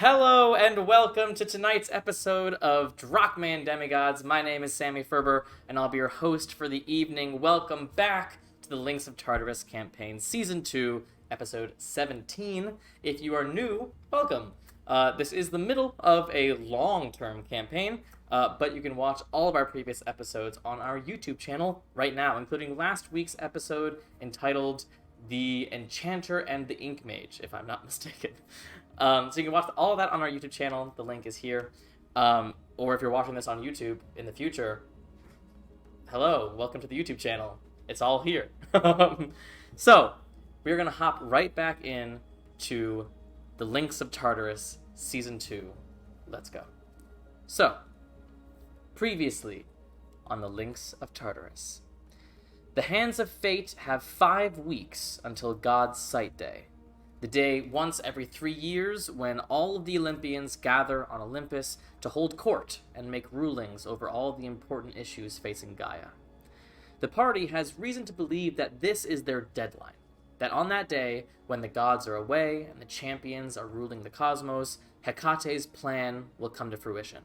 Hello and welcome to tonight's episode of Drachmae and Demigods. My name is Sammy Ferber, and I'll be your host for the evening. Welcome back to the Links of Tartarus campaign, Season 2, Episode 17. If you are new, welcome. This is the middle of a long-term campaign, but you can watch all of our previous episodes on our YouTube channel right now, including last week's episode entitled The Enchanter and the Ink Mage, if I'm not mistaken. So you can watch all of that on our YouTube channel. The link is here. Or if you're watching this on YouTube in the future, hello, welcome to the YouTube channel. It's all here. So we're going to hop right back in to the Links of Tartarus, Season 2. Let's go. So, previously on the Links of Tartarus. The Hands of Fate have 5 weeks until God's Sight Day. The day once every 3 years when all of the Olympians gather on Olympus to hold court and make rulings over all the important issues facing Gaia. The party has reason to believe that this is their deadline, that on that day, when the gods are away and the champions are ruling the cosmos, Hecate's plan will come to fruition.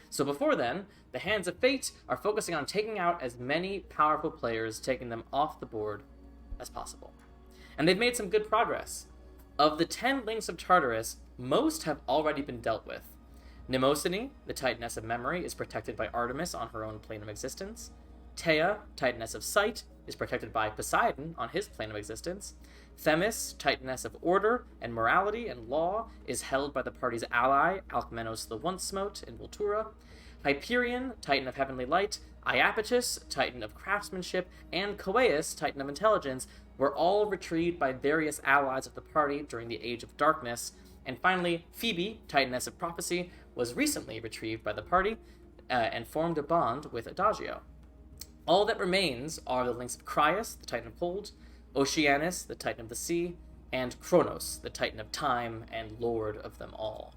So before then, the Hands of Fate are focusing on taking out as many powerful players, taking them off the board as possible. And they've made some good progress. Of the 10 Links of Tartarus, most have already been dealt with. Mnemosyne, the Titaness of Memory, is protected by Artemis on her own plane of existence. Thea, Titaness of Sight, is protected by Poseidon on his plane of existence. Themis, Titaness of Order and Morality and Law, is held by the party's ally, Alcmenos the Once-Smote in Voltura. Hyperion, Titan of Heavenly Light, Iapetus, Titan of Craftsmanship, and Coeus, Titan of Intelligence, were all retrieved by various allies of the party during the Age of Darkness. And finally, Phoebe, Titaness of Prophecy, was recently retrieved by the party and formed a bond with Adagio. All that remains are the Links of Crius, the Titan of Cold, Oceanus, the Titan of the Sea, and Kronos, the Titan of Time and Lord of them all.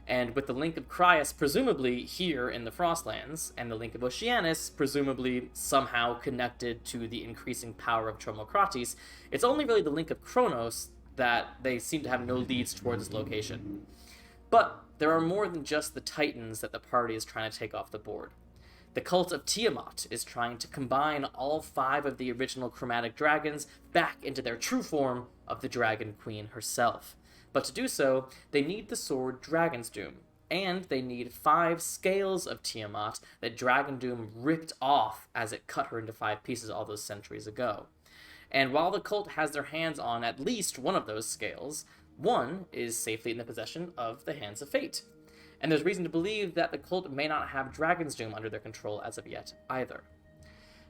And with the Link of Crius presumably here in the Frostlands, and the Link of Oceanus presumably somehow connected to the increasing power of Tromocrates, it's only really the Link of Kronos that they seem to have no leads towards its location. But there are more than just the Titans that the party is trying to take off the board. The cult of Tiamat is trying to combine all 5 of the original chromatic dragons back into their true form of the Dragon Queen herself. But to do so, they need the sword Dragon's Doom, and they need 5 scales of Tiamat that Dragon Doom ripped off as it cut her into 5 pieces all those centuries ago. And while the cult has their hands on at least one of those scales, one is safely in the possession of the Hands of Fate. And there's reason to believe that the cult may not have Dragon's Doom under their control as of yet either.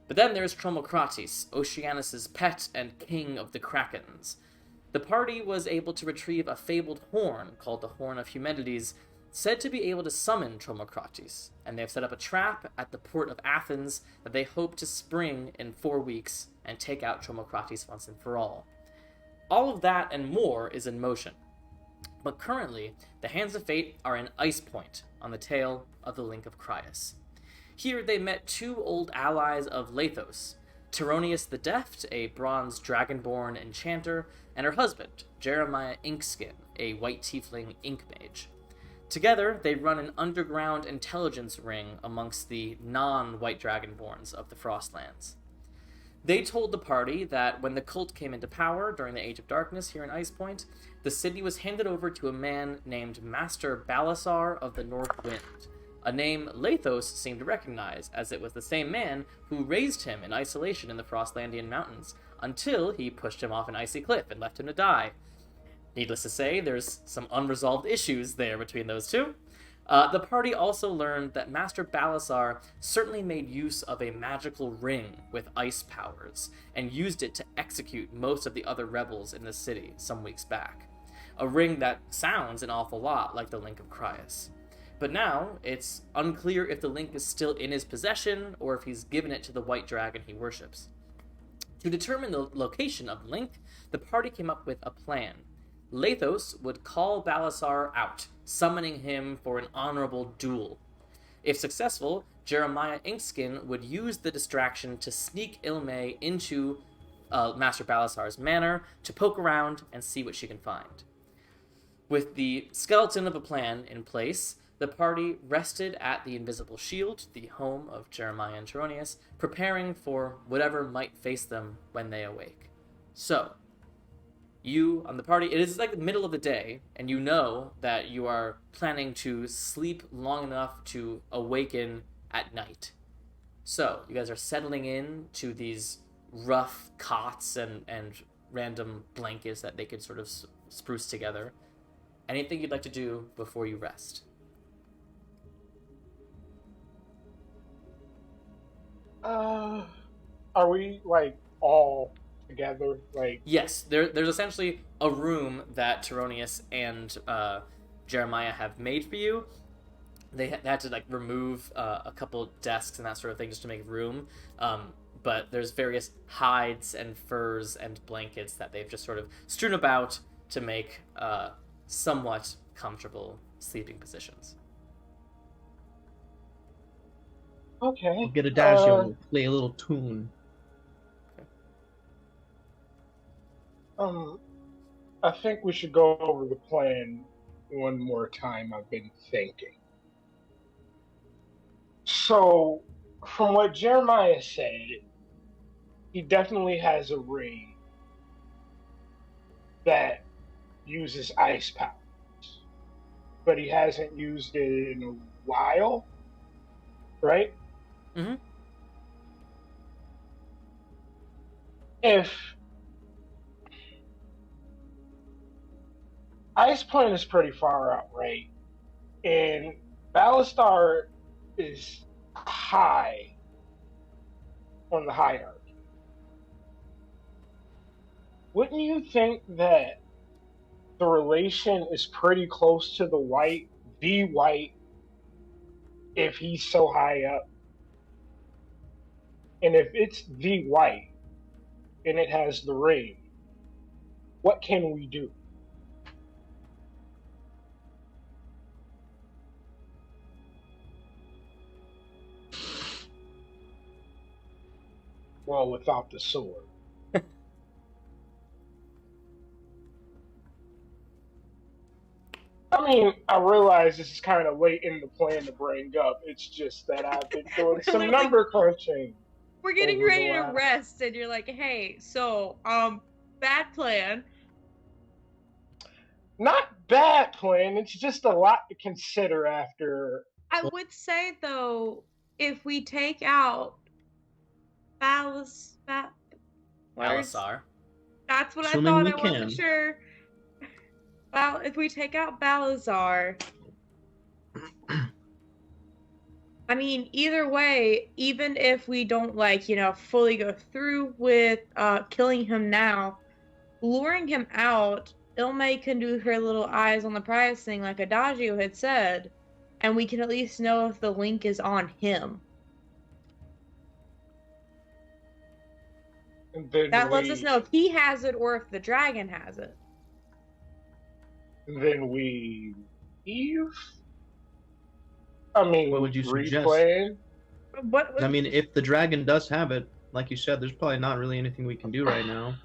But then there's Tromocrates, Oceanus's pet and king of the Krakens. The party was able to retrieve a fabled horn called the Horn of Humanities, said to be able to summon Tromocrates, and they have set up a trap at the port of Athens that they hope to spring in 4 weeks and take out Tromocrates once and for all. All of that and more is in motion. But currently, the Hands of Fate are in Ice Point, on the tail of the Link of Crius. Here they met 2 old allies of Lathos, Tyroneus the Deft, a bronze dragonborn enchanter, and her husband, Jeremiah Inkskin, a white tiefling ink mage. Together, they run an underground intelligence ring amongst the non-white dragonborns of the Frostlands. They told the party that when the cult came into power during the Age of Darkness here in Ice Point, the city was handed over to a man named Master Balasar of the North Wind, a name Lathos seemed to recognize, as it was the same man who raised him in isolation in the Frostlandian mountains, until he pushed him off an icy cliff and left him to die. Needless to say, there's some unresolved issues there between those two. The party also learned that Master Balasar certainly made use of a magical ring with ice powers, and used it to execute most of the other rebels in the city some weeks back. A ring that sounds an awful lot like the Link of Crius. But now, it's unclear if the Link is still in his possession, or if he's given it to the white dragon he worships. To determine the location of Link, the party came up with a plan. Lathos would call Balasar out, summoning him for an honorable duel. If successful, Jeremiah Inkskin would use the distraction to sneak Illmaye into Master Balasar's manor to poke around and see what she can find. With the skeleton of a plan in place, the party rested at the Invisible Shield, the home of Jeremiah and Taronius, preparing for whatever might face them when they awake. So, you on the party, it is like the middle of the day, and you know that you are planning to sleep long enough to awaken at night. So, you guys are settling in to these rough cots and random blankets that they could sort of spruce together. Anything you'd like to do before you rest? Are we, like, all together? Like, Yes, there's essentially a room that Taronius and Jeremiah have made for you. They had to like remove a couple desks and that sort of thing just to make room. But there's various hides and furs and blankets that they've just sort of strewn about to make somewhat comfortable sleeping positions. okay. We'll get Adagio and play a little tune. I think we should go over the plan one more time. I've been thinking. So, from what Jeremiah said, he definitely has a ring that uses ice powers, but he hasn't used it in a while, right? Mm-hmm. If Ice Plane is pretty far out, right? And Balasar is high on the hierarchy. Wouldn't you think that the relation is pretty close to the white, if he's so high up? And if it's the white and it has the ring, what can we do? Well, without the sword. I mean, I realize this is kind of late in the plan to bring up. It's just that I've been doing some number crunching. We're getting ready to rest, and you're like, hey, so, bad plan. Not bad plan, it's just a lot to consider after. I would say, though, if we take out Balasar. That's what Assuming I we thought. I wasn't sure. Well, if we take out Balasar, I mean, either way, even if we don't, like, fully go through with killing him now, luring him out, Illmae can do her little eyes on the prize thing like Adagio had said, and we can at least know if the link is on him. That lets us know if he has it or if the dragon has it. Then we leave? I mean, what would you suggest? What? I mean, if the dragon does have it, like you said, there's probably not really anything we can do right now.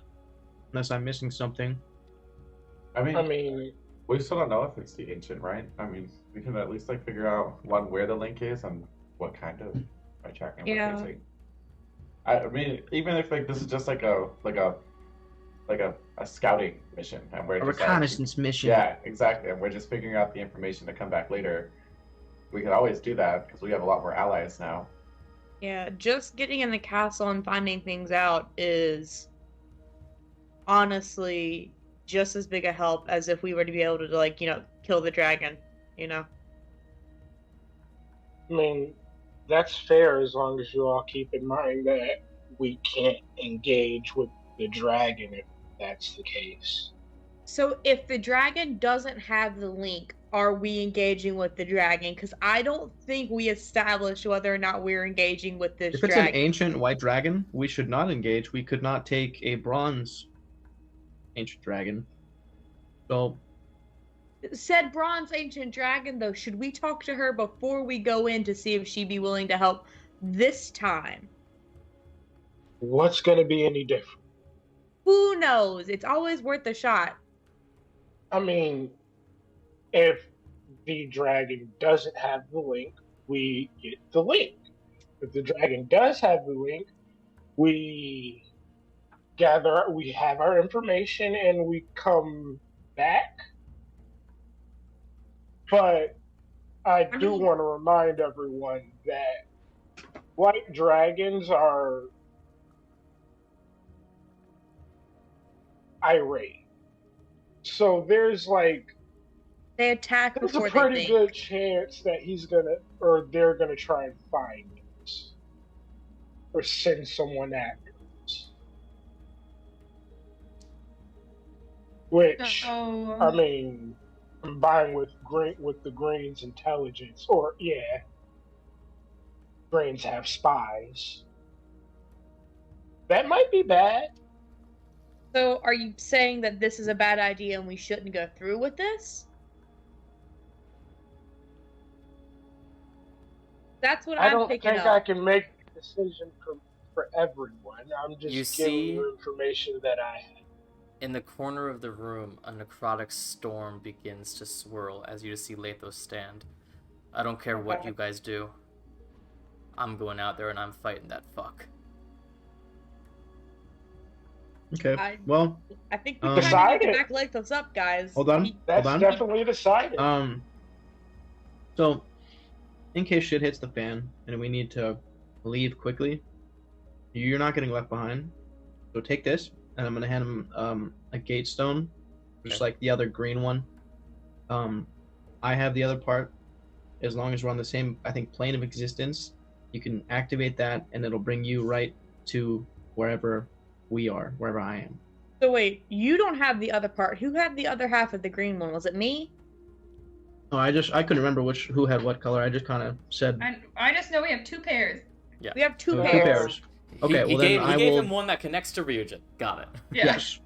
Unless I'm missing something. I mean, we still don't know if it's the ancient, right? I mean, we can at least like figure out where the link is and what kind of by tracking what they're saying. I mean, even if like this is just like a scouting mission and we're a just reconnaissance mission. Yeah, exactly. And we're just figuring out the information to come back later. We could always do that because we have a lot more allies now. Yeah, just getting in the castle and finding things out is honestly just as big a help as if we were to be able to, like, kill the dragon, I mean, that's fair as long as you all keep in mind that we can't engage with the dragon if that's the case. So if the dragon doesn't have the link, are we engaging with the dragon? Because I don't think we established whether or not we're engaging with this dragon. If it's an ancient white dragon, we should not engage. We could not take a bronze ancient dragon. So, said bronze ancient dragon, though, should we talk to her before we go in to see if she'd be willing to help this time? What's going to be any different? Who knows? It's always worth a shot. I mean, If the dragon doesn't have the link, we get the link. If the dragon does have the link, we have our information and we come back. But I do want to remind everyone that white dragons are irate. So there's they attack there's before a pretty they good chance that they're gonna try and find us or send someone after us. Which I mean, combined with the Green's intelligence, Greens have spies. That might be bad. So, are you saying that this is a bad idea and we shouldn't go through with this? That's what I'm picking up. I don't think I can make a decision for everyone. I'm just giving you information that I have. In the corner of the room, a necrotic storm begins to swirl as you see Lathos stand. I don't care what you guys do. I'm going out there and I'm fighting that fuck. Okay, I think we kind of need to back Lathos up, guys. Hold on. That's definitely decided. So, in case shit hits the fan and we need to leave quickly, you're not getting left behind. So take this, and I'm gonna hand him a gate stone, just like the other green one. I have the other part. As long as we're on the same, I think, plane of existence, you can activate that, and it'll bring you right to wherever we are, wherever I am. So wait, you don't have the other part. Who had the other half of the green one? Was it me? Oh, I couldn't remember who had what color. I just kind of said. I just know we have 2 pairs. Yeah, we have two So pairs. 2 pairs. Okay, he gave him one that connects to Ryujin. Got it. Yeah. Yes.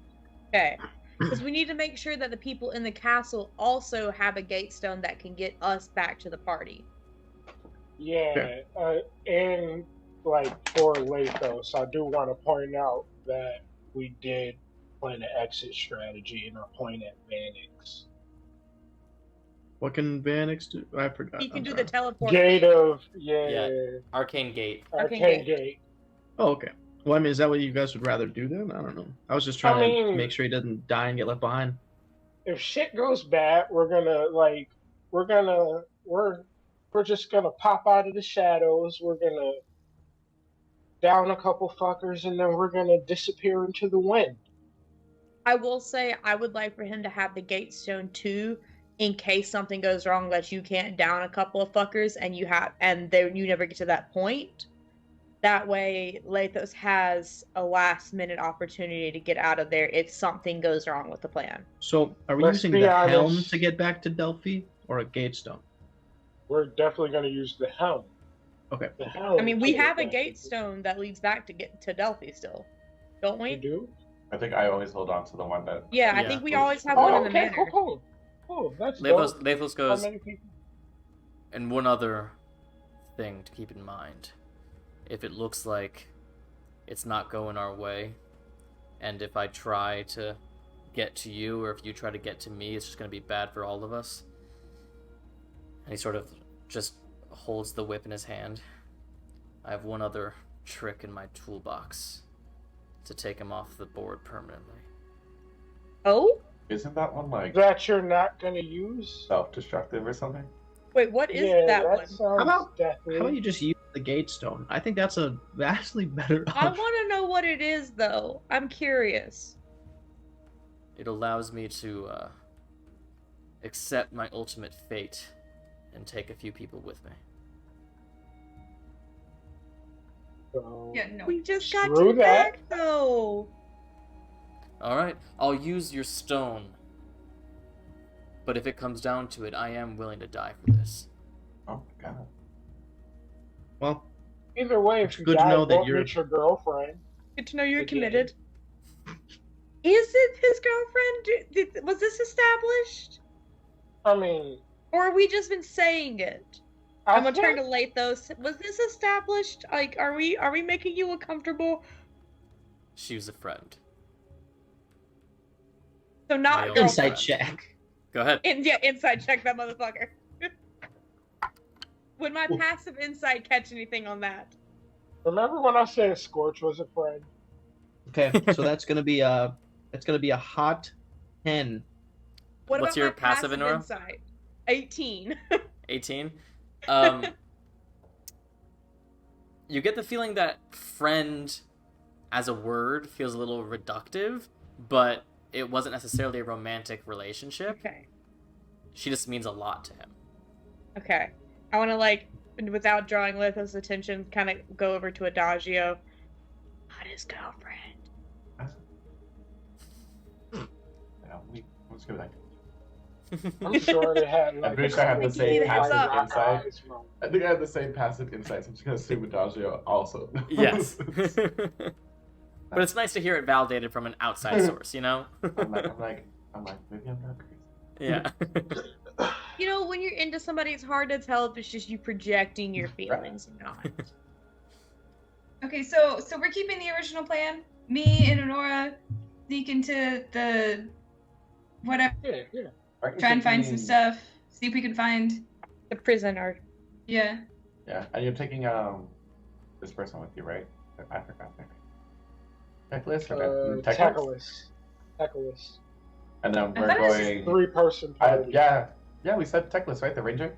Okay. Because we need to make sure that the people in the castle also have a gate stone that can get us back to the party. Yeah, and for Lathos, I do want to point out that we did plan an exit strategy and are playing at Vanix. What can Vanix do? I forgot. He can do the teleport. Gate of Arcane Gate. Arcane Gate. Oh, okay. Well, I mean, is that what you guys would rather do then? I don't know. I was just trying to make sure he doesn't die and get left behind. If shit goes bad, we're just gonna pop out of the shadows. We're gonna down a couple fuckers, and then we're gonna disappear into the wind. I will say I would like for him to have the gate stone too, in case something goes wrong that you can't down a couple of fuckers and you never get to that point. That way, Lathos has a last-minute opportunity to get out of there if something goes wrong with the plan. So, are we using the helm to get back to Delphi, or a gate stone? We're definitely going to use the helm. Okay. The helm. I mean, we have a gate stone that leads back to Delphi still, don't we? We do? I think I always hold on to the one that... Yeah, I think we always have one in the manor. Cool. Oh, that's Lathos goes, How many people? and one other thing to keep in mind. If it looks like it's not going our way, and if I try to get to you, or if you try to get to me, it's just going to be bad for all of us. And he sort of just holds the whip in his hand. I have one other trick in my toolbox to take him off the board permanently. Oh? Isn't that one that you're not going to use? Self-destructive or something? Wait, what is that one? How about you just use the gate stone? I think that's a vastly better option. I want to know what it is, though. I'm curious. It allows me to accept my ultimate fate and take a few people with me. Yeah, no. We just got you back, though. Alright, I'll use your stone. But if it comes down to it, I am willing to die for this. Oh, God. Well, either way, if you good die, to know that don't you're meet your girlfriend. Good to know you're committed. Is it his girlfriend? Was this established? I mean... Or have we just been saying it? I'm gonna turn to Lathos. Was this established? Like, are we making you uncomfortable? She was a friend. So not My insight girlfriend. check. Go ahead. Insight check that motherfucker. Would my passive insight catch anything on that? Remember when I said Scorch was a friend? Okay, so that's gonna be a hot 10. What What's about your my passive, Anura? insight? 18. 18. You get the feeling that friend as a word feels a little reductive, but it wasn't necessarily a romantic relationship. Okay. She just means a lot to him. Okay. I want to, like, without drawing Lathos' attention, kind of go over to Adagio. Not his girlfriend. Let's go back. I'm sure they had. I'm pretty sure I have the same passive insight. eyes, bro. I think I have the same passive insight, so I'm just gonna assume Adagio also. Yes. But it's nice to hear it validated from an outside source, you know? I'm like, maybe I'm not crazy. Yeah. You know, when you're into somebody, it's hard to tell if it's just you projecting your feelings or not. Okay, so we're keeping the original plan. Me and Anura sneak into the whatever. Yeah. Try and find some stuff. See if we can find The prisoner. Yeah. Yeah, and you're taking this person with you, right? I forgot their name. Techless? Techless. And then we're I thought going. it was 3-person party. Yeah, we said Techless, right? The ranger.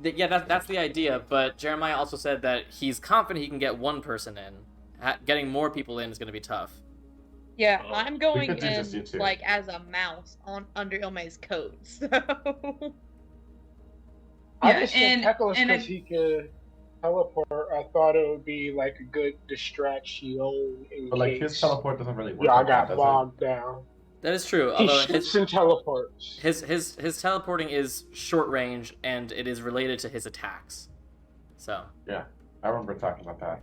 Yeah, that's the idea, but Jeremiah also said that he's confident he can get one person in. Getting more people in is going to be tough. Yeah, I'm going could do just you in, two. like, as a mouse under Illmay's coat, so... I Yeah, just think Techless and because he could teleport. I thought it would be like a good distraction in But like case. his teleport doesn't really work. Yeah, I like that, got does bogged down. That is true, He although shoots and teleports. his teleporting is short range, and it is related to his attacks. So. Yeah, I remember talking about that.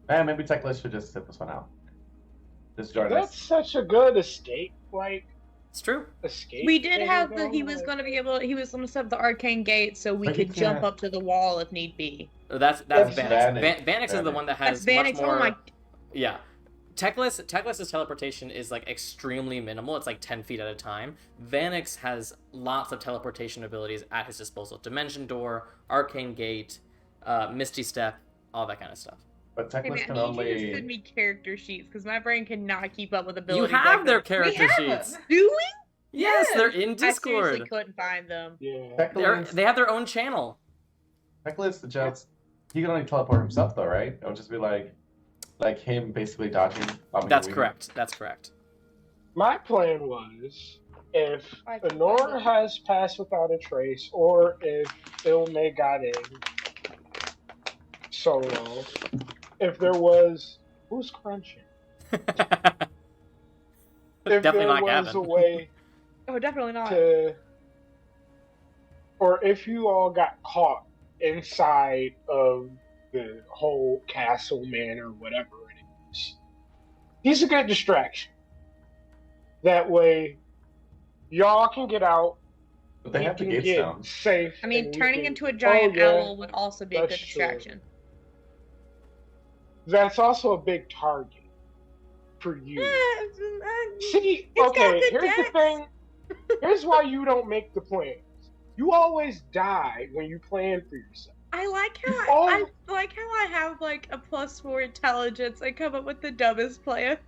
Man, maybe Techless should just sit this one out. Just join That's us. such a good escape, It's true. escape. We did thing, have though, he was like- going to be able to, he was going to set up the arcane gate so we But he could jump can't. up to the wall if need be. That's That's Vanix. Vanix is the one that has That's Vanix. much more. Oh my... Yeah. Techless's teleportation is like extremely minimal. It's like 10 feet at a time. Vanix has lots of teleportation abilities at his disposal. Dimension Door, Arcane Gate, Misty Step, all that kind of stuff. But Hey, Techless man, can I need you to send only. me character sheets because my brain cannot keep up with You abilities. have like their that. character We have sheets. them. Do we? Yes, Yes. they're in I seriously Discord. couldn't find them. Yeah. They have their own channel. Techless, he can only teleport himself though, right? It would just be like him basically dodging. That's correct. That's correct. My plan was if I- Anura has passed without a trace, or if Illmae got in solo, if there was who's crunching? If Definitely there not was Gavin. a way Oh, definitely not. to, or if you all got caught inside of the whole castle manor, whatever it is, he's a good distraction. That way, y'all can get out. But they we have the can gates get down. safe. I mean, and we turning can- into a giant Oh, yeah. owl would also be a That's good true. distraction. That's also a big target for you. See, It's got okay, the here's the dex. thing. Here's why you don't make the plans. You always die when you plan for yourself. I like how Oh. I like how I have like a +4 intelligence. I come up with the dumbest plans.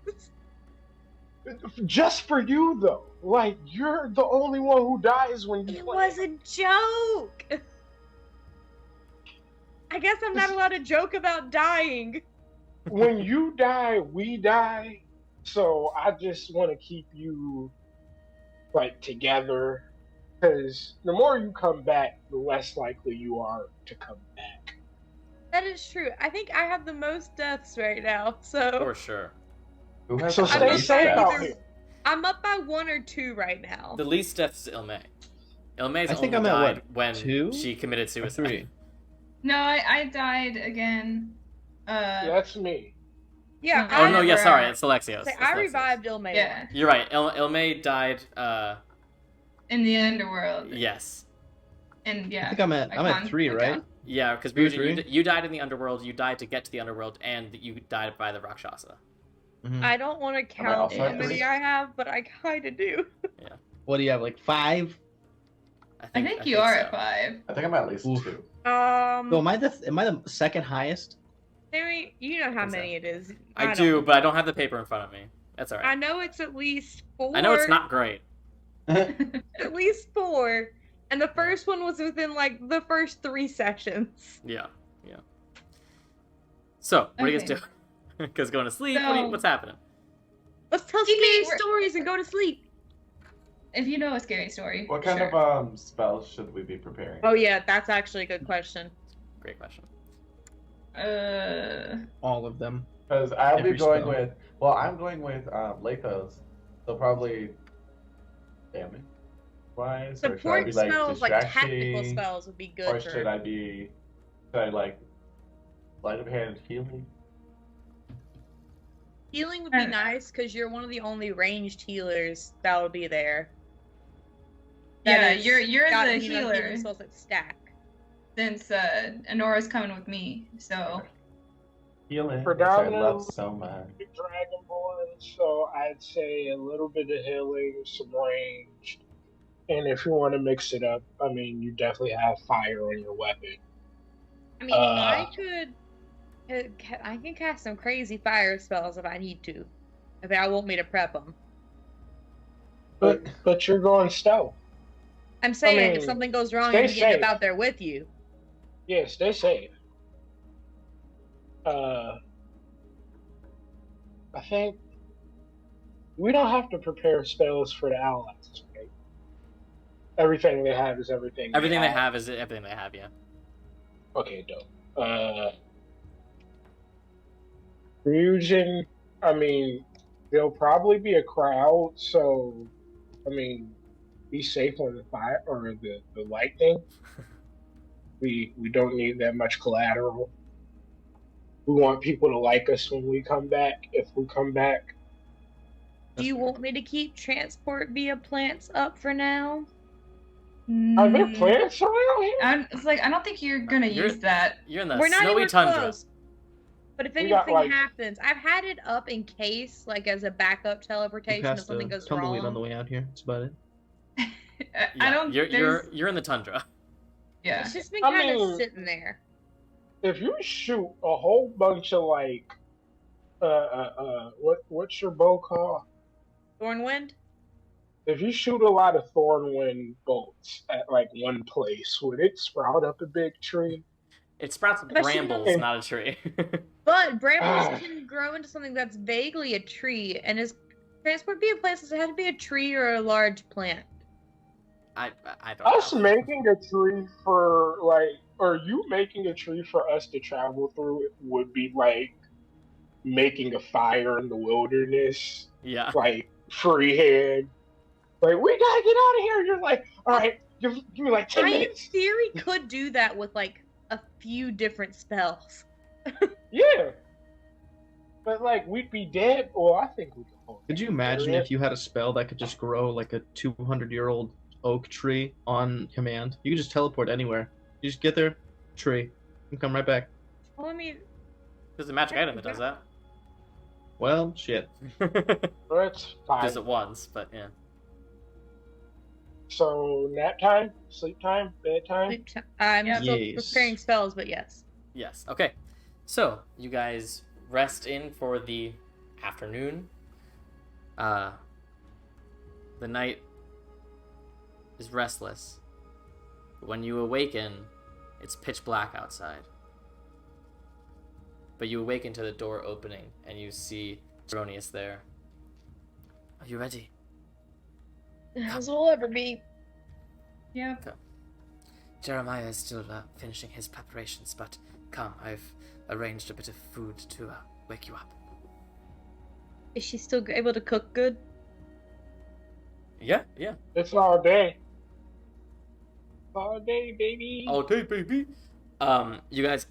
Just for you, though. Like, you're the only one who dies when you It plan. was a joke. I guess I'm not allowed to joke about dying. When you die, we die. So I just want to keep you, like, together. Because the more you come back, the less likely you are to come back. That is true. I think I have the most deaths right now, so For sure. Who has So the stay least safe deaths? out here. I'm up by 1 or 2 right now. The least deaths is Illmae. Illmae's I think only I'm at, died what, when 2? she committed Or suicide. 3? No, I died again. That's me. Yeah. Oh no, yeah, never- sorry, it's Alexios. Say, It's I Alexios. revived Illmae. Yeah, You're right. Illmae died. in the underworld. Yes. And yeah. I think I'm at 3, right? Yeah, because Two or three? you died in the underworld. You died to get to the underworld, and you died by the Rakshasa. Mhm. I don't want to count also how at many 3? I have, but I kind of do. What do you have, like 5? I think you are at 5. I think I'm at least Oof. 2. So am I the second highest? Sammy, you know how many it is. I do, but I don't have the paper in front of me. That's all right. I know it's at least 4. I know it's not great. At least 4. And the first one was within, like, the first 3 sessions. Yeah. So, what are you guys doing? Because going to sleep? What's happening? Let's tell scary stories and go to sleep. If you know a scary story. What kind of spells should we be preparing? Oh, yeah, that's actually a good question. Great question. All of them. Because I'll be going spell. with... Well, I'm going with Lathos. So probably... Damage? Wise? Or should I Support be, like, spells, like tactical distracting? spells, would be good Or for... should I be... Should I, like... Light of hand healing? Healing would be nice, because you're one of the only ranged healers that would be there. You're the healer. Healing spells that stack. Since Anora's coming with me, so... Healing, which I love Predominantly so much. Dragonborn, so I'd say a little bit of healing, some ranged, and if you want to mix it up, I mean, you definitely have fire on your weapon. I mean, I can cast some crazy fire spells if I need to. If I want me to prep them. But you're going stealth. I'm saying, I mean, if something goes wrong, stay you can get safe. out there with you. Yeah, stay safe. I think we don't have to prepare spells for the allies, right? Everything they have is everything. Everything they have is everything they have, yeah. Okay, dope. Fusion, I mean, there'll probably be a crowd, so, I mean, be safe on the fire or the lightning. We don't need that much collateral. We want people to like us when we come back, if we come back. Do you want me to keep transport via plants up for now? Are there plants around here? I don't think you're gonna use that. You're in the We're not snowy even tundra. close. But if We anything got, like- happens, I've had it up in case, like as a backup teleportation if Past something the goes tumbleweed wrong. on the way out here. That's about it. I don't. You're in the tundra. Yeah. It's just been I kind of mean- sitting there. If you shoot a whole bunch of like, what's your bow called? Thornwind? If you shoot a lot of thornwind bolts at like one place, would it sprout up a big tree? It sprouts Especially brambles, those- not a tree. But brambles can grow into something that's vaguely a tree, and is transport via plants, does it have to be a tree or a large plant? I don't know. Us making a tree for like, or you making a tree for us to travel through it would be like making a fire in the wilderness, Yeah. like freehand. Like, we gotta get out of here. You're like, all right, give me like 10 I, in minutes. theory, could do that with, like, a few different spells. Yeah. But like, we'd be dead. Well, I think we could hold Could you that imagine area. if you had a spell that could just grow like a 200-year-old oak tree on command? You could just teleport anywhere. You just get there, tree, and come right back. Well, I mean, There's a magic item that does that. Well, shit. That's fine. Does it once, but yeah. So, nap time, sleep time, bedtime. I'm still Yes. preparing spells, but yes. Yes. Okay. So you guys rest in for the afternoon. The night is restless. But when you awaken, it's pitch black outside. But you awaken to the door opening, and you see Eronius there. Are you ready? As will ever be. Yeah. Jeremiah is still finishing his preparations, but come, I've arranged a bit of food to wake you up. Is she still able to cook good? Yeah. It's all day. All day, baby. All day, baby. You guys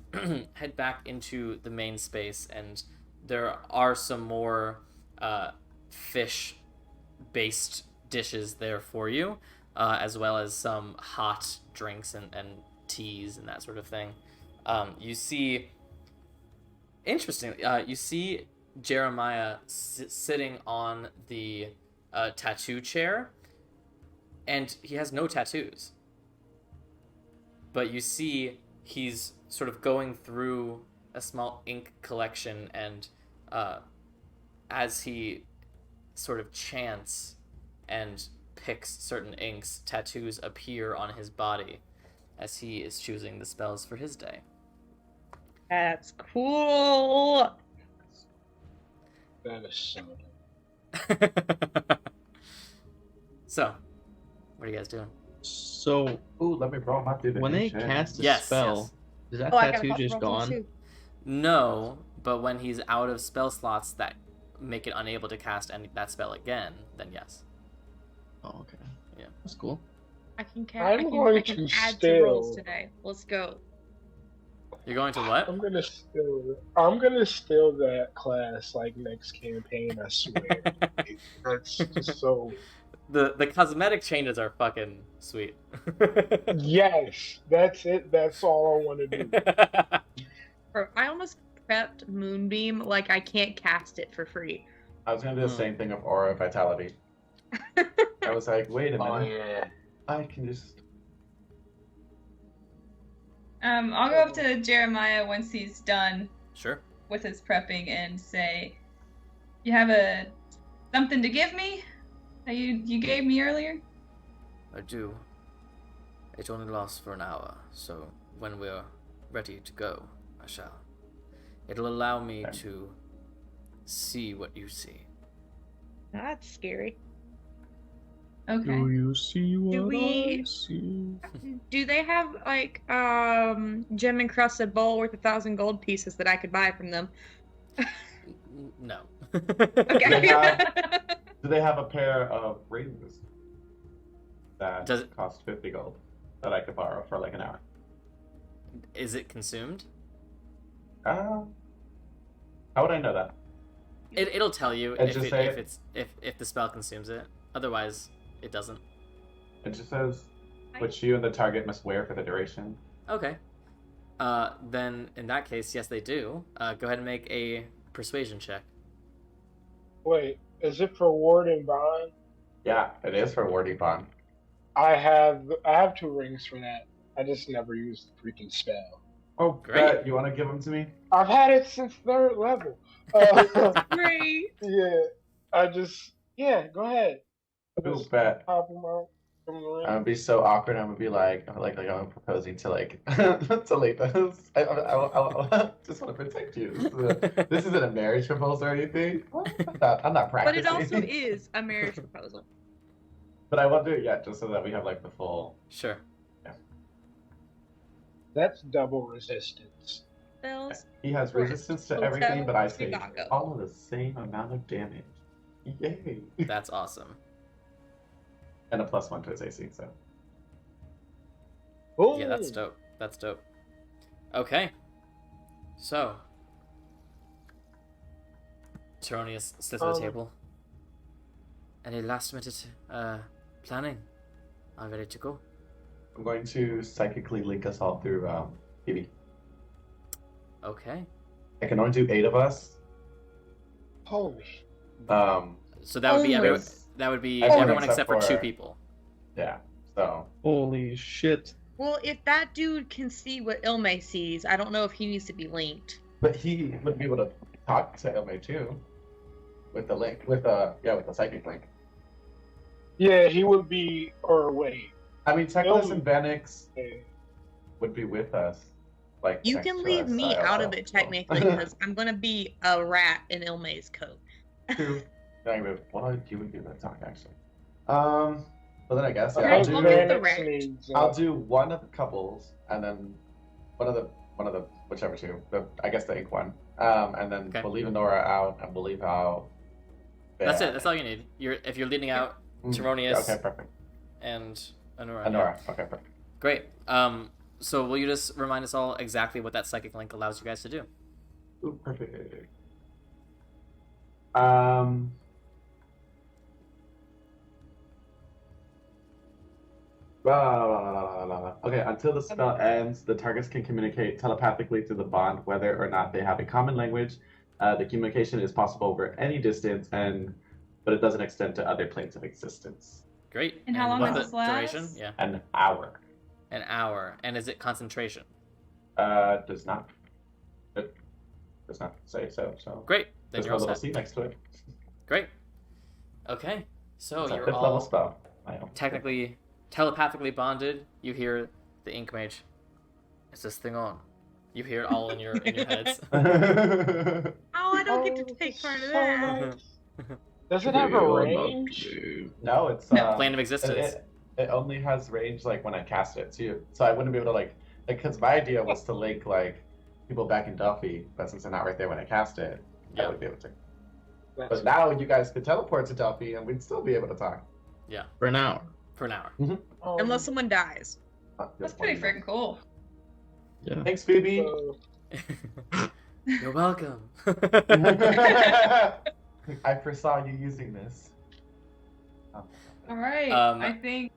head back into the main space, and there are some more fish-based dishes there for you, as well as some hot drinks and teas and that sort of thing. You see, interestingly, you see Jeremiah sitting on the tattoo chair, and he has no tattoos. but you see he's sort of going through a small ink collection, and as he sort of chants and picks certain inks, tattoos appear on his body as he is choosing the spells for his day. That's cool. That is so. So, what are you guys doing? So, Ooh, let me roll my divination. when they cast a Yes, spell, is that I tattoo gotta just roll gone? too. No, but when he's out of spell slots that make it unable to cast that spell again, then yes. Oh, okay. Yeah. That's cool. I can I'm going I can to add still- to rolls today. Let's go. You're going to what? I'm gonna steal that class like next campaign. I swear. That's just so. The cosmetic changes are fucking sweet. Yes, that's it. That's all I want to do. Bro, I almost prepped Moonbeam like I can't cast it for free. I was gonna do the same thing of Aura of Vitality. I was like, wait a minute. Oh yeah. I can just. I'll go up to Jeremiah once he's done Sure. with his prepping and say, "You have something to give me that you gave me earlier?" I do. It only lasts for an hour, so when we're ready to go, I shall. It'll allow me Okay. to see what you see. That's scary. Okay. you see what we- I see? Do they have like gem encrusted bowl worth 1,000 gold pieces that I could buy from them? No. Okay. Do they have a pair of rings that Does it- cost 50 gold that I could borrow for like an hour? Is it consumed? How would I know that? It'll tell you It if just it, say- if it's if the spell consumes it. Otherwise, it doesn't. It just says which you and the target must wear for the duration. Okay. Then in that case, yes, they do. Go ahead and make a persuasion check. Wait, is it for ward and bond? Yeah, it is for warding bond. I have 2 rings for that. I just never used the freaking spell. Oh, Great. Bet, you want to give them to me? I've had it since 3rd level. Great. Yeah, go ahead. Ooh, Just bet. pop them out from the ring. I'm gonna be so awkward. I'm gonna be like I'm proposing to like to Lathos. I just want to protect you. This isn't a marriage proposal or anything. I'm not But practicing. it also is a marriage proposal. But I won't do it yet, just so that we have like the full. Sure. That's double resistance. Spells. He has First, resistance to hotel, everything, but I take Chicago. all of the same amount of damage. Yay! That's awesome. And a +1 to his AC. So Boom. Yeah, that's dope. That's dope. Okay. So, Teronius sits at the table. Any last minute planning? I'm ready to go. I'm going to psychically link us all through PB. Okay. I can only do 8 of us. Holy. So that would be Only. Everyone everyone except except for 2 for- people. Yeah. So Holy shit. Well, if that dude can see what Illmaye sees, I don't know if he needs to be linked. but he would be able to talk to Illmaye too. With the link. With the psychic link. Yeah, he would be. Or wait. I mean, Teclis Illmaye. and Benix eh, would be with us. Like You next can to leave us. me I don't out of know. it technically because I'm gonna be a rat in Illmaye's coat. True. Anyway, well, you would do that talk actually. But then I guess yeah, Okay, I'll we'll do. get the Xanax rat. needs, I'll do one of the couples, and then one of the whichever two. I guess the ink one. And then Okay. we'll leave Anura out, and we'll leave out. That's it. That's all you need. If you're leading out Teronius Okay, perfect. and Anura. Anura. Okay, perfect. Great. So will you just remind us all exactly what that psychic link allows you guys to do? Ooh, perfect. Okay, until the spell ends, the targets can communicate telepathically through the bond, whether or not they have a common language. The communication is possible over any distance, but it doesn't extend to other planes of existence. Great. And how long what does the this duration? last? Yeah. An hour. An hour. And is it concentration? Does not. It does not say so. So Great. Then there's you're no all little set. C next to it. Great. Okay. So It's a you're 5th level all spell. technically telepathically bonded. You hear the ink mage. Is this thing on? You hear it all in your heads. Oh, I don't get to take part of that. Does it have a range? No, it's No. Plane of existence. It only has range like when I cast it. So I wouldn't be able to like because my idea was to link like people back in Duffy, but since they're not right there when I cast it, I wouldn't be able to. But now you guys could teleport to Duffy and we'd still be able to talk. Yeah. For an hour. For an hour. Unless someone dies. That's pretty freaking cool. Yeah. Thanks, Phoebe. You're welcome. I foresaw you using this. All right. I think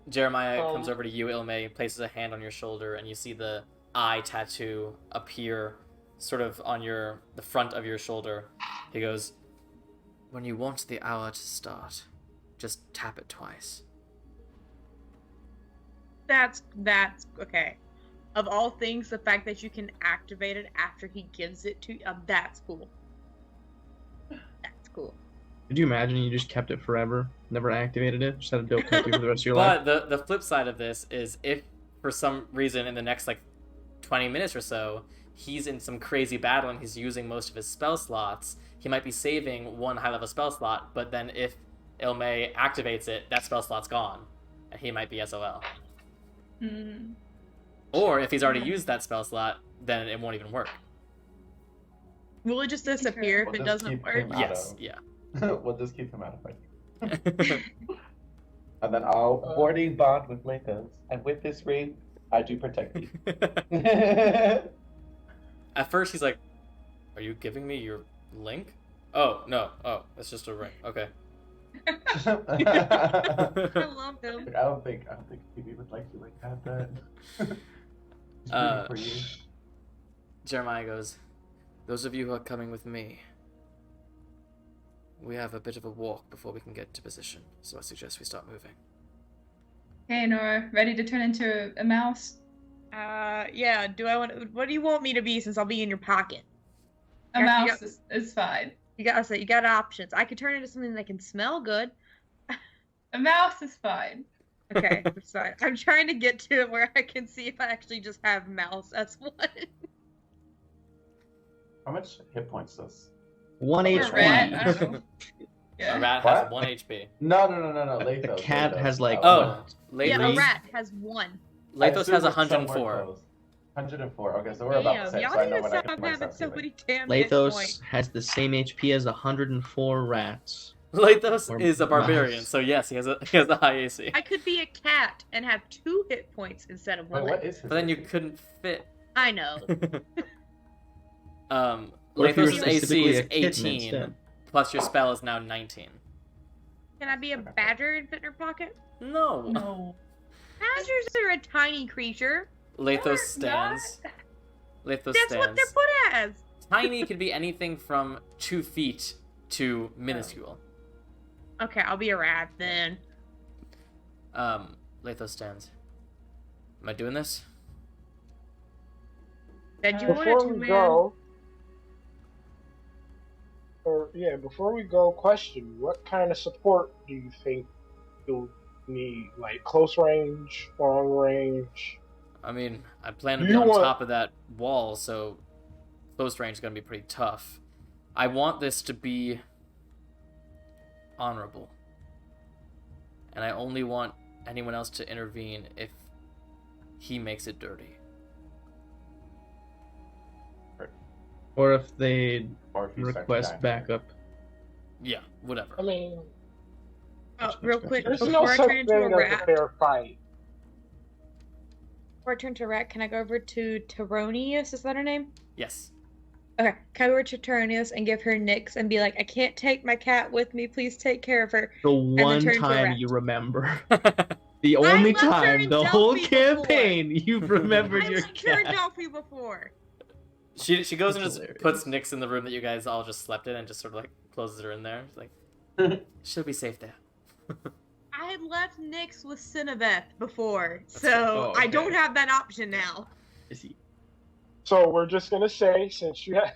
Jeremiah comes over to you, Illmae, places a hand on your shoulder, and you see the eye tattoo appear sort of on the front of your shoulder. He goes, "When you want the hour to start, just tap it twice." That's okay. Of all things, the fact that you can activate it after he gives it to you, that's cool. That's cool. Could you imagine you just kept it forever, never activated it, just had a dope tattoo for the rest of your life? But the flip side of this is if for some reason in the next 20 minutes or so, he's in some crazy battle and he's using most of his spell slots, he might be saving one high-level spell slot, but then if Illmae activates it, that spell slot's gone, and he might be SOL. Or if he's already used that spell slot, then it won't even work. Will it just disappear if it doesn't work? Yes, yeah. We'll just keep him out of it. And then I'll boarding bond with Lathos, and with this ring, I do protect you. At first he's like, "Are you giving me your link?" Oh, no. Oh, it's just a ring. Okay. I love him. I don't think Phoebe would like you like that, but he's rooting for you. Jeremiah goes, "Those of you who are coming with me, we have a bit of a walk before we can get into position, so I suggest we start moving." Hey, Nora, ready to turn into a mouse? Yeah. What do you want me to be? Since I'll be in your pocket. A mouse is fine. You got options. I could turn into something that can smell good. A mouse is fine. Okay, that's fine. I'm trying to get to it where I can see if I actually just have mouse as one. How much hit points does? 1 Or a rat, I don't HP. know. A Yeah. rat What? has 1 HP. No. Lathos. A cat has like Oh, Yeah, a Lathos, rat has one. Lathos has 104. 104. Okay, so we're about the Damn, same. y'all So I need know to when I stop can put having myself so to many damn hit Lathos points. has the same HP as 104 rats. Lathos Or is a barbarian, mouse. so yes, he has a high AC. I could be a cat and have 2 hit points instead of Wait, 1. what is his But then you AC? couldn't fit. I know. What if you were Lathos' AC specifically is a kitten 18, instead? plus your spell is now 19. Can I be a badger and fit in her pocket? No. No. Badgers are a tiny creature. Lathos They're not. stands. Lathos That's stands. what they're put as. Tiny could be anything from 2 feet to minuscule. Okay, I'll be a rat then. Lathos stands. Am I doing this? Said you wanted Before to, we man. go, before we go, question: what kind of support do you think you'll need? Like close range, long range? I mean, I plan to Do be you on want- top of that wall, so close range is going to be pretty tough. I want this to be honorable. And I only want anyone else to intervene if he makes it dirty. Or if they Or if you start to request die. backup. Yeah, whatever. I mean, Real quick, there's no before I such turn into thing a as a rat, fair fight. before I turn to a rat, can I go over to Taronius? Is that her name? Yes. Okay, can I go over to Taronius and give her Nyx and be like, I can't take my cat with me, please take care of her. The then one turn into a time rat. you remember. The only left her time, in the whole Delphi before. campaign, you've remembered I your left her in cat. Delphi before. She goes and That's just hilarious. puts Nyx in the room that you guys all just slept in and just sort of closes her in there. She's like, she'll be safe there. I had left Nyx with Cinnabeth before, so okay. I don't have that option now. Is he? So we're just gonna say, if you had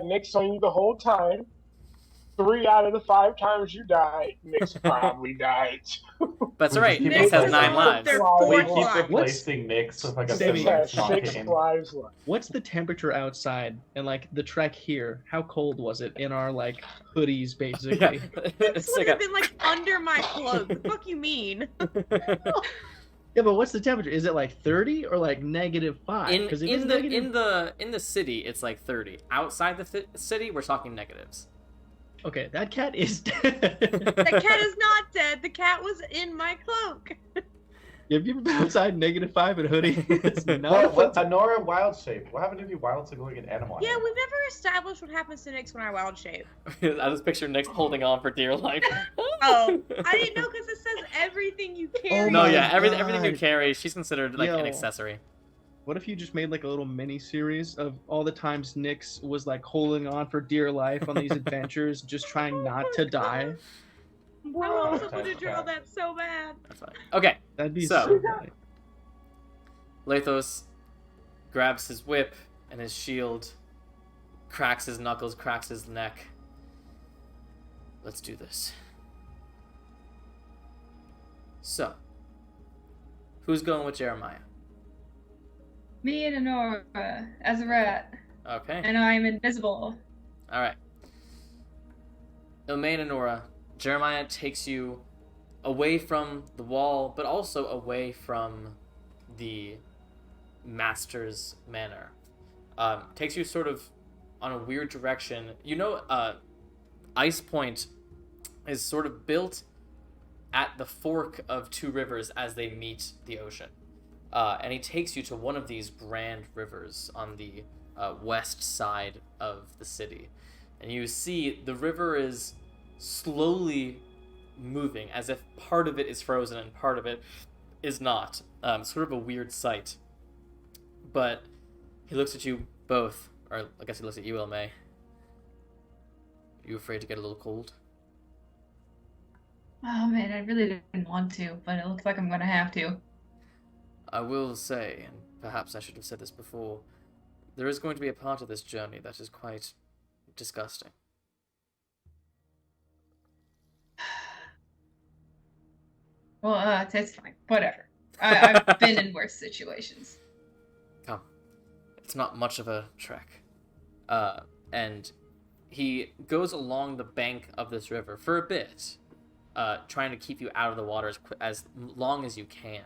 Nyx on you the whole time, 3 out of the 5 times you died, Nyx probably died. That's right. Nyx Nyx has is 9 on lives. their We We fourth keep life. replacing Nyx with like a Sammy similar has slot 6 game. lives left. What's the temperature outside and like the trek here? How cold was it in our like hoodies, basically? Yeah. This It's would like have been like under my clothes. The fuck you mean? Yeah, but what's the temperature? Is it like 30 or like -5? in Because in the city, it's like 30. Outside the city, we're talking negatives. okay, that cat is dead. The cat is not dead. The cat was in my cloak. Have you been outside -5 and hoodie? It's not What Anura wild shape? What happened if you wild to go like an animal? Yeah, we've never established what happens to Nyx when I wild shape. I just picture Nyx holding on for dear life. Oh, I didn't know because it says everything you carry. No, my yeah, everything you God. carry, she's considered like an Yo. accessory. What if you just made like a little mini series of all the times Nyx was like holding on for dear life on these adventures, just trying not to die? I want someone to draw that so bad. That's fine. Okay, That'd be So- so funny. Lathos grabs his whip and his shield, cracks his knuckles, cracks his neck. Let's do this. So, who's going with Jeremiah? Me and Anura as a rat, Okay. and I'm invisible. All right. Illmaye and Anura, Jeremiah takes you away from the wall, but also away from the Master's manor. Takes you sort of on a weird direction. You know, Ice Point is sort of built at the fork of 2 rivers as they meet the ocean. And he takes you to one of these grand rivers on the west side of the city. And you see the river is slowly moving, as if part of it is frozen and part of it is not. Sort of a weird sight. But he looks at you both, or I guess he looks at you, Illmaye. Are you afraid to get a little cold? Oh man, I really didn't want to, but it looks like I'm gonna have to. I will say, and perhaps I should have said this before, there is going to be a part of this journey that is quite disgusting. Well, it's fine. Whatever. I've been in worse situations. Come. It's not much of a trek. And he goes along the bank of this river for a bit, trying to keep you out of the water as long as you can.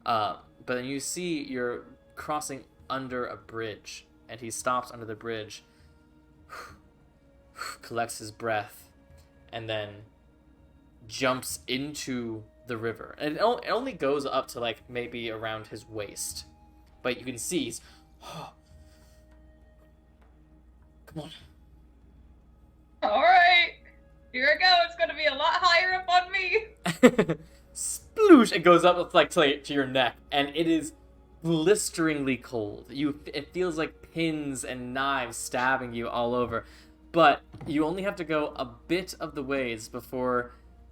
But then you see you're crossing under a bridge, and he stops under the bridge, collects his breath, and then jumps into the river. And it only goes up to like maybe around his waist, but you can see he's come on. Alright. Here I go. It's gonna be a lot higher up on me. Sploosh! It goes up like to your neck, and it is blisteringly cold. It feels like pins and knives stabbing you all over, but you only have to go a bit of the ways before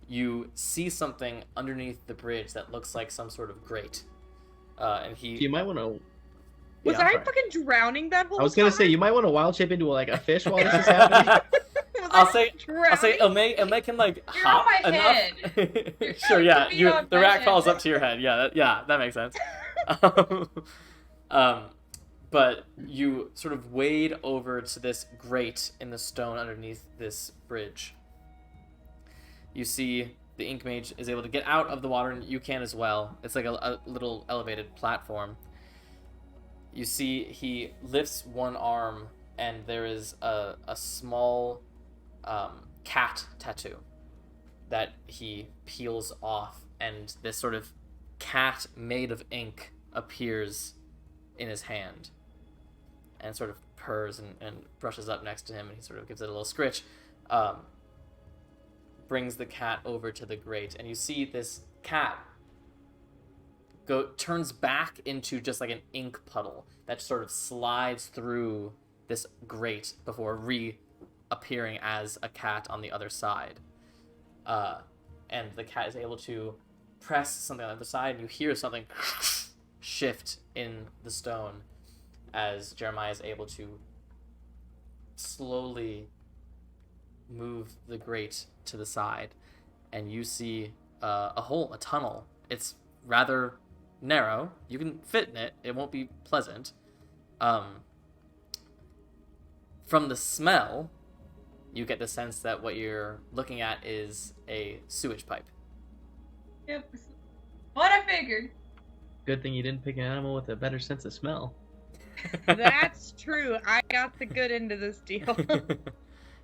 you see something underneath the bridge that looks like some sort of grate. And he. You might want to. Was I fucking drowning that whole time? I was gonna say you might want to wild shape into like a fish while this is happening. I'll say Illmaye can like You're hop on my enough. head. Sure, yeah. You're on The my rat head. crawls up to your head. Yeah, that makes sense. But you sort of wade over to this grate in the stone underneath this bridge. You see the Ink Mage is able to get out of the water, and you can as well. It's like a little elevated platform. You see he lifts one arm, and there is a small cat tattoo that he peels off, and this sort of cat made of ink appears in his hand and sort of purrs and brushes up next to him, and he sort of gives it a little scritch. Brings the cat over to the grate, and you see this cat turns back into just like an ink puddle that sort of slides through this grate before reappearing as a cat on the other side. and the cat is able to press something on the other side, and you hear something shift in the stone as Jeremiah is able to slowly move the grate to the side, and you see a tunnel. It's rather narrow. You can fit in it. It won't be pleasant. From the smell, you get the sense that what you're looking at is a sewage pipe. Yep. What I figured. Good thing you didn't pick an animal with a better sense of smell. That's true. I got the good end of this deal.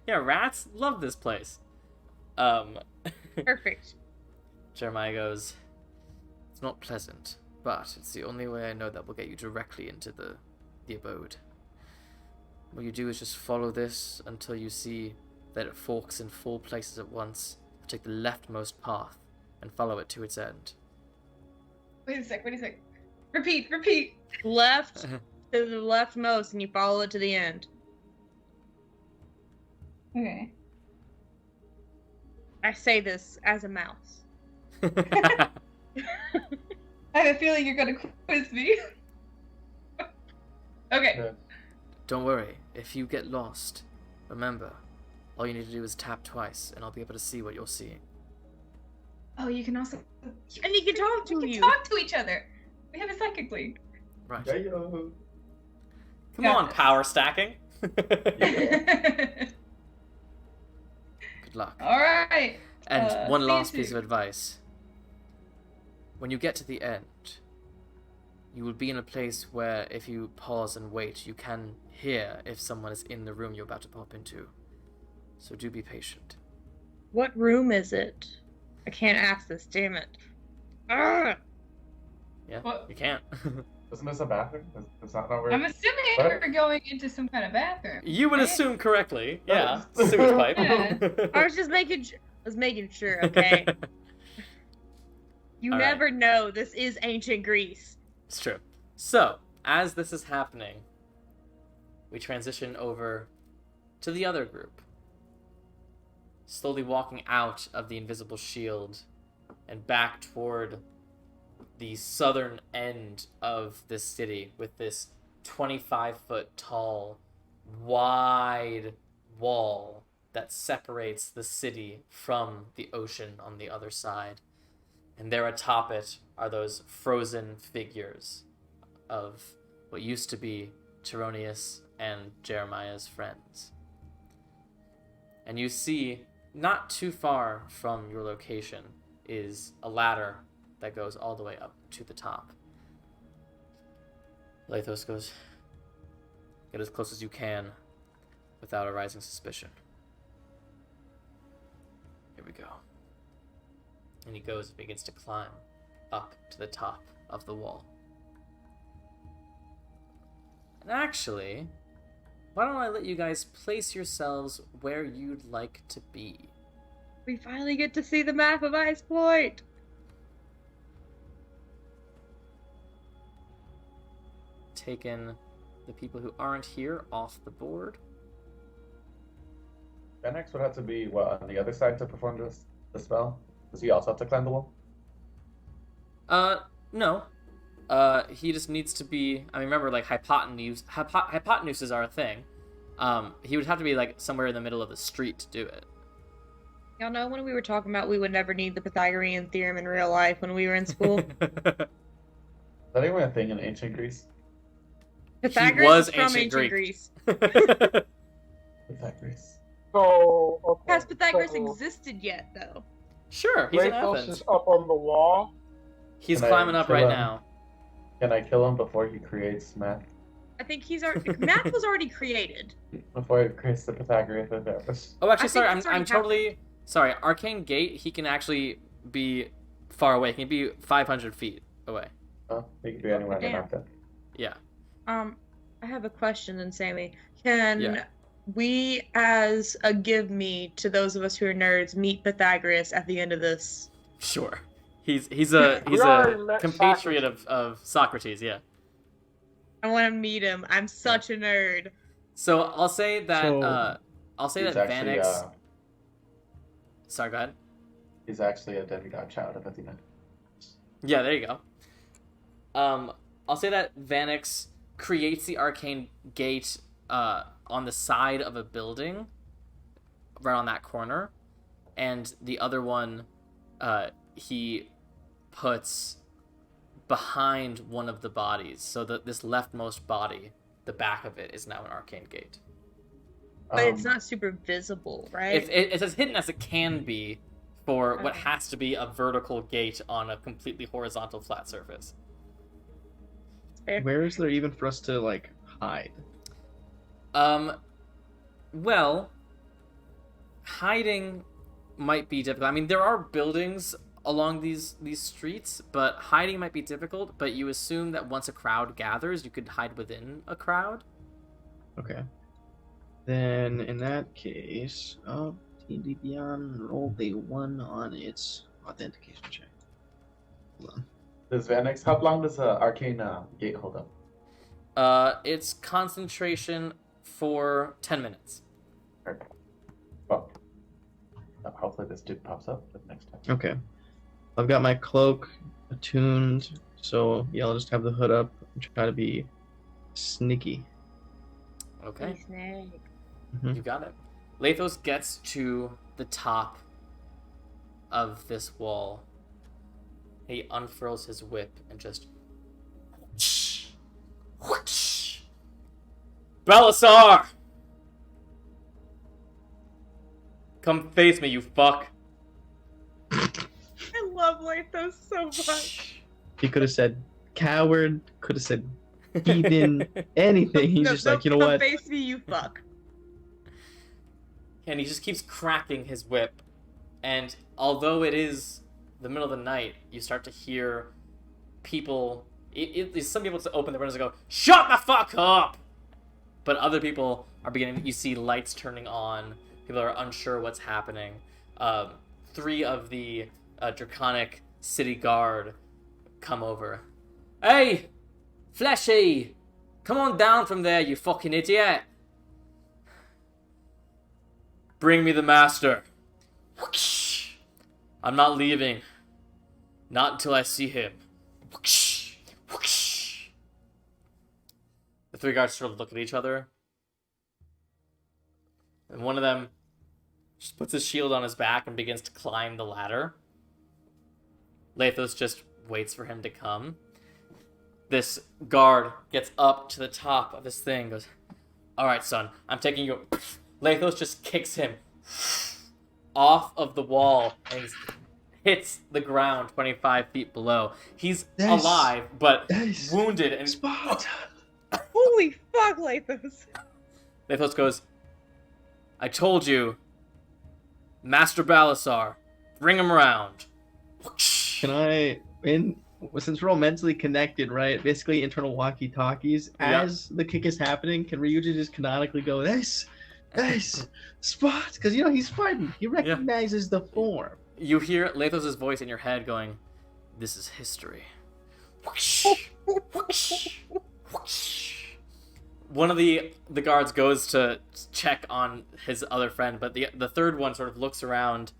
Yeah, rats love this place. Perfect. Jeremiah goes, "It's not pleasant, but it's the only way I know that will get you directly into the abode. What you do is just follow this until you see that it forks in 4 places at once. Take the leftmost path and follow it to its end." Wait a sec. Repeat. Left to the leftmost, and you follow it to the end. Okay. I say this as a mouse. I have a feeling you're gonna quiz me. Okay. Don't worry, if you get lost, remember, all you need to do is tap twice, and I'll be able to see what you're seeing. Oh, you can also... And he can talk to we you. can talk to each other. We have a psychic link. Right. Yeah. Come on, power stacking. Alright. Good luck. And one last piece of advice. When you get to the end, you will be in a place where if you pause and wait, you can hear if someone is in the room you're about to pop into. So do be patient. What room is it? I can't ask this, damn it. Arrgh! Yeah, What? you can't. Isn't this a bathroom? Is that not where? I'm assuming we're going into some kind of bathroom. You would right? assume correctly. Yeah, sewage pipe. Yeah. I was just making sure, okay? You All right. never know. This is ancient Greece. It's true. So, as this is happening, we transition over to the other group. Slowly walking out of the invisible shield and back toward the southern end of this city with this 25-foot tall, wide wall that separates the city from the ocean on the other side. And there atop it are those frozen figures of what used to be Tironius and Jeremiah's friends. And you see, not too far from your location is a ladder that goes all the way up to the top. Lathos goes, "Get as close as you can without arousing suspicion." Here we go. And he goes and begins to climb up to the top of the wall. And actually, why don't I let you guys place yourselves where you'd like to be? We finally get to see the map of Ice Point. Taken the people who aren't here off the board. Benex would have to be, what, on the other side to perform the spell? Does he also have to climb the wall? No. He just needs to be, I mean, remember, like, hypotenuses are a thing. He would have to be, like, somewhere in the middle of the street to do it. Y'all know when we were talking about we would never need the Pythagorean theorem in real life when we were in school? Is that even a thing in ancient Greece? Pythagoras was is from ancient ancient Greek. Greece. Pythagoras. So, okay. Has Pythagoras so existed yet, though? Sure, he's in Lathos Athens. is up on the wall. He's Can I climbing up kill right him? now. Can I kill him before he creates math? I think he's already... math was already created. Before he creates the Pythagorean theorem? Oh, actually, I sorry, think it's I'm already totally... Sorry, Arcane Gate, he can actually be far away. He can be 500 feet away. Oh, he can be anywhere in the Damn. map then. Yeah. I have a question then, Sammy. Can Yeah. we, as a give me to those of us who are nerds, meet Pythagoras at the end of this? Sure. He's a already met compatriot of Socrates, yeah. I want to meet him. I'm such a nerd. So I'll say that So- I'll say He's that actually, Vanix. Sorry, go ahead. is actually a demigod child of Athena. Yeah, there you go. I'll say that Vanix creates the arcane gate on the side of a building, right on that corner, and the other one he puts behind one of the bodies, so that this leftmost body, the back of it, is now an arcane gate. But it's not super visible, right? It's as hidden as it can be for what has to be a vertical gate on a completely horizontal flat surface. Where is there even for us to, like, hide? Well, hiding might be difficult. I mean, there are buildings along these streets, but hiding might be difficult, but you assume that once a crowd gathers, you could hide within a crowd. Okay. Then, in that case, D&D Beyond rolled a 1 on its authentication check. Hold on. Does Vanix, how long does the arcane gate hold up? It's concentration for 10 minutes. Okay. Well, hopefully this dude pops up the next time. Okay. I've got my cloak attuned, so yeah, I'll just have the hood up and try to be sneaky. Okay. Mm-hmm. You got it. Lathos gets to the top of this wall. He unfurls his whip and just... Balasar! Come face me, you fuck. I love Lathos so much. He could have said coward, could have said heathen, anything. He's just like, you know what? Face me, you fuck. And he just keeps cracking his whip. And although it is the middle of the night, you start to hear people... some people to open the windows and go, "Shut the fuck up!" But other people are beginning... You see lights turning on. People are unsure what's happening. 3 of the Draconic City Guard come over. "Hey! Fleshy! Come on down from there, you fucking idiot! Bring me the master. I'm not leaving. Not until I see him." The 3 guards sort of look at each other. And one of them just puts his shield on his back and begins to climb the ladder. Lathos just waits for him to come. This guard gets up to the top of this thing, goes, "Alright, son, I'm taking you..." Lathos just kicks him off of the wall and hits the ground 25 feet below. He's alive, but wounded and... Spot! Holy fuck, Lathos. Lathos goes, "I told you, Master Balasar, bring him around." Can I, since we're all mentally connected, right? Basically, internal walkie-talkies. As the kick is happening, can Ryuji just canonically go, "Nice, Spot"? Because, you know, he's Spartan. He recognizes the form. You hear Lathos' voice in your head going, "This is history." One of the guards goes to check on his other friend, but the third one sort of looks around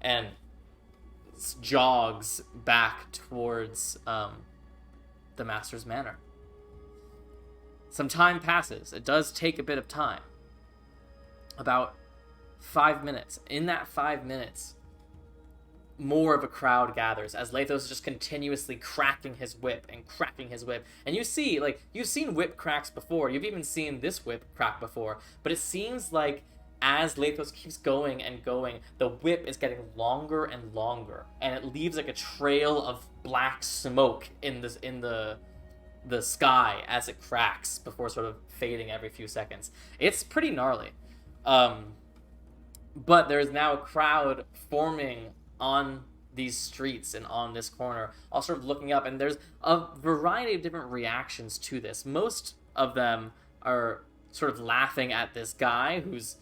and jogs back towards the master's manor. Some time passes. It does take a bit of time. About 5 minutes. In that 5 minutes, more of a crowd gathers as Lathos is just continuously cracking his whip and cracking his whip. And you see, like, you've seen whip cracks before. You've even seen this whip crack before. But it seems like as Lathos keeps going and going, the whip is getting longer and longer. And it leaves like a trail of black smoke in the sky as it cracks before sort of fading every few seconds. It's pretty gnarly. But there's now a crowd forming on these streets and on this corner, all sort of looking up, and there's a variety of different reactions to this. Most of them are sort of laughing at this guy who's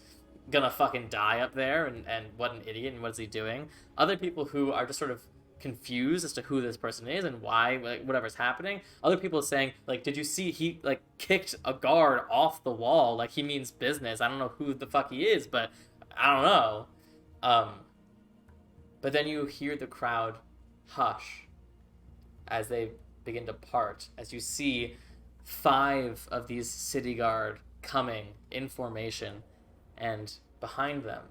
gonna fucking die up there, and what an idiot, and what is he doing. Other people who are just sort of confused as to who this person is and why, like, whatever's happening. Other people saying, like, "Did you see he, like, kicked a guard off the wall? Like, he means business. I don't know who the fuck he is, but I don't know." But then you hear the crowd hush as they begin to part, as you see 5 of these city guard coming in formation, and behind them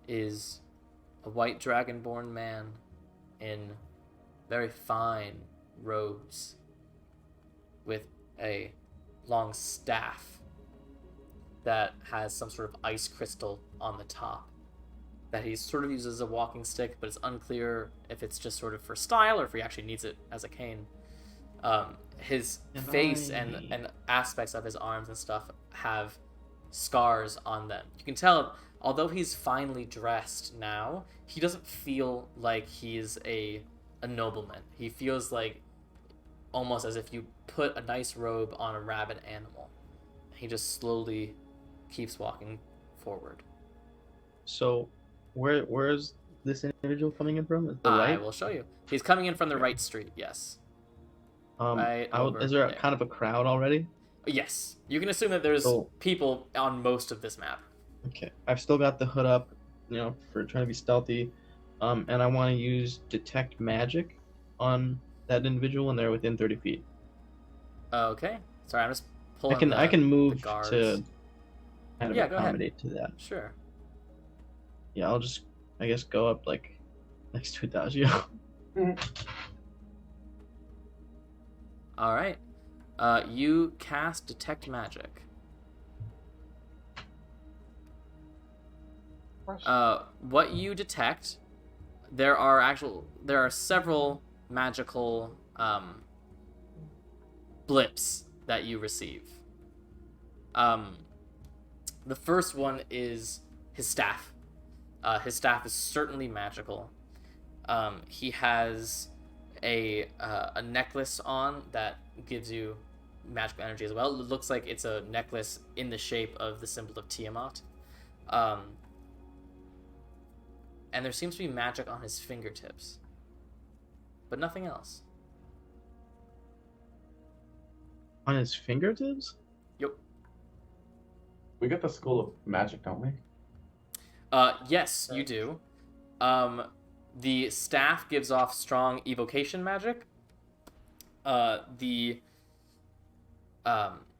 is a white dragonborn man in very fine robes with a long staff that has some sort of ice crystal on the top that he sort of uses as a walking stick, but it's unclear if it's just sort of for style or if he actually needs it as a cane. His face and aspects of his arms and stuff have scars on them. You can tell, although he's finely dressed now, he doesn't feel like he's a nobleman. He feels like almost as if you put a nice robe on a rabid animal. He just slowly keeps walking forward. So, where's this individual coming in from? The I right? will show you. He's coming in from the right street, yes. Right over is there there. kind of a crowd already? Yes. You can assume that there's people on most of this map. Okay. I've still got the hood up, for trying to be stealthy. And I want to use Detect Magic on that individual when they're within 30 feet. Okay. Sorry, I'm just pulling I can move guards. to kind of Yeah, go ahead. accommodate to that. Sure. Yeah, I'll just, I guess, go up, next to Adagio. All right. You cast Detect Magic. What you detect, there are several magical blips that you receive. The first one is his staff. His staff is certainly magical. He has a necklace on that gives you magical energy as well. It looks like it's a necklace in the shape of the symbol of Tiamat. And there seems to be magic on his fingertips, but nothing else. On his fingertips? Yep. We get the School of Magic, don't we? Yes, you do. The staff gives off strong evocation magic. The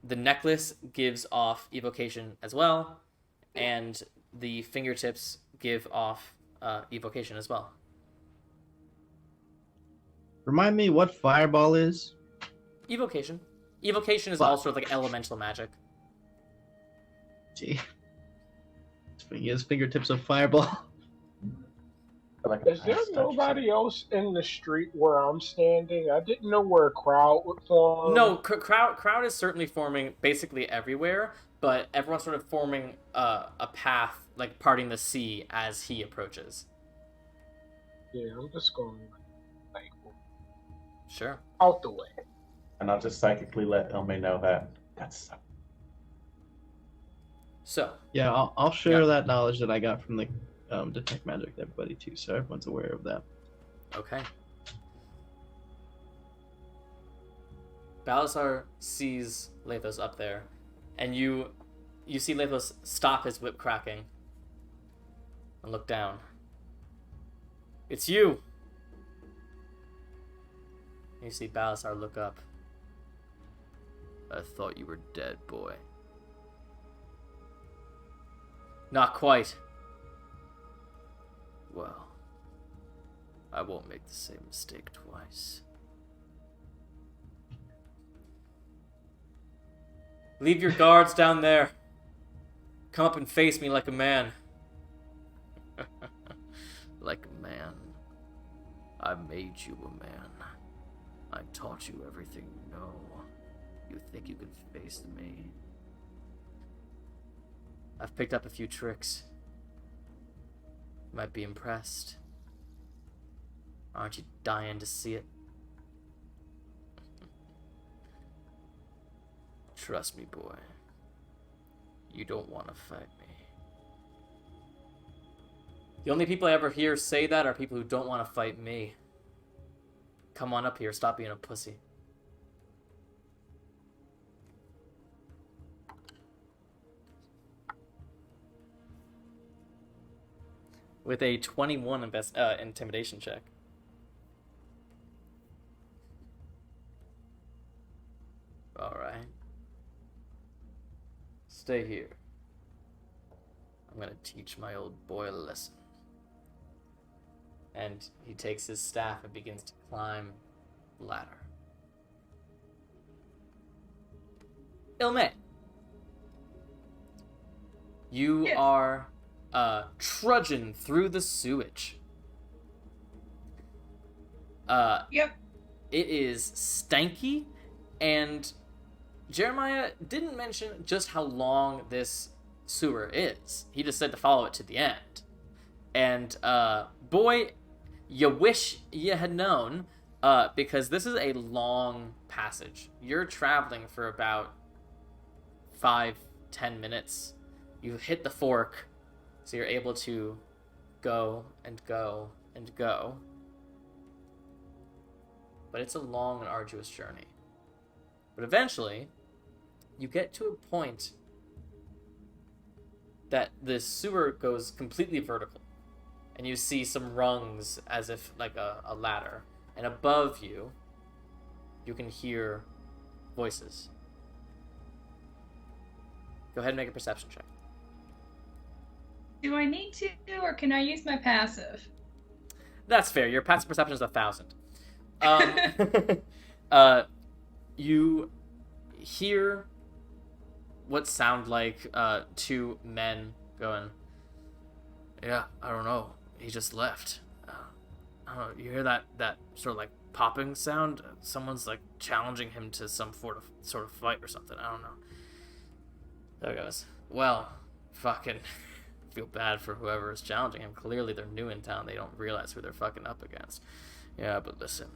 necklace gives off evocation as well, and the fingertips give off evocation as well. Remind me what fireball is? Evocation. Evocation is also like elemental magic. Gee. His fingertips of fireball. Is there nobody else in the street where I'm standing? I didn't know where a crowd would form. No, crowd is certainly forming basically everywhere, but everyone's sort of forming a path, like parting the sea as he approaches. Yeah, I'm just going Sure. out the way. And I'll just psychically let Illmae know that's. So. Yeah, I'll share that knowledge that I got from the Detect Magic with everybody too, so everyone's aware of that. Okay. Balasar sees Lathos up there, and you see Lathos stop his whip cracking and look down. It's you! You see Balasar look up. I thought you were dead, boy. Not quite. Well, I won't make the same mistake twice. Leave your guards down there. Come up and face me like a man. Like a man. I made you a man. I taught you everything you know. You think you can face me? I've picked up a few tricks. You might be impressed. Aren't you dying to see it? Trust me, boy. You don't want to fight me. The only people I ever hear say that are people who don't want to fight me. Come on up here, stop being a pussy. with a 21 intimidation check. All right. Stay here. I'm gonna teach my old boy a lesson. And he takes his staff and begins to climb the ladder. Illmae, you Yes. are trudging through the sewage. Yep. It is stanky, and Jeremiah didn't mention just how long this sewer is. He just said to follow it to the end. And, boy, you wish you had known, because this is a long passage. You're traveling for about 5-10 minutes. You hit the fork, so you're able to go and go and go. But it's a long and arduous journey. But eventually, you get to a point that the sewer goes completely vertical. And you see some rungs as if like a ladder. And above you, you can hear voices. Go ahead and make a perception check. Do I need to, or can I use my passive? That's fair. Your passive perception is 1,000. You hear what sound like two men going, "Yeah, I don't know. He just left. I don't know. You hear that sort of like popping sound? Someone's like challenging him to some sort of fight or something. I don't know." There it goes. Well, fucking feel bad for whoever is challenging him. Clearly they're new in town. They don't realize who they're fucking up against. Yeah, but listen.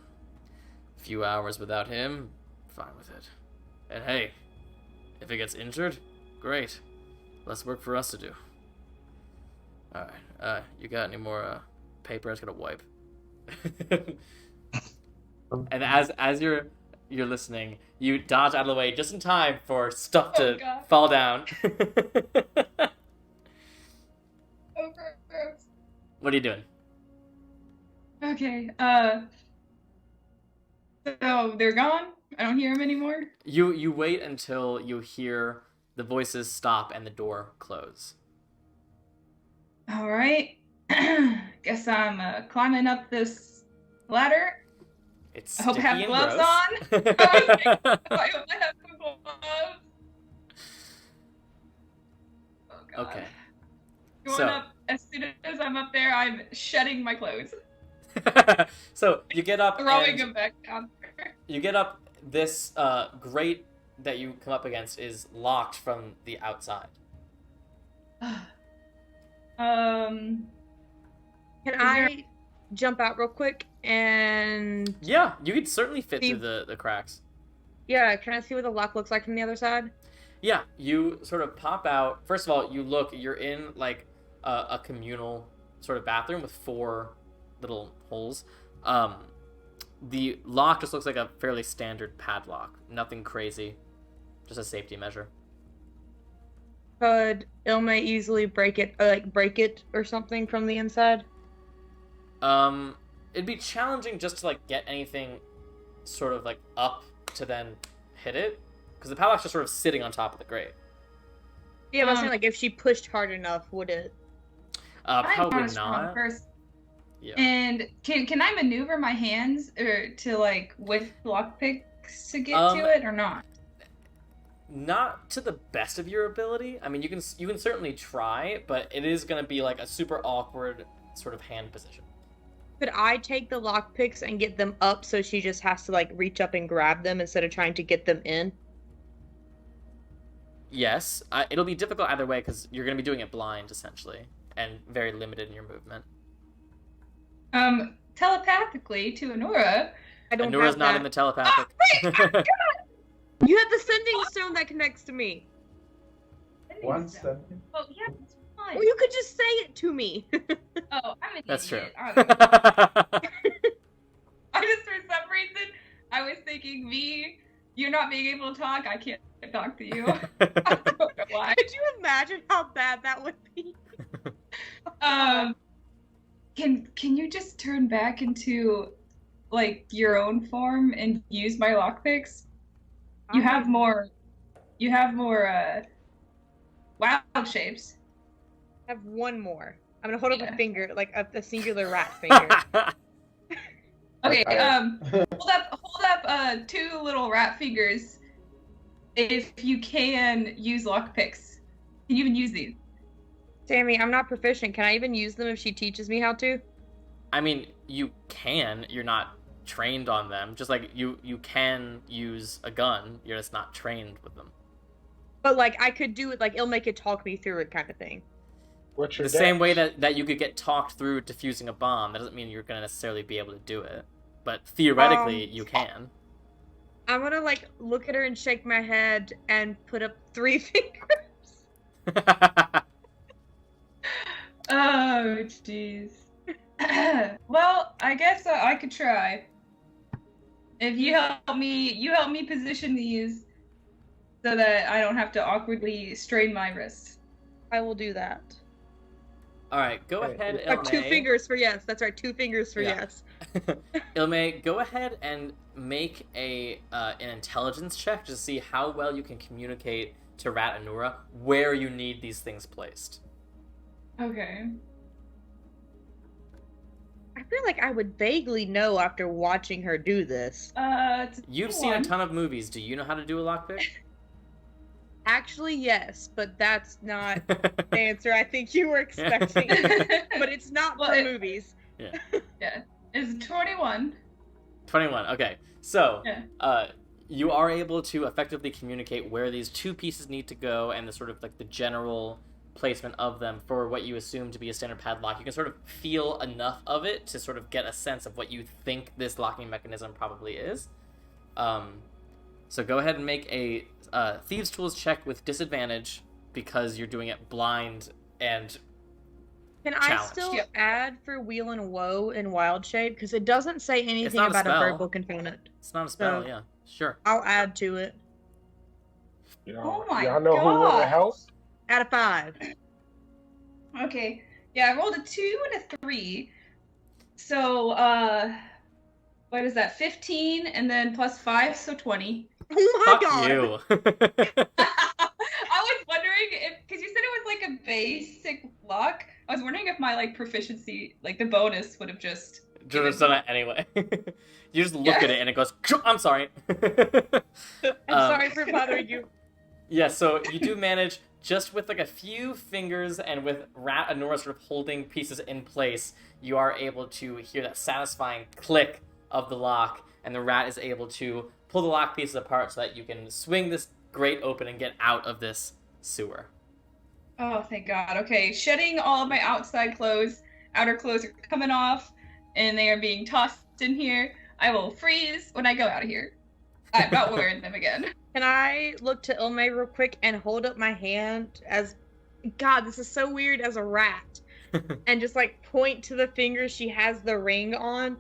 A few hours without him, fine with it. And hey, if he gets injured, great. Less work for us to do. Alright, you got any more paper? I was gonna wipe. And as you're listening, you dodge out of the way just in time for stuff to fall down. Oh, gross. What are you doing? Okay, so they're gone? I don't hear them anymore? You wait until you hear the voices stop and the door close. Alright. Guess I'm climbing up this ladder. It's I hope I sticky have and gloves gross. on. I hope I have some gloves. Oh, God. Okay. Going up, as soon as I'm up there, I'm shedding my clothes. So you get up Throwing and them back down there. you get up. This grate that you come up against is locked from the outside. Can I jump out real quick and... Yeah, you could certainly fit See- through the cracks. Yeah, can I see what the lock looks like from the other side? Yeah, you sort of pop out. First of all, you look, you're in like a communal sort of bathroom with 4 little holes. The lock just looks like a fairly standard padlock. Nothing crazy. Just a safety measure. Could Illmae easily break it or something from the inside? It'd be challenging just to like get anything sort of like up to then hit it, because the padlock's just sort of sitting on top of the grate. Yeah, but I'm saying, like, if she pushed hard enough, would it? Probably I'm a strong not. person. Yeah. And can I maneuver my hands to like with lockpicks to get to it or not? Not to the best of your ability. I mean, you can certainly try, but it is going to be like a super awkward sort of hand position. Could I take the lockpicks and get them up so she just has to, like, reach up and grab them instead of trying to get them in? Yes. It'll be difficult either way because you're going to be doing it blind, essentially, and very limited in your movement. Telepathically to Anura. I don't Anura's have not that. in the telepathic. You have the sending stone that connects to me. One second. Oh yeah, that's fine. Or you could just say it to me. Oh, I'm an That's true. idiot. I just for some reason I was thinking you're not being able to talk. I can't talk to you. I don't know why. Could you imagine how bad that would be? Can you just turn back into like your own form and use my lockpicks? You have more wild shapes. I have one more. I'm gonna hold up a finger, like a singular rat finger. Okay, hold up 2 little rat fingers. If you can use lockpicks. Can you even use these? Sammy, I'm not proficient. Can I even use them if she teaches me how to? I mean, you can. You're not trained on them. Just like you can use a gun. You're just not trained with them. But like I could do it. Like Illmae could talk me through it, kind of thing. What's your The same way that you could get talked through defusing a bomb. That doesn't mean you're gonna necessarily be able to do it. But theoretically, you can. I'm gonna like look at her and shake my head and put up 3 fingers. Oh, jeez. Well, I guess I could try. If you help me position these so that I don't have to awkwardly strain my wrists. I will do that. All right, go ahead, Illmae. 2 fingers for yes. That's right, 2 fingers for yes. Illmae, go ahead and make an intelligence check to see how well you can communicate to Rat Anura where you need these things placed. Okay. I feel like I would vaguely know after watching her do this. You've seen a ton of movies. Do you know how to do a lockpick? Actually, yes, but that's not the answer I think you were expecting. But it's not for movies. Yeah. Yeah. It's 21. 21, okay. So, you are able to effectively communicate where these 2 pieces need to go and the sort of like the general placement of them for what you assume to be a standard padlock. You can sort of feel enough of it to sort of get a sense of what you think this locking mechanism probably is. So go ahead and make a Thieves' Tools check with disadvantage because you're doing it blind and Can challenged. I still add for Wheel and Woe in Wild Shape? Because it doesn't say anything about a verbal component. It's not a spell, yeah. Sure. I'll add to it. Oh my y'all know God. who won the house? Out of 5. Okay. Yeah, I rolled a 2 and a 3. So, what is that? 15 and then plus 5, so 20. Oh my Fuck God. you. I was wondering if, because you said it was like a basic lock. I was wondering if my like proficiency, like the bonus, would have just done it anyway. You just look at it and it goes, I'm sorry. I'm sorry for bothering you. Yeah, so you do manage, just with like a few fingers and with Rat Anura sort of holding pieces in place, you are able to hear that satisfying click of the lock, and the rat is able to pull the lock pieces apart so that you can swing this grate open and get out of this sewer. Oh, thank God. Okay, shedding all of my outside clothes. Outer clothes are coming off, and they are being tossed in here. I will freeze when I go out of here. I'm not wearing them again. Can I look to Illmae real quick and hold up my hand as... God, this is so weird as a rat. And just like point to the finger she has the ring on.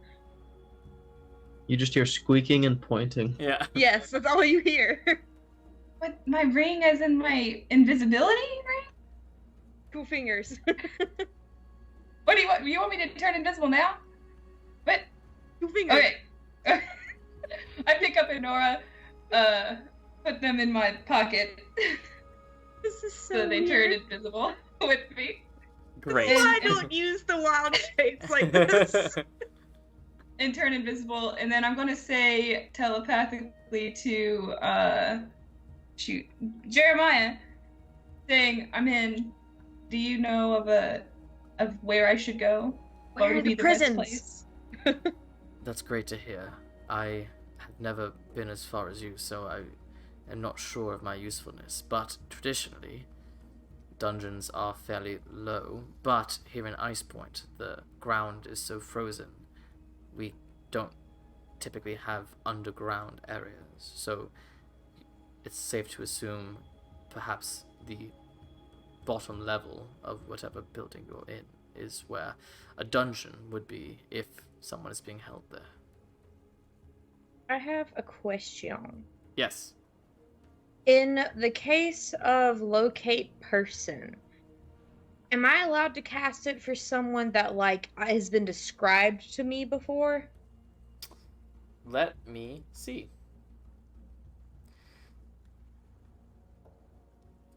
You just hear squeaking and pointing. Yeah. Yes, that's all you hear. What, my ring as in my invisibility ring? 2 fingers. What do you want? You want me to turn invisible now? What? 2 fingers. Okay. I pick up Anura, put them in my pocket. This is so So they turn weird. invisible with me. Great. This is why I don't use the wild shapes like this. And turn invisible, and then I'm gonna say telepathically to Jeremiah, saying, "I'm in. Do you know of where I should go? What Where would are be the best prisons?" place?" That's great to hear. I have never been as far as you, so I am not sure of my usefulness. But traditionally, dungeons are fairly low. But here in Ice Point, the ground is so frozen, we don't typically have underground areas. So it's safe to assume perhaps the bottom level of whatever building you're in is where a dungeon would be if someone is being held there. I have a question. Yes. In the case of locate person, Am I allowed to cast it for someone that, like, has been described to me before? Let me see.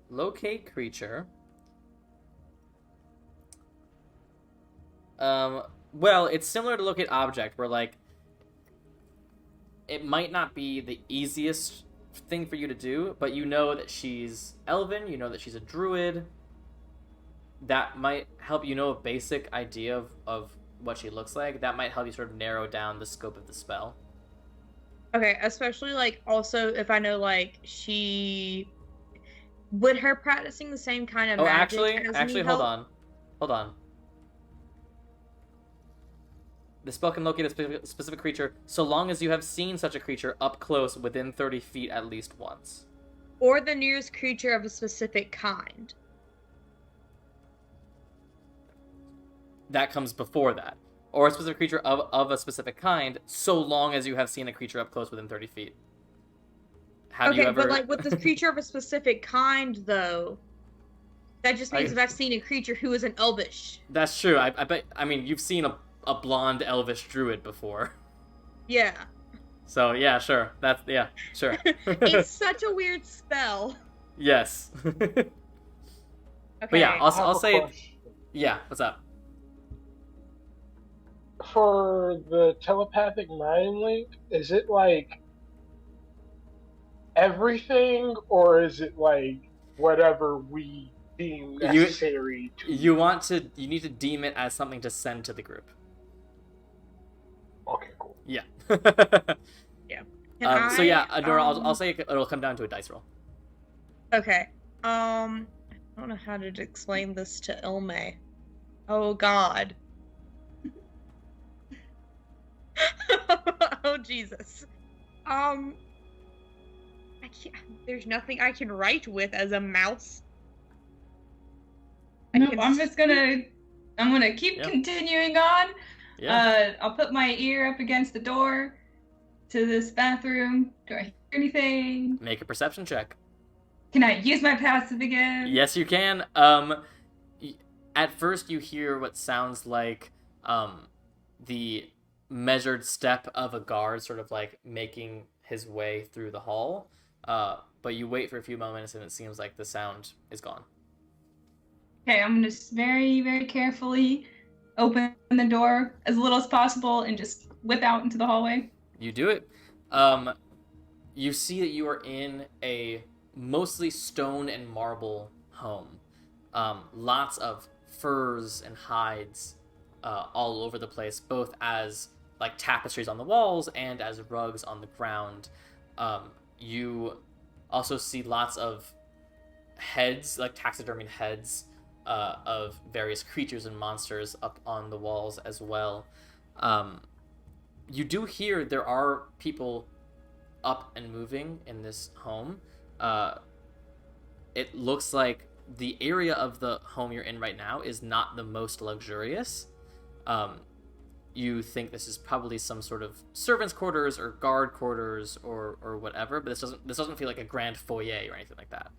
Locate creature. Well, it's similar to locate object, where, like, it might not be the easiest thing for you to do, but you know that she's elven, you know that she's a druid. That might help you know a basic idea of what she looks like. That might help you sort of narrow down the scope of the spell. Okay, especially, like, also if I know, like, would her practicing the same kind of magic actually, hold on. The spell can locate a specific creature so long as you have seen such a creature up close within 30 feet at least once. Or the nearest creature of a specific kind. That comes before that. Or a specific creature of a specific kind, so long as you have seen a creature up close within 30 feet. But, like, with the creature of a specific kind, though, that just means that I've seen a creature who is an elvish. That's true. I bet. I mean, you've seen a blonde elvish druid before. Yeah. So, yeah, sure. Sure. It's such a weird spell. Yes. Okay. But yeah, I'll say... Yeah, what's up? For the telepathic mind link, is it, like, everything, or is it, like, whatever we deem necessary You need to deem it as something to send to the group. Okay, cool. Yeah. Yeah. So yeah, Anura, I'll say it'll come down to a dice roll. Okay. I don't know how to explain this to Illmae. Oh God. Oh Jesus. I can't. There's nothing I can write with as a mouse. Nope, I'm gonna keep continuing on. Yeah. I'll put my ear up against the door to this bathroom. Do I hear anything? Make a perception check. Can I use my passive again? Yes, you can. At first you hear what sounds like the measured step of a guard sort of like making his way through the hall. But you wait for a few moments and it seems like the sound is gone. Okay, I'm gonna just very, very carefully open the door as little as possible and just whip out into the hallway. You do it. You see that you are in a mostly stone and marble home. Lots of furs and hides all over the place, both as like tapestries on the walls and as rugs on the ground. You also see lots of heads, like taxidermied heads of various creatures and monsters up on the walls as well. You do hear there are people up and moving in this home. It looks like the area of the home you're in right now is not the most luxurious. You think this is probably some sort of servants' quarters or guard quarters or whatever, but this doesn't feel like a grand foyer or anything like that.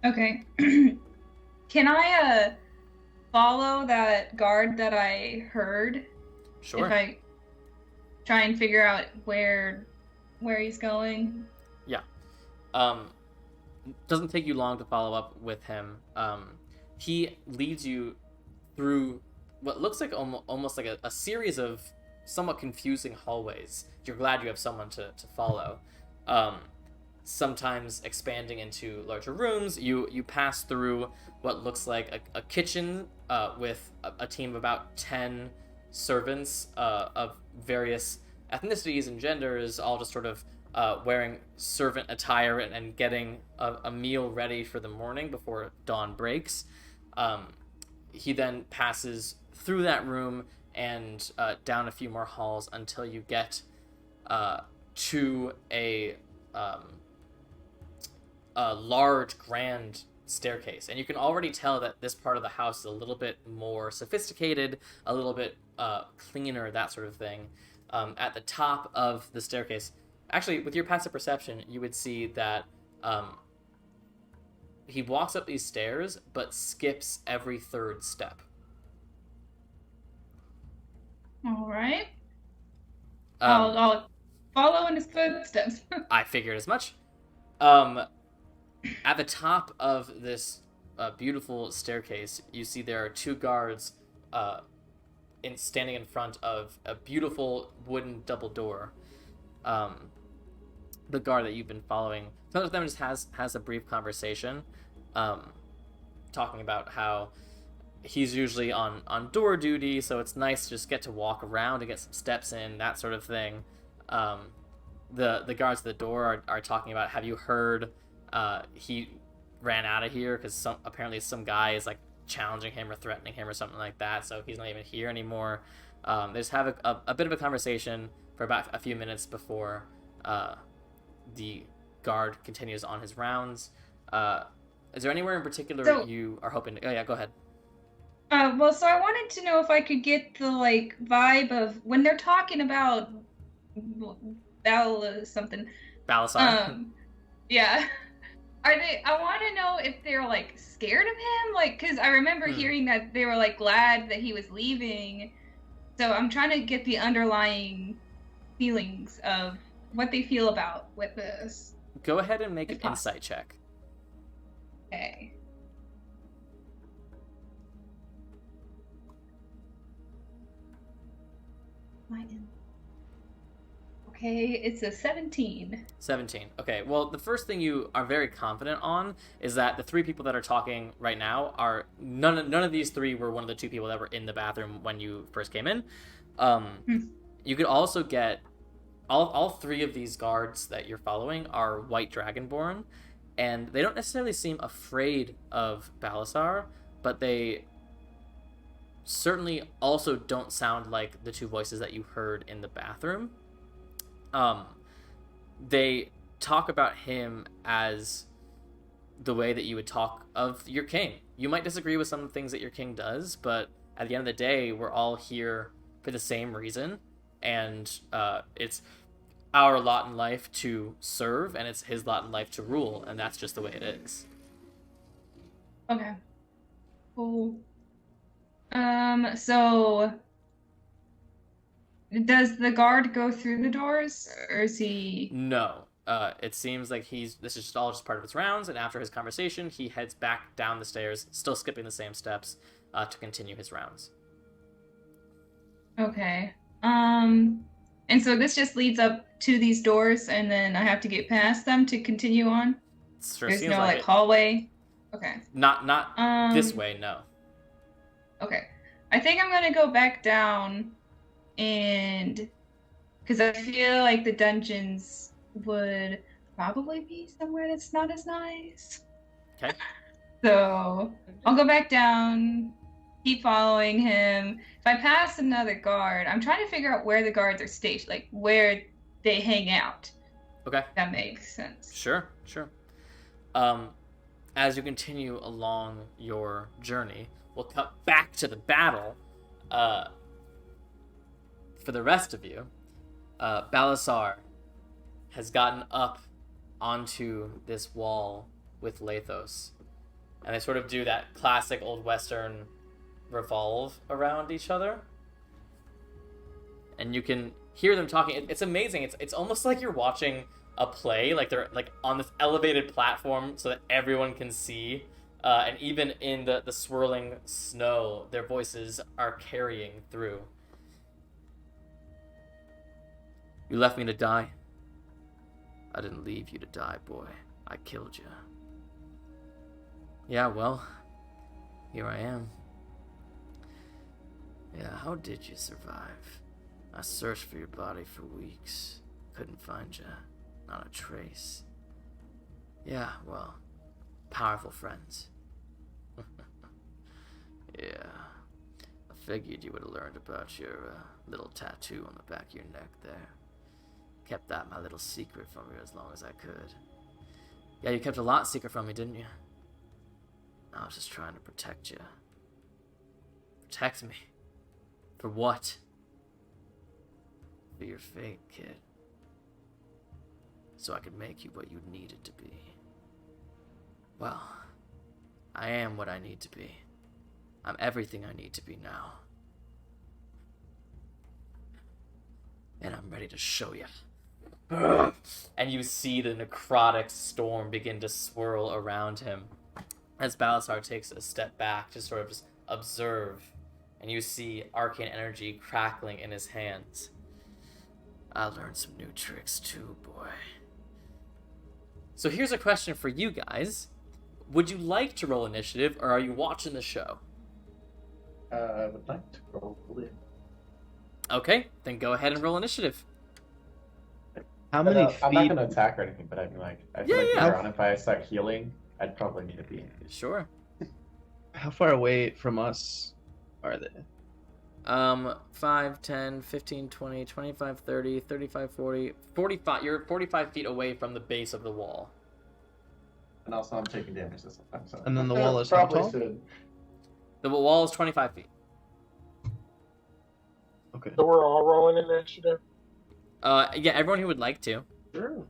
Okay. Can I follow that guard that I heard? Sure. If I try and figure out where he's going? Yeah. Doesn't take you long to follow up with him. He leads you through what looks like almost like a series of somewhat confusing hallways. You're glad you have someone to follow. Sometimes expanding into larger rooms. You pass through what looks like a kitchen with a team of about 10 servants of various ethnicities and genders, all just sort of wearing servant attire and getting a meal ready for the morning before dawn breaks. He then passes through that room and down a few more halls until you get to a large, grand staircase. And you can already tell that this part of the house is a little bit more sophisticated, a little bit cleaner, that sort of thing. At the top of the staircase, actually, with your passive perception, you would see that he walks up these stairs, but skips every third step. All right. I'll follow in his footsteps. I figured as much. At the top of this beautiful staircase, you see there are two guards standing in front of a beautiful wooden double door. The guard that you've been following, some of them just has a brief conversation, talking about how he's usually on door duty, so it's nice to just get to walk around and get some steps in, that sort of thing. The guards at the door are talking about, have you heard he ran out of here because apparently some guy is like challenging him or threatening him or something like that, so he's not even here anymore. They just have a bit of a conversation for about a few minutes before the guard continues on his rounds. Is there anywhere in particular you are hoping to... Oh yeah, go ahead. Well, so I wanted to know if I could get the, like, vibe of when they're talking about Balasar. Yeah. I want to know if they're, like, scared of him, like, because I remember hearing that they were, like, glad that he was leaving. So I'm trying to get the underlying feelings of what they feel about with this. Go ahead and make an insight check. Okay. Okay, it's a 17. 17. Okay, well, the first thing you are very confident on is that the three people that are talking right now are... None of these three were one of the two people that were in the bathroom when you first came in. You could also get... All three of these guards that you're following are White Dragonborn, and they don't necessarily seem afraid of Balasar, but they certainly also don't sound like the two voices that you heard in the bathroom. They talk about him as the way that you would talk of your king. You might disagree with some of the things that your king does, but at the end of the day, we're all here for the same reason, and it's our lot in life to serve, and it's his lot in life to rule, and that's just the way it is. Okay. Cool. So does the guard go through the doors, or is he... No. It seems like this is just all part of his rounds, and after his conversation, he heads back down the stairs, still skipping the same steps, to continue his rounds. Okay. And so this just leads up to these doors, and then I have to get past them to continue on? Sure. There's seems no, like hallway? Okay. Not this way, no. Okay. I think I'm gonna go back down, and... because I feel like the dungeons would probably be somewhere that's not as nice. Okay. So I'll go back down, keep following him. If I pass another guard, I'm trying to figure out where the guards are stationed, like where they hang out. Okay. If that makes sense. Sure. As you continue along your journey, we'll cut back to the battle. For the rest of you, Balasar has gotten up onto this wall with Lathos, and they sort of do that classic old western revolve around each other, and you can hear them talking. It's amazing. It's almost like you're watching a play, like they're like on this elevated platform so that everyone can see, and even in the swirling snow, their voices are carrying through. You left me to die. I didn't leave you to die, boy. I killed you. Yeah, well, here I am. Yeah, how did you survive? I searched for your body for weeks. Couldn't find you. Not a trace. Yeah, well, powerful friends. Yeah. I figured you would have learned about your little tattoo on the back of your neck there. Kept that my little secret from you as long as I could. Yeah, you kept a lot secret from me, didn't you? I was just trying to protect you. Protect me? For what? For your fate, kid. So I could make you what you needed to be. Well, I am what I need to be. I'm everything I need to be now. And I'm ready to show you. And you see the necrotic storm begin to swirl around him as Balasar takes a step back to sort of just observe. And you see arcane energy crackling in his hands. I learned some new tricks too, boy. So here's a question for you guys. Would you like to roll initiative, or are you watching the show? I would like to roll it. Okay, then go ahead and roll initiative. How many feet? I'm not going to attack or anything, but I mean, like, I feel like Yeah. later on, if I start healing, I'd probably need to be. Sure. How far away from us are they? 5, 10, 15, 20, 25, 30, 35, 40, 45. You're 45 feet away from the base of the wall. And also, I'm taking damage this time. So. And then the wall is how probably tall? should. The wall is 25 feet. Okay. So we're all rolling initiative. Yeah, everyone who would like to. Sure.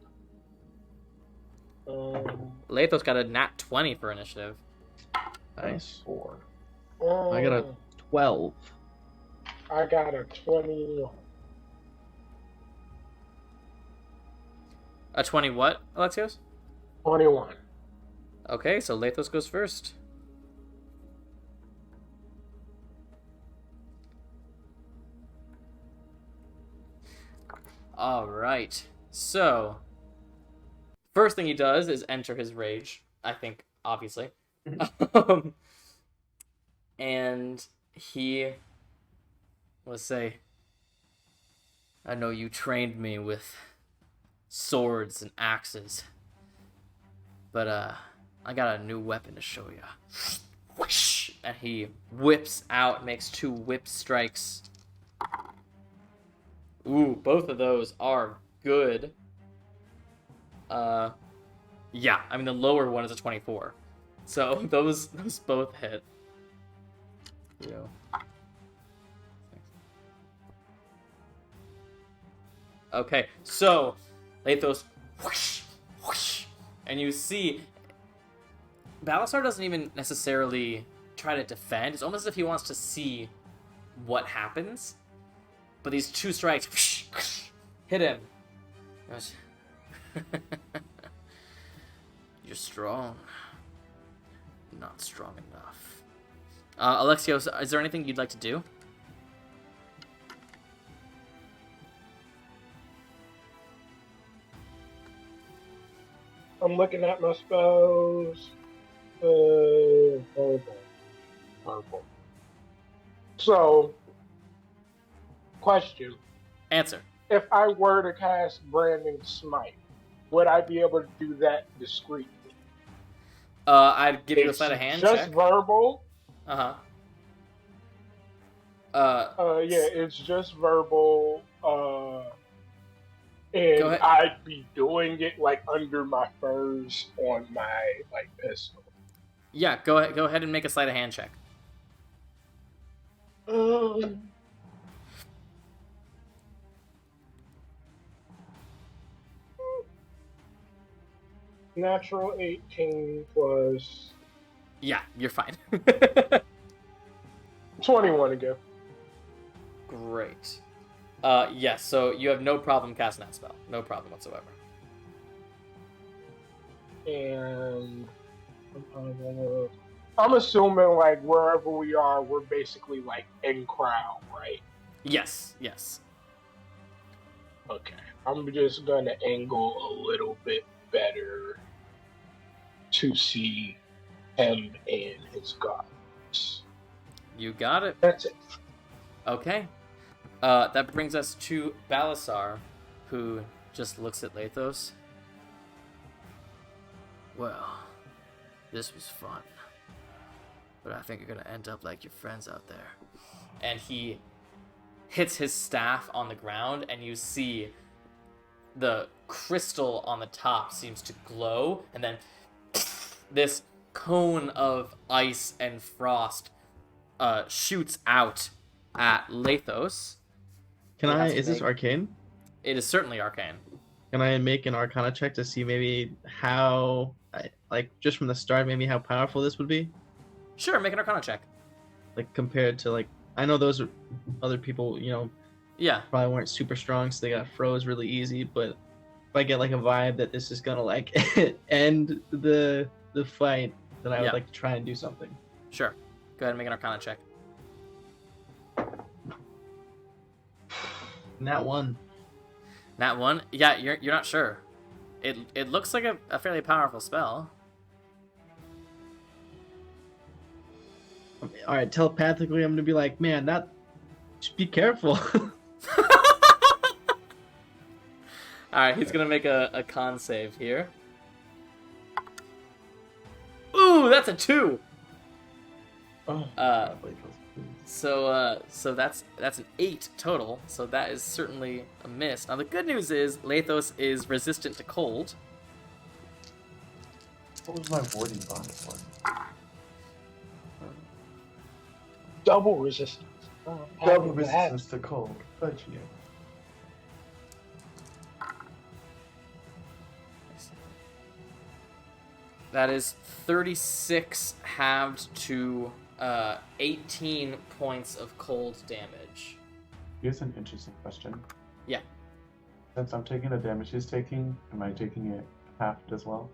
Lathos got a nat 20 for initiative. Nice. 4. I got a 12. I got a 20. A 20 what, Alexios? 21. Okay, so Lathos goes first. Alright, so first thing he does is enter his rage, I think, obviously. And he will say, I know you trained me with swords and axes, but I got a new weapon to show you. Whoosh! And he whips out, makes 2 whip strikes. Ooh, both of those are good. Yeah, I mean the lower one is a 24. So those both hit. Yeah. Okay, so Lathos whoosh, whoosh, and you see Balasar doesn't even necessarily try to defend. It's almost as if he wants to see what happens. But these 2 strikes whoosh, whoosh, hit him. He goes, you're strong. Not strong enough. Alexios, is there anything you'd like to do? I'm looking at my spells. Purple. So, question. Answer. If I were to cast Branding Smite, would I be able to do that discreetly? I'd give you a sleight of hand just check. verbal. Uh-huh. Yeah, it's just verbal. And I'd be doing it like under my furs on my like pistol. Yeah, go ahead and make a sleight of hand check. Natural 18 plus. Yeah, you're fine. 21 again. Great. Yes, so you have no problem casting that spell. No problem whatsoever. And I'm assuming like wherever we are, we're basically like in crowd, right? Yes. Okay. I'm just gonna angle a little bit better to see him and his gods. You got it. That's it. Okay. That brings us to Balasar, who just looks at Lathos. Well, this was fun. But I think you're gonna end up like your friends out there. And he hits his staff on the ground, and you see the crystal on the top seems to glow, and then this cone of ice and frost shoots out at Lathos. Is this arcane? It is certainly arcane. Can I make an Arcana check to see maybe how like just from the start, maybe how powerful this would be? Sure, make an Arcana check. Like compared to like, I know those are other people, Yeah. probably weren't super strong, so they got froze really easy. But if I get like a vibe that this is gonna like end the fight, then I would like to try and do something. Sure. Go ahead and make an Arcana check. Nat 1. Nat 1? Yeah, you're not sure. It looks like a fairly powerful spell. All right, telepathically, I'm gonna be like, man, just be careful. Alright, he's gonna make a con save here. Ooh, that's a 2! So that's an 8 total, so that is certainly a miss. Now the good news is Lathos is resistant to cold. What was my warding bond for? Double resistance. Double resistance to cold. Fudge you. That is 36 halved to 18 points of cold damage. Here's an interesting question. Yeah. Since I'm taking the damage he's taking, am I taking it halved as well?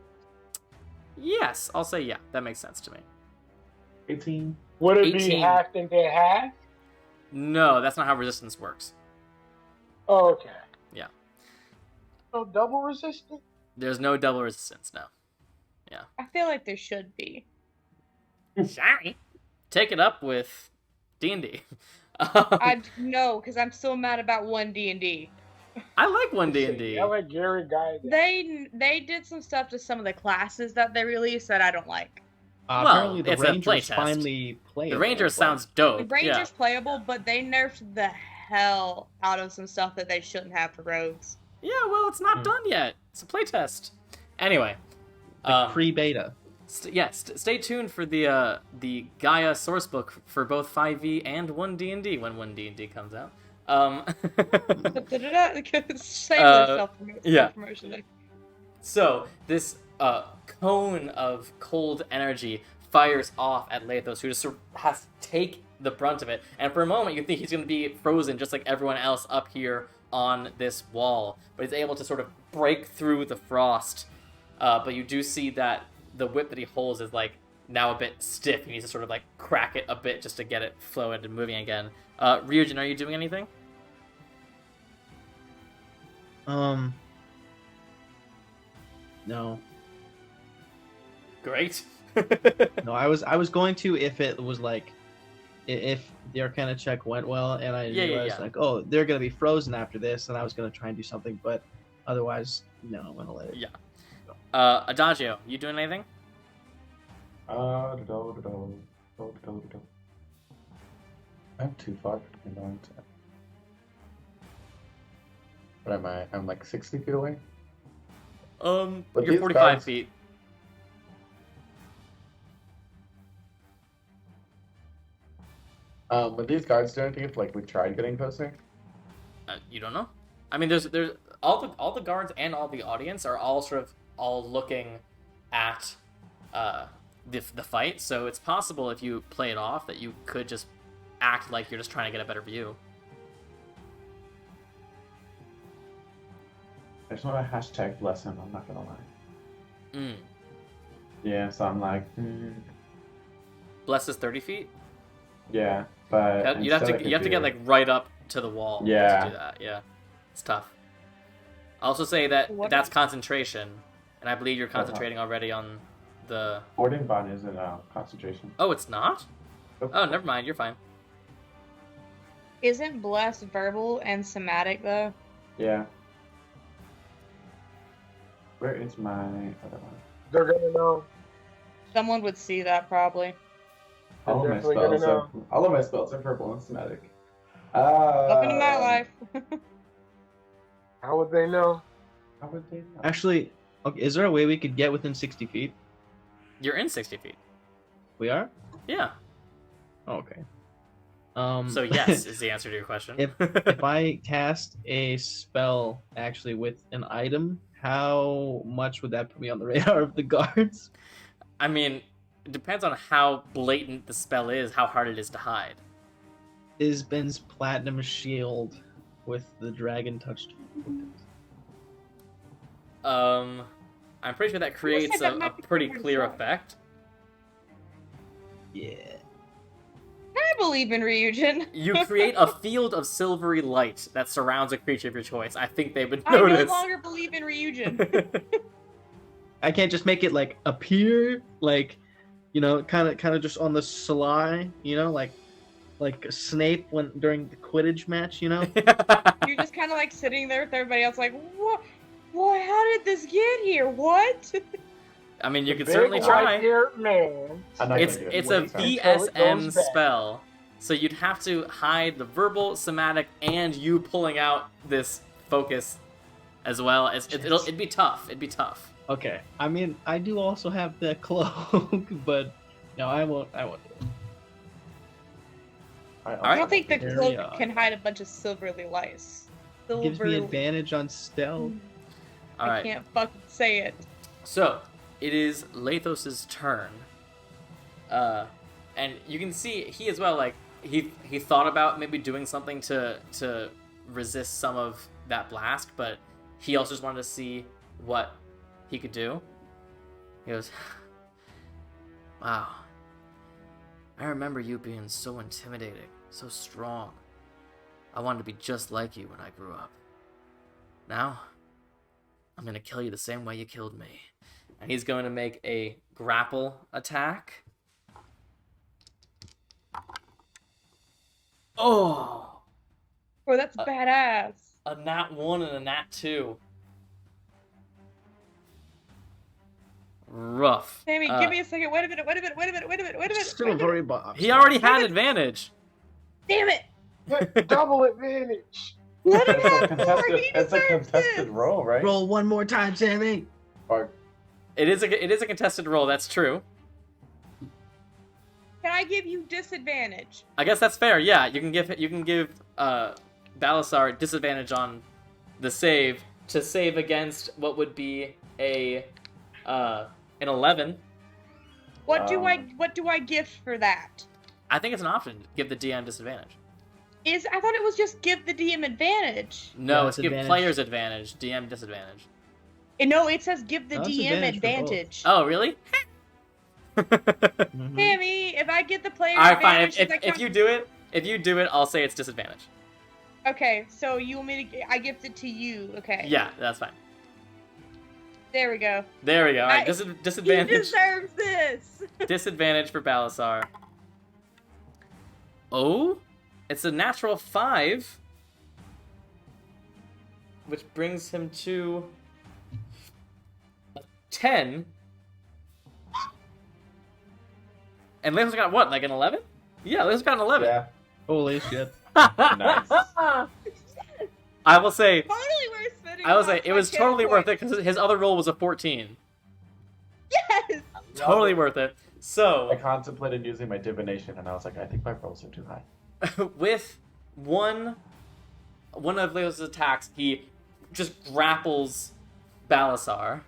Yes, I'll say yeah. That makes sense to me. 18. Would it 18. be half into half? No, that's not how resistance works. Oh, okay. Yeah. So double resistance? There's no double resistance, no. Yeah. I feel like there should be. Sorry. Take it up with D&D. I no, because I'm still mad about 1D&D. I like 1D&D. I like Gary Guy. They did some stuff to some of the classes that they released that I don't like. Well, Apparently the it's a Rangers playtest. finally playable. The Ranger sounds dope. The Ranger's playable, but they nerfed the hell out of some stuff that they shouldn't have for rogues. Yeah, well, it's not done yet. It's a playtest. Anyway. Pre-beta. Stay tuned for the Gaia sourcebook for both 5e and 1D&D when 1D&D comes out. Self-promotion there. So this cone of cold energy fires off at Lathos, who just sort of has to take the brunt of it. And for a moment, you think he's going to be frozen just like everyone else up here on this wall, but he's able to sort of break through the frost. But you do see that the whip that he holds is like now a bit stiff. He needs to sort of like crack it a bit just to get it flowing and moving again. Ryujin, are you doing anything? No. Great. No, I was going to if it was like, if the Arcana check went well and I realized like, oh, they're gonna be frozen after this, and I was gonna try and do something, but otherwise, no, I'm gonna let it. Yeah. Adagio, you doing anything? I'm too far from the mountain. What am I? I'm like 60 feet away? But you're 45 guys... feet. Would these guards do anything if like we tried getting closer? You don't know. I mean, there's all the guards and all the audience are all sort of all looking at the fight. So it's possible if you play it off that you could just act like you're just trying to get a better view. I just want to hashtag bless him. I'm not gonna lie. Mm. Yeah, so I'm like. Bless is 30 feet. Yeah, but you have to get like right up to the wall. Yeah. To do that. Yeah, it's tough. I'll also say that that's concentration, and I believe you're concentrating already on the. Warding bond isn't concentration. Oh, it's not. Nope. Oh, never mind. You're fine. Isn't blessed verbal and somatic though? Yeah. Where is my other one? They're gonna know. Someone would see that probably. All of my spells are purple and somatic. Welcome to my life. How would they know? How would they know? Actually, okay, is there a way we could get within 60 feet? You're in 60 feet. We are? Yeah. Oh, okay. So yes is the answer to your question. if I cast a spell actually with an item, how much would that put me on the radar of the guards? I mean, it depends on how blatant the spell is, how hard it is to hide. Is Ben's platinum shield with the dragon touched? I'm pretty sure that creates a pretty clear effect. Yeah. I believe in Ryujin. You create a field of silvery light that surrounds a creature of your choice. I think they would I no notice. longer believe in Ryujin. I can't just make it like appear, like, you know, kind of just on the sly, you know, like Snape when during the Quidditch match, you know. You're just kind of like sitting there with everybody else, like, what? Boy, how did this get here? What? I mean, you could certainly try. Man. It's a VSM spell, so you'd have to hide the verbal, somatic, and you pulling out this focus as well. It'd be tough. It'd be tough. Okay, I mean, I do also have the cloak, but no, I won't do it. I don't think the cloak can hide a bunch of silvery lights. Gives me advantage on stealth. I can't fucking say it. So, it is Lathos' turn. And you can see he as well, like, he thought about maybe doing something to resist some of that blast, but he also just wanted to see what he could do. He goes, wow. I remember you being so intimidating, so strong. I wanted to be just like you when I grew up. Now, I'm gonna kill you the same way you killed me. And he's going to make a grapple attack. Oh! Oh, that's badass. A nat 1 and a nat 2. Rough. Sammy, give me a second. Wait a minute. Silvery box. He already had advantage. Damn it! Double advantage. Let him have more. It's a contested roll, right? Roll one more time, Sammy. Or It is a contested roll. That's true. Can I give you disadvantage? I guess that's fair. Yeah, you can give Balasar disadvantage on the save to save against what would be an 11. What do I gift for that? I think it's an option. Give the DM disadvantage. I thought it was just give the DM advantage. No, Yeah, it's give players advantage, DM disadvantage. No, it says give the No, it's DM advantage advantage. Oh, really? Sammy, if I get the player Alright, fine. advantage, If you do it, I'll say it's disadvantage. Okay, so you want me to? I gift it to you. Okay. Yeah, that's fine. There we go. Alright, disadvantage. He deserves this. Disadvantage for Balasar. Oh? It's a natural 5. Which brings him to a 10. And Lathos got what? Like an 11? Yeah, Lathos got an 11. yeah, Holy shit. nice. I will say, Totally worth spending. it was totally worth it because his other roll was a 14. Yes. Totally worth it. I So, contemplated using my divination, and I was like, I think my rolls are too high. with one of Lathos' attacks, he just grapples Balasar.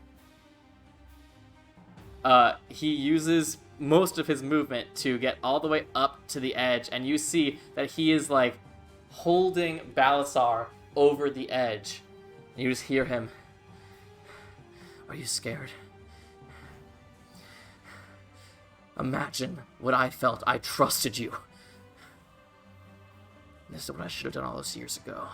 He uses most of his movement to get all the way up to the edge, and you see that he is like holding Balasar over the edge. You just hear him. Are you scared? Imagine what I felt. I trusted you. This is what I should have done all those years ago.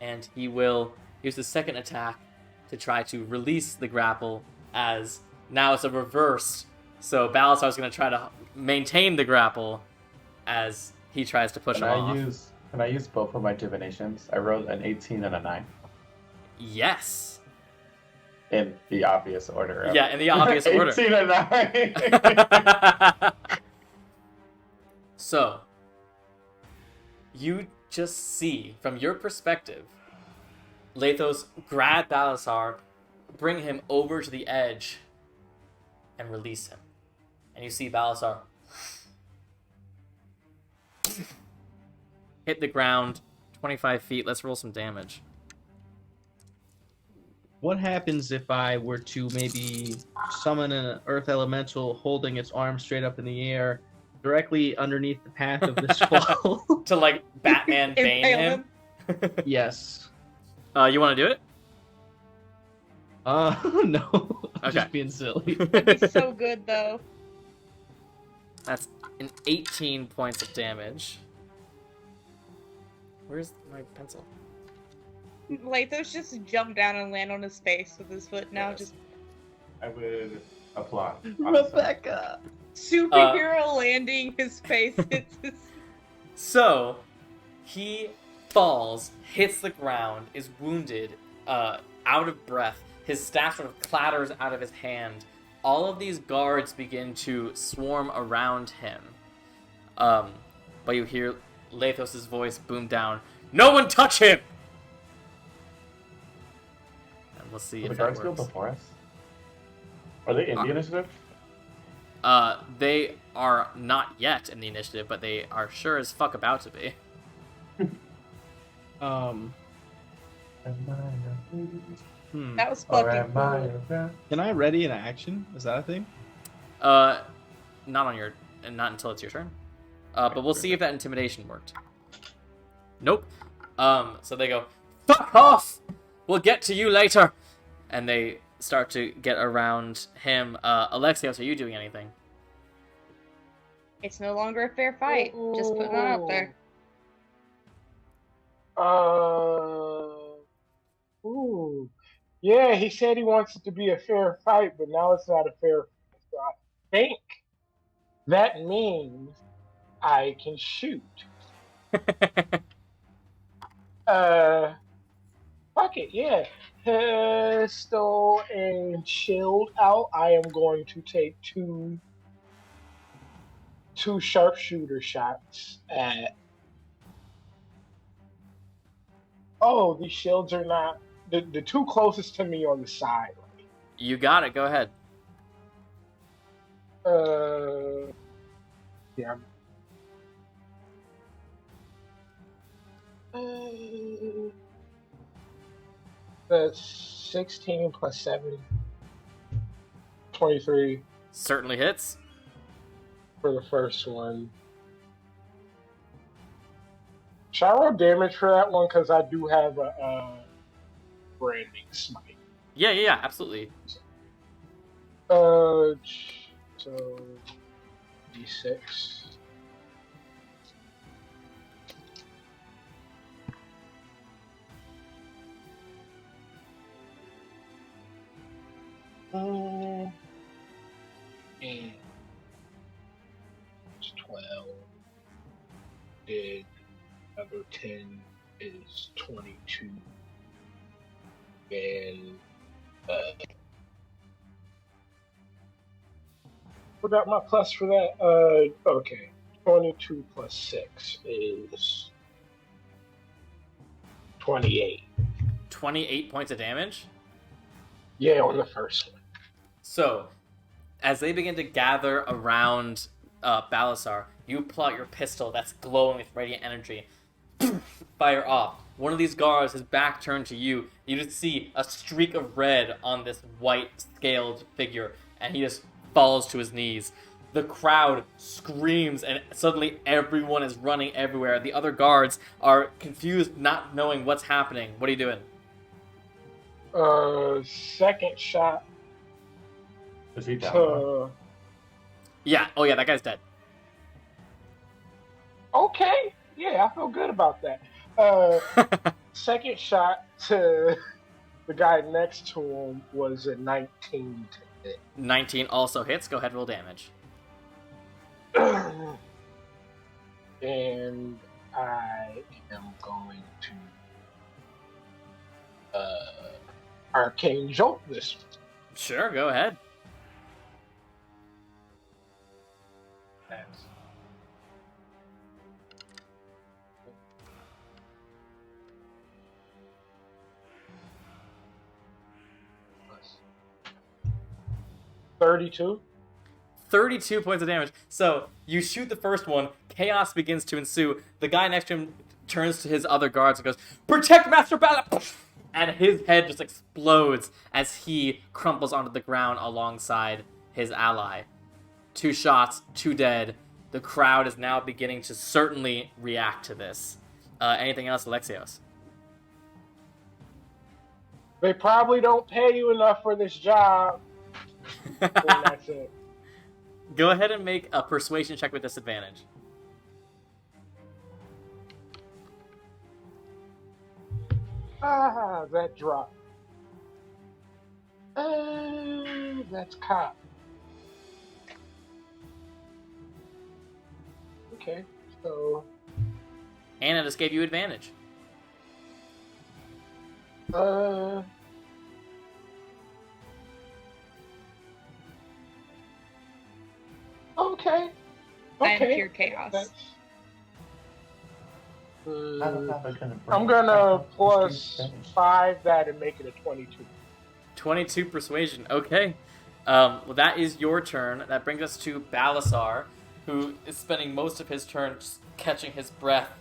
And he will use the second attack to try to release the grapple, as now it's a reverse. So Balasar's going to try to maintain the grapple as he tries to push him off. Can I use both of my divinations? I rolled an 18 and a 9. Yes. In the obvious order. Yeah, in the obvious order. 18 and 9. So, you just see, from your perspective, Lathos grab Balasar, bring him over to the edge, and release him. And you see Balasar hit the ground 25 feet. Let's roll some damage. What happens if I were to maybe summon an earth elemental holding its arm straight up in the air, directly underneath the path of this fall? To like Batman Bane him? Yes. You want to do it? No. I'm Okay. just being silly. That'd be so good, though. That's an 18 points of damage. Where's my pencil? Lathos just jumped down and land on his face with his foot now. Yes. Just I would applaud. honestly. Rebecca! superhero landing, his face hits his... So, he falls, hits the ground, is wounded, out of breath. His staff sort of clatters out of his hand. All of these guards begin to swarm around him. But you hear Lathos' voice boom down, "No one touch him!" And we'll see Will if the that guards go works. before us? Are they in the initiative? They are not yet in the initiative, but they are sure as fuck about to be. That was Or fucking am I cool. around? Can I ready an action? Is that a thing? Not on your, and not until it's your turn. But we'll see if that intimidation worked. Nope. So they go, "Fuck off! We'll get to you later," and they start to get around him. Alexios, are you doing anything? It's no longer a fair fight. Just putting that out there. Ooh. Yeah, he said he wants it to be a fair fight, but now it's not a fair fight. So I think that means I can shoot. Fuck it, yeah. Pistol and shield out. I am going to take two sharpshooter shots at... Oh, these shields are not... The two closest to me on the side. You got it. Go ahead. Yeah. That's 16 plus 7. 23 Certainly hits. for the first one. Should I roll damage for that one? Because I do have a branding smite. Yeah, absolutely. So D6. And it's 12. Did another 10 is 22. And forgot my plus for that. Okay. 22 plus 6 is 28. 28 points of damage. Yeah, on the first one. So, as they begin to gather around Balasar, you pull out your pistol that's glowing with radiant energy. Fire off. One of these guards, his back turned to you. You just see a streak of red on this white scaled figure, and he just falls to his knees. The crowd screams, and suddenly everyone is running everywhere. The other guards are confused, not knowing what's happening. What are you doing? Second shot. Is he down? Yeah. Oh, yeah, that guy's dead. Okay. Yeah, I feel good about that. Second shot to the guy next to him was a 19 to hit. 19 also hits. Go ahead, roll damage. And I am going to arcane jolt this one. Sure, go ahead. That's 32. 32 points of damage. So, you shoot the first one, chaos begins to ensue. The guy next to him turns to his other guards and goes, "Protect Master Balasar!" And his head just explodes as he crumples onto the ground alongside his ally. 2 shots, 2 dead. The crowd is now beginning to certainly react to this. Anything else, Alexios? They probably don't pay you enough for this job. And that's it. Go ahead and make a persuasion check with disadvantage. That drop. That's cop. Okay, so Anna just gave you advantage. Okay. I am pure chaos. That's, I'm gonna plus 5 that and make it a 22. 22 persuasion. Okay. Well, that is your turn. That brings us to Balasar, who is spending most of his turn just catching his breath.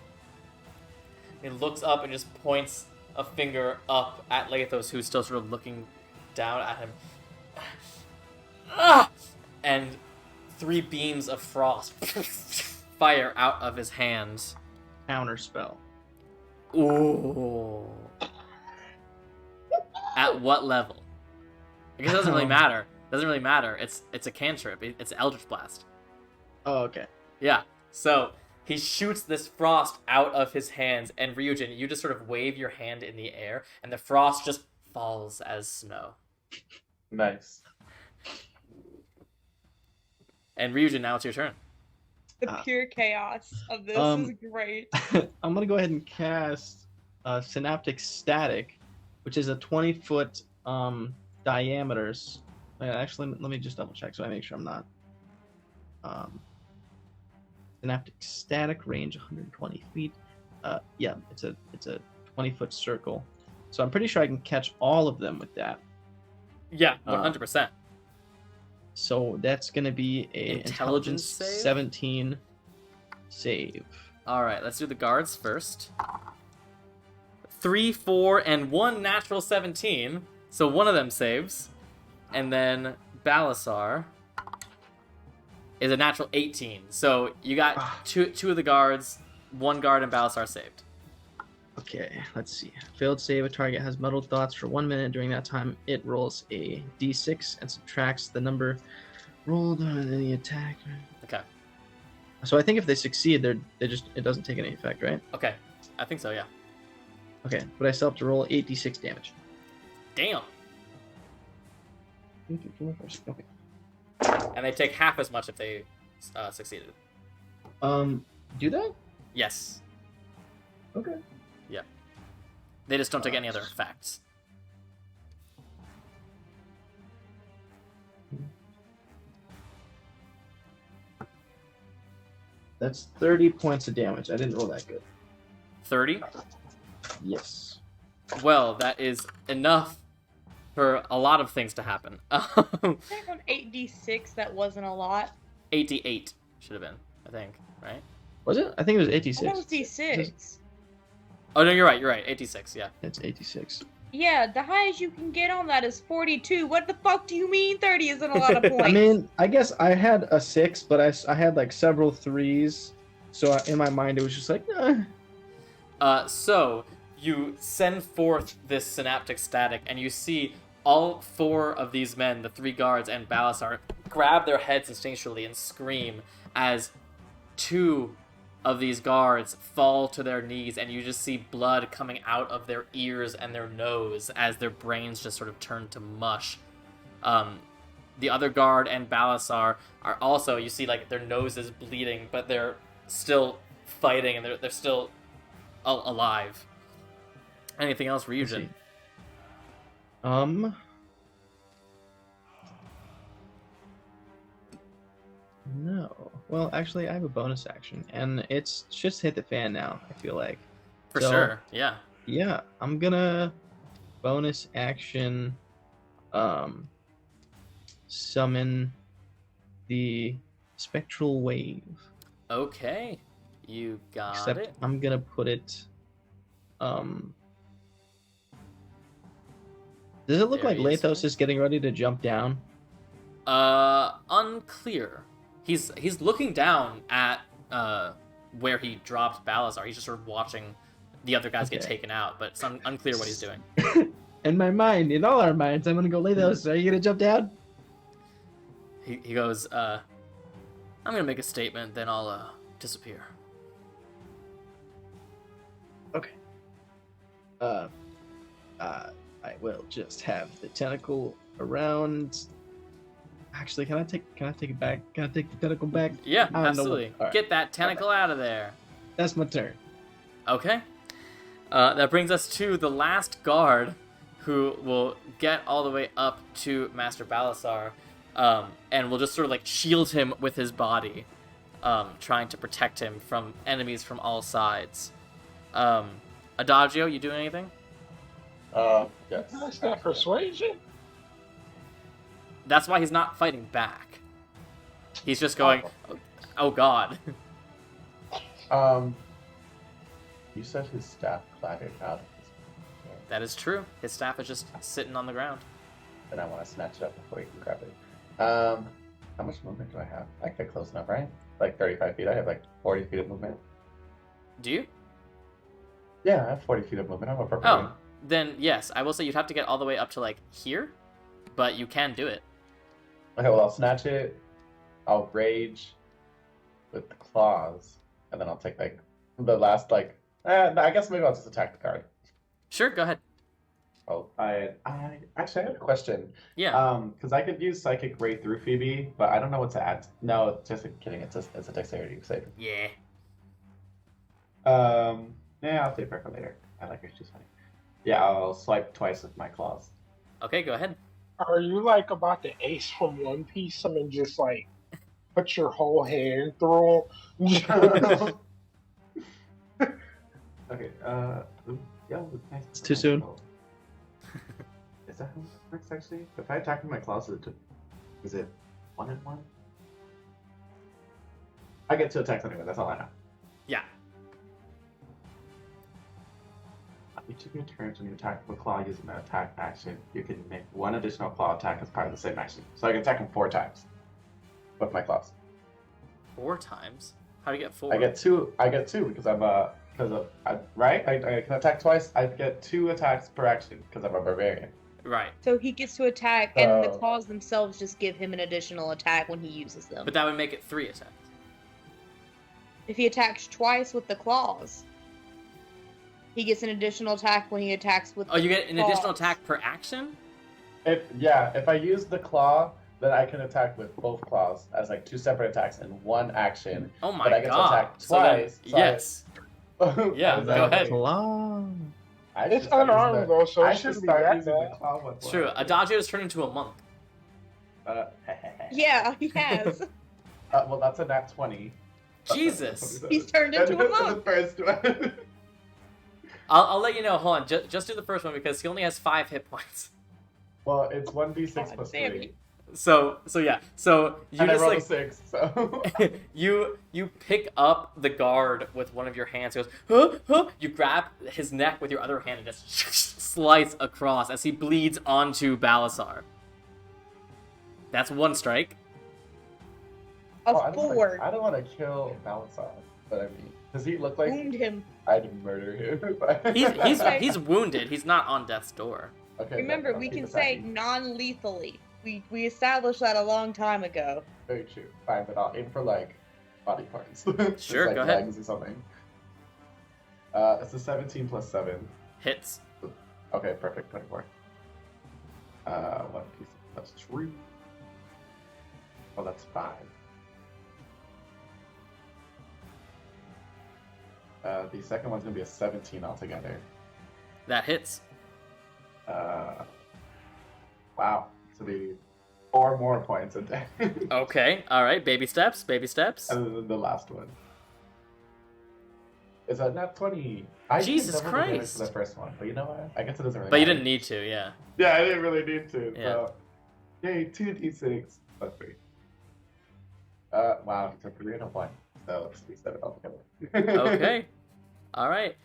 He looks up and just points a finger up at Lathos, who's still sort of looking down at him. And 3 beams of frost fire out of his hands. Counter spell. Ooh. At what level? I guess it doesn't really matter. It doesn't really matter. It's a cantrip. It's Eldritch Blast. Oh, okay. Yeah. So he shoots this frost out of his hands, and Ryujin, you just sort of wave your hand in the air, and the frost just falls as snow. Nice. And Ryujin, now it's your turn. The pure chaos of this is great. I'm gonna go ahead and cast Synaptic Static, which is a 20-foot diameters. Actually, let me just double check so I make sure I'm not. Synaptic Static range 120 feet. Yeah, it's a 20-foot circle. So I'm pretty sure I can catch all of them with that. Yeah, 100%. So that's gonna be a intelligence save? 17 save. All right, let's do the guards first. 3, 4, and 1 natural 17. So one of them saves. And then Balasar is a natural 18. So you got two of the guards, 1 guard, and Balasar saved. Okay, let's see. Failed save. A target has muddled thoughts for 1 minute. During that time, it rolls a d6 and subtracts the number rolled on any attack. Okay. So I think if they succeed, it doesn't take any effect, right? Okay. I think so, yeah. Okay, but I still have to roll 8d6 damage. Damn. Okay. And they take half as much if they succeeded. Do that? Yes. Okay. Yeah. They just don't take any other effects. That's 30 points of damage. I didn't roll that good. 30? Yes. Well, that is enough for a lot of things to happen. I think on 8d6 that wasn't a lot. 88 should have been, I think, right? Was it? I think it was 86. That was d6. Oh, no, you're right, 86, yeah. It's 86. Yeah, the highest you can get on that is 42. What the fuck do you mean 30 isn't a lot of points? I mean, I guess I had a 6, but I had like several 3s. So in my mind, it was just like, So you send forth this synaptic static, and you see all 4 of these men, the 3 guards and Balasar, grab their heads instinctually and scream as 2 of these guards fall to their knees, and you just see blood coming out of their ears and their nose as their brains just sort of turn to mush. The other guard and Balasar are also, you see, like, their noses bleeding, but they're still fighting, and they're still alive. Anything else, Ryujin? No. Well, actually, I have a bonus action, and it's just hit the fan now, I feel like. For sure, yeah. Yeah, I'm gonna bonus action summon the Spectral Wave. Okay, you got Except it. I'm gonna put it Does it look There like he is. Lathos is getting ready to jump down? Unclear. He's looking down at where he dropped Balasar. He's just sort of watching the other guys get Okay. taken out, but it's unclear what he's doing. In my mind, in all our minds, I'm gonna go Lathos. Are you gonna jump down? He goes, I'm gonna make a statement, then I'll disappear. Okay. I will just have the tentacle around. Actually, can I take it back? Can I take the tentacle back? Yeah, I don't know absolutely. what- all right. Get that tentacle out of there. That's my turn. Okay. That brings us to the last guard, who will get all the way up to Master Balasar, and will just sort of like shield him with his body, trying to protect him from enemies from all sides. Adagio, you doing anything? Yes. That's not persuasion. That's why he's not fighting back. He's just going, oh god. You said his staff clattered out of his That is true. His staff is just sitting on the ground. and I want to snatch it up before you can grab it. How much movement do I have? I get close enough, right? Like 35 feet. I have like 40 feet of movement. Do you? Yeah, I have 40 feet of movement. I'm appropriate. Oh, then yes, I will say you'd have to get all the way up to like here, but you can do it. Okay, well, I'll snatch it. I'll rage with the claws, and then I'll take like the last I guess maybe I'll just attack the card. Sure, go ahead. Oh, I actually had a question. Yeah. Because I could use psychic ray through Phoebe, but I don't know what to add. No, just kidding. It's a dexterity save. Yeah. Yeah, I'll save her for later. I like her. She's funny. Yeah, I'll swipe twice with my claws. Okay, go ahead. Are you like about to ace from One Piece and just like put your whole hand through 'em? Okay. Yeah, nice. It's too soon. Is that how it works actually? If I attack with my claws, is it 1 and 1? I get 2 attacks anyway. That's all I know. Yeah. Each of your turns when you attack with a claw using an attack action, you can make 1 additional claw attack as part of the same action. So I can attack him 4 times with my claws. 4 times? How do you get 4? I get two because I'm right. I can attack twice. I get 2 attacks per action because I'm a barbarian. Right. So he gets to attack, and the Oh. claws themselves just give him an additional attack when he uses them. But that would make it 3 attacks. If he attacks twice with the claws, he gets an additional attack when he attacks with. Oh, you get an additional claws. attack per action? If I use the claw, then I can attack with both claws as like 2 separate attacks in 1 action. Oh my But I get to god. attack So then, twice, so I- yes. Yeah, Is go that- ahead. Claw. I It's should start using unarmed though, so I it should shouldn't be start that using the bad. claw one. True. Adagio's turned into a monk. Yeah, he has. Well, that's a nat 20. Jesus. He's turned into a The monk. first one. I'll let you know. Hold on. Just do the first one because he only has 5 hit points. Well, it's 1d6 God plus damn 3. it. So yeah. So you And I just rolled like a 6, so... you pick up the guard with one of your hands. He goes, huh, huh. You grab his neck with your other hand and just slice across as he bleeds onto Balasar. That's 1 strike. A Oh, I don't 4. don't want to kill Balasar, but I mean, does he look like Wound him. I'd murder him? He's wounded. He's not on death's door. Okay, Remember, then we I'll keep can say attacking. non-lethally. We established that a long time ago. Very true. Fine, but I'll aim for like body parts. Just, Sure, like, go ahead. legs or something. It's a 17 plus 7. Hits. Okay, perfect. 24. 1 piece plus 3. Oh, that's 5. The second one's gonna be a 17 altogether. That hits. Wow. So be 4 more points a day. Okay. All right. Baby steps. Baby steps. And then the last one. Is that not 20? I Jesus did double the damage Christ. for the first one, but you know what? I guess it doesn't really But you matter. didn't need to. Yeah. Yeah, I didn't really need to. Yeah. So, yay, 2d6 plus 3. Wow, he took 3 and a 1. So let's do 7 altogether. Okay. All right.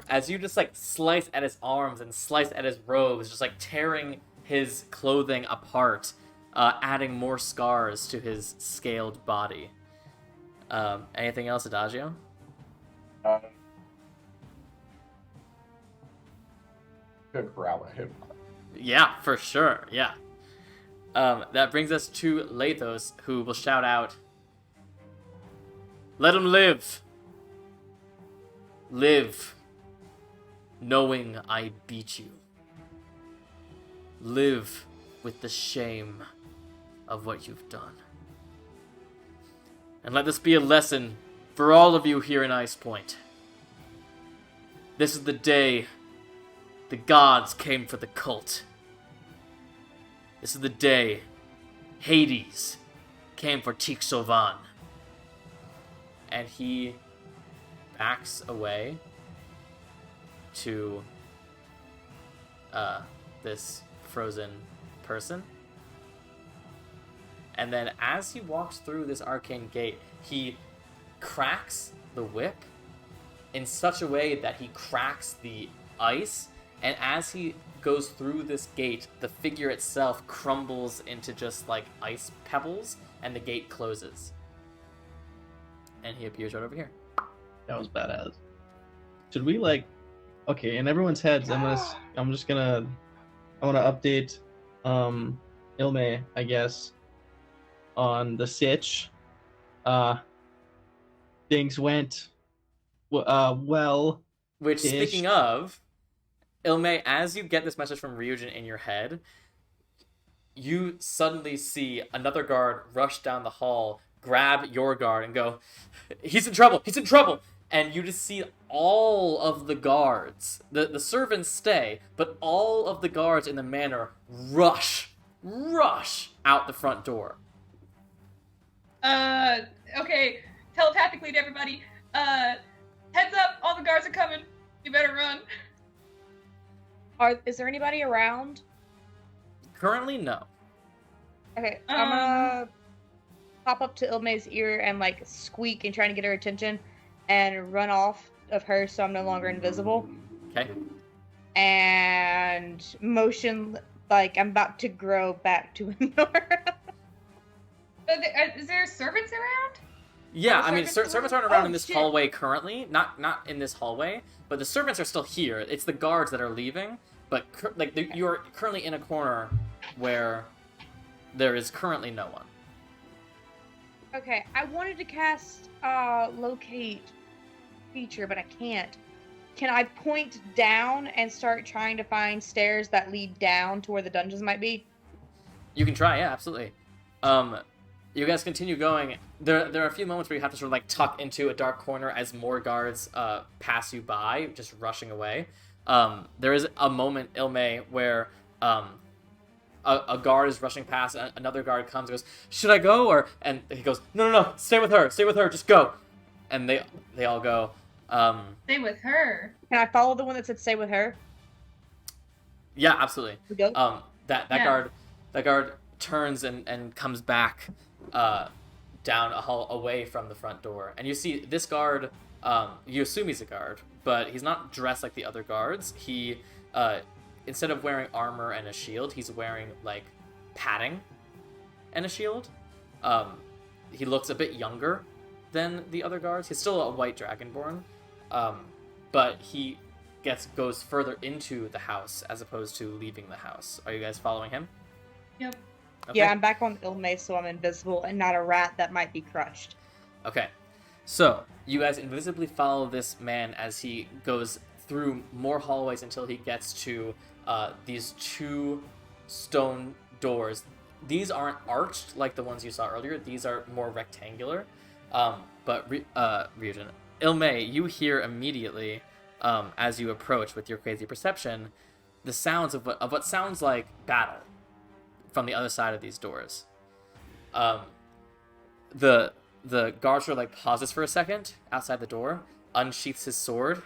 As you just like slice at his arms and slice at his robes, just like tearing his clothing apart, adding more scars to his scaled body. Anything else, Adagio? Could growl at him. Yeah, for sure, yeah. That brings us to Lathos, who will shout out, "Let him live! Live, knowing I beat you. Live with the shame of what you've done. And let this be a lesson for all of you here in Ice Point. This is the day the gods came for the cult. This is the day Hades came for Tixovan." And he backs away to this frozen person. And then as he walks through this arcane gate, he cracks the whip in such a way that he cracks the ice. And as he goes through this gate, the figure itself crumbles into just like ice pebbles, and the gate closes. And he appears right over here. That was badass. Should we okay, in everyone's heads, I want to update Illmaye, I guess, on the sitch. Things went well. Which, speaking of, Illmaye, as you get this message from Ryujin in your head, you suddenly see another guard rush down the hall, grab your guard, and go, "He's in trouble! He's in trouble!" And you just see all of the guards, the servants stay, but all of the guards in the manor rush out the front door. Okay, telepathically to everybody, heads up, all the guards are coming. You better run. Is there anybody around? Currently, no. Okay, I'm gonna pop up to Illmay's ear and squeak and trying to get her attention and run off of her so I'm no longer invisible. Okay. And motion like I'm about to grow back to Anura. Is there servants around? Yeah, I mean, servants aren't around in this hallway currently. Not in this hallway, but the servants are still here. It's the guards that are leaving, but you're currently in a corner where there is currently no one. Okay, I wanted to cast locate feature, but I can't. Can I point down and start trying to find stairs that lead down to where the dungeons might be? You can try, yeah, absolutely. You guys continue going. There are a few moments where you have to sort of tuck into a dark corner as more guards pass you by, just rushing away. There is a moment, Illmaye, where a guard is rushing past, and another guard comes and goes, "Should I go?" And he goes, No, stay with her, just go. And they all go. Stay with her. Can I follow the one that said stay with her? Yeah, absolutely. We go? That guard turns and comes back down a hall away from the front door. And you see this guard, you assume he's a guard, but he's not dressed like the other guards. He, instead of wearing armor and a shield, he's wearing, padding and a shield. He looks a bit younger than the other guards. He's still a white dragonborn, but he goes further into the house as opposed to leaving the house. Are you guys following him? Yep. Okay. Yeah, I'm back on Illmaye, so I'm invisible and not a rat that might be crushed. Okay. So, you guys invisibly follow this man as he goes through more hallways until he gets to these two stone doors. These aren't arched like the ones you saw earlier. These are more rectangular. But Ryujin, Illmaye, you hear immediately, as you approach with your crazy perception, the sounds of what sounds like battle from the other side of these doors. The guard sort of pauses for a second outside the door, unsheaths his sword,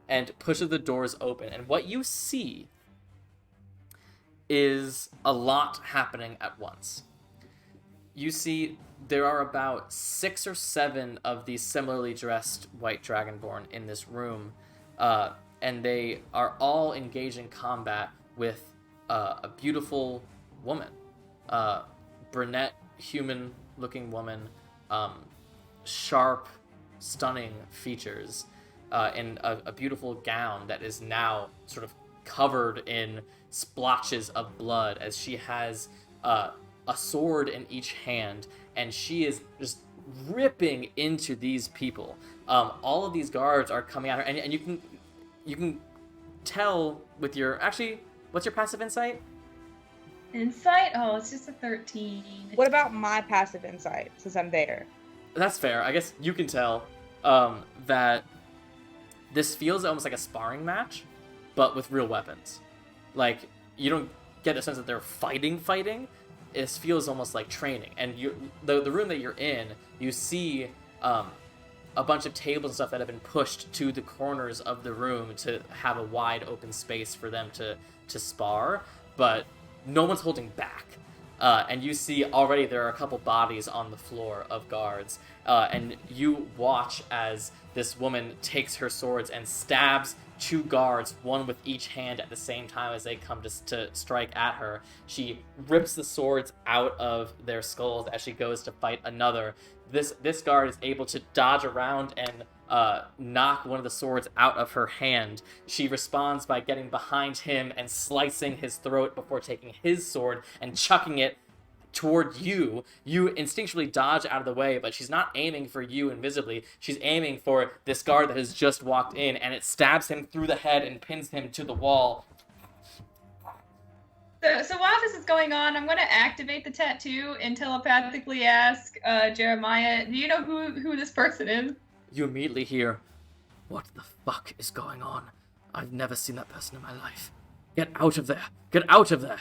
and pushes the doors open. And what you see is a lot happening at once. You see there are about 6 or 7 of these similarly dressed white dragonborn in this room, and they are all engaged in combat with a beautiful woman, brunette, human-looking woman, sharp, stunning features, in a beautiful gown that is now sort of covered in splotches of blood, as she has a sword in each hand, and she is just ripping into these people. All of these guards are coming at her, and you can tell with your... Actually, what's your passive insight? Insight? Oh, it's just a 13. What about my passive insight, since I'm there? That's fair. I guess you can tell that this feels almost like a sparring match, but with real weapons. Like, you don't get a sense that they're fighting. It feels almost like training. And the room that you're in, you see a bunch of tables and stuff that have been pushed to the corners of the room to have a wide open space for them to spar, but no one's holding back. And you see already there are a couple bodies on the floor of guards, and you watch as this woman takes her swords and stabs 2 guards, one with each hand at the same time as they come to strike at her. She rips the swords out of their skulls as she goes to fight another. This guard is able to dodge around and knock one of the swords out of her hand. She responds by getting behind him and slicing his throat before taking his sword and chucking it toward you. You instinctually dodge out of the way, but she's not aiming for you invisibly. She's aiming for this guard that has just walked in, and it stabs him through the head and pins him to the wall. So while this is going on, I'm going to activate the tattoo and telepathically ask Jeremiah, do you know who this person is? You immediately hear, "What the fuck is going on? I've never seen that person in my life. Get out of there! Get out of there!"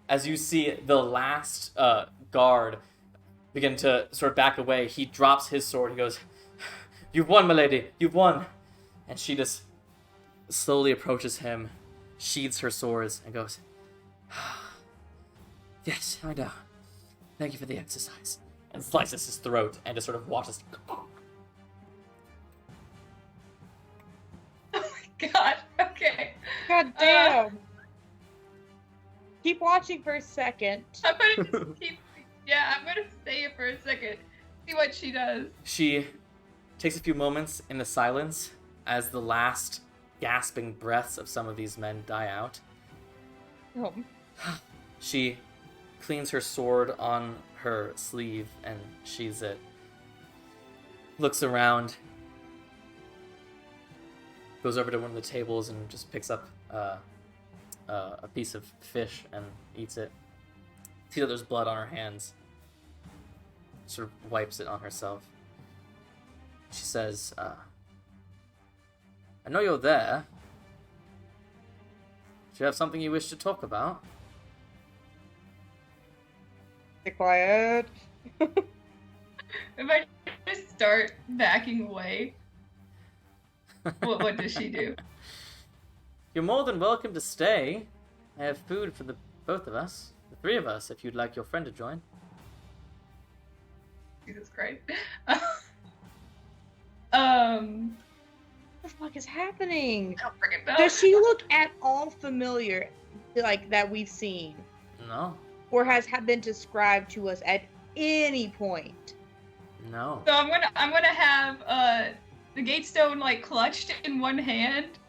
As you see the last guard begin to sort of back away, he drops his sword. He goes, "You've won, milady. You've won." And she just slowly approaches him, sheathes her swords, and goes, "Yes, I know. Thank you for the exercise." And slices his throat and just sort of watches. Oh my god, okay. God damn. Keep watching for a second. I'm gonna just keep... Yeah, I'm gonna stay here for a second. See what she does. She takes a few moments in the silence as the last gasping breaths of some of these men die out. Oh. She cleans her sword on her sleeve and sheathes it. Looks around. Goes over to one of the tables and just picks up a piece of fish and eats it. See that there's blood on her hands. Sort of wipes it on herself. She says, "I know you're there. Do you have something you wish to talk about?" Be quiet. If I just start backing away, what does she do? "You're more than welcome to stay. I have food for the both of us. The 3 of us, if you'd like your friend to join." Jesus Christ. What the fuck is happening? I don't freaking know. Does she look at all familiar, like, that we've seen? No. Or has been described to us at any point? No. So I'm gonna have the gatestone like clutched in one hand,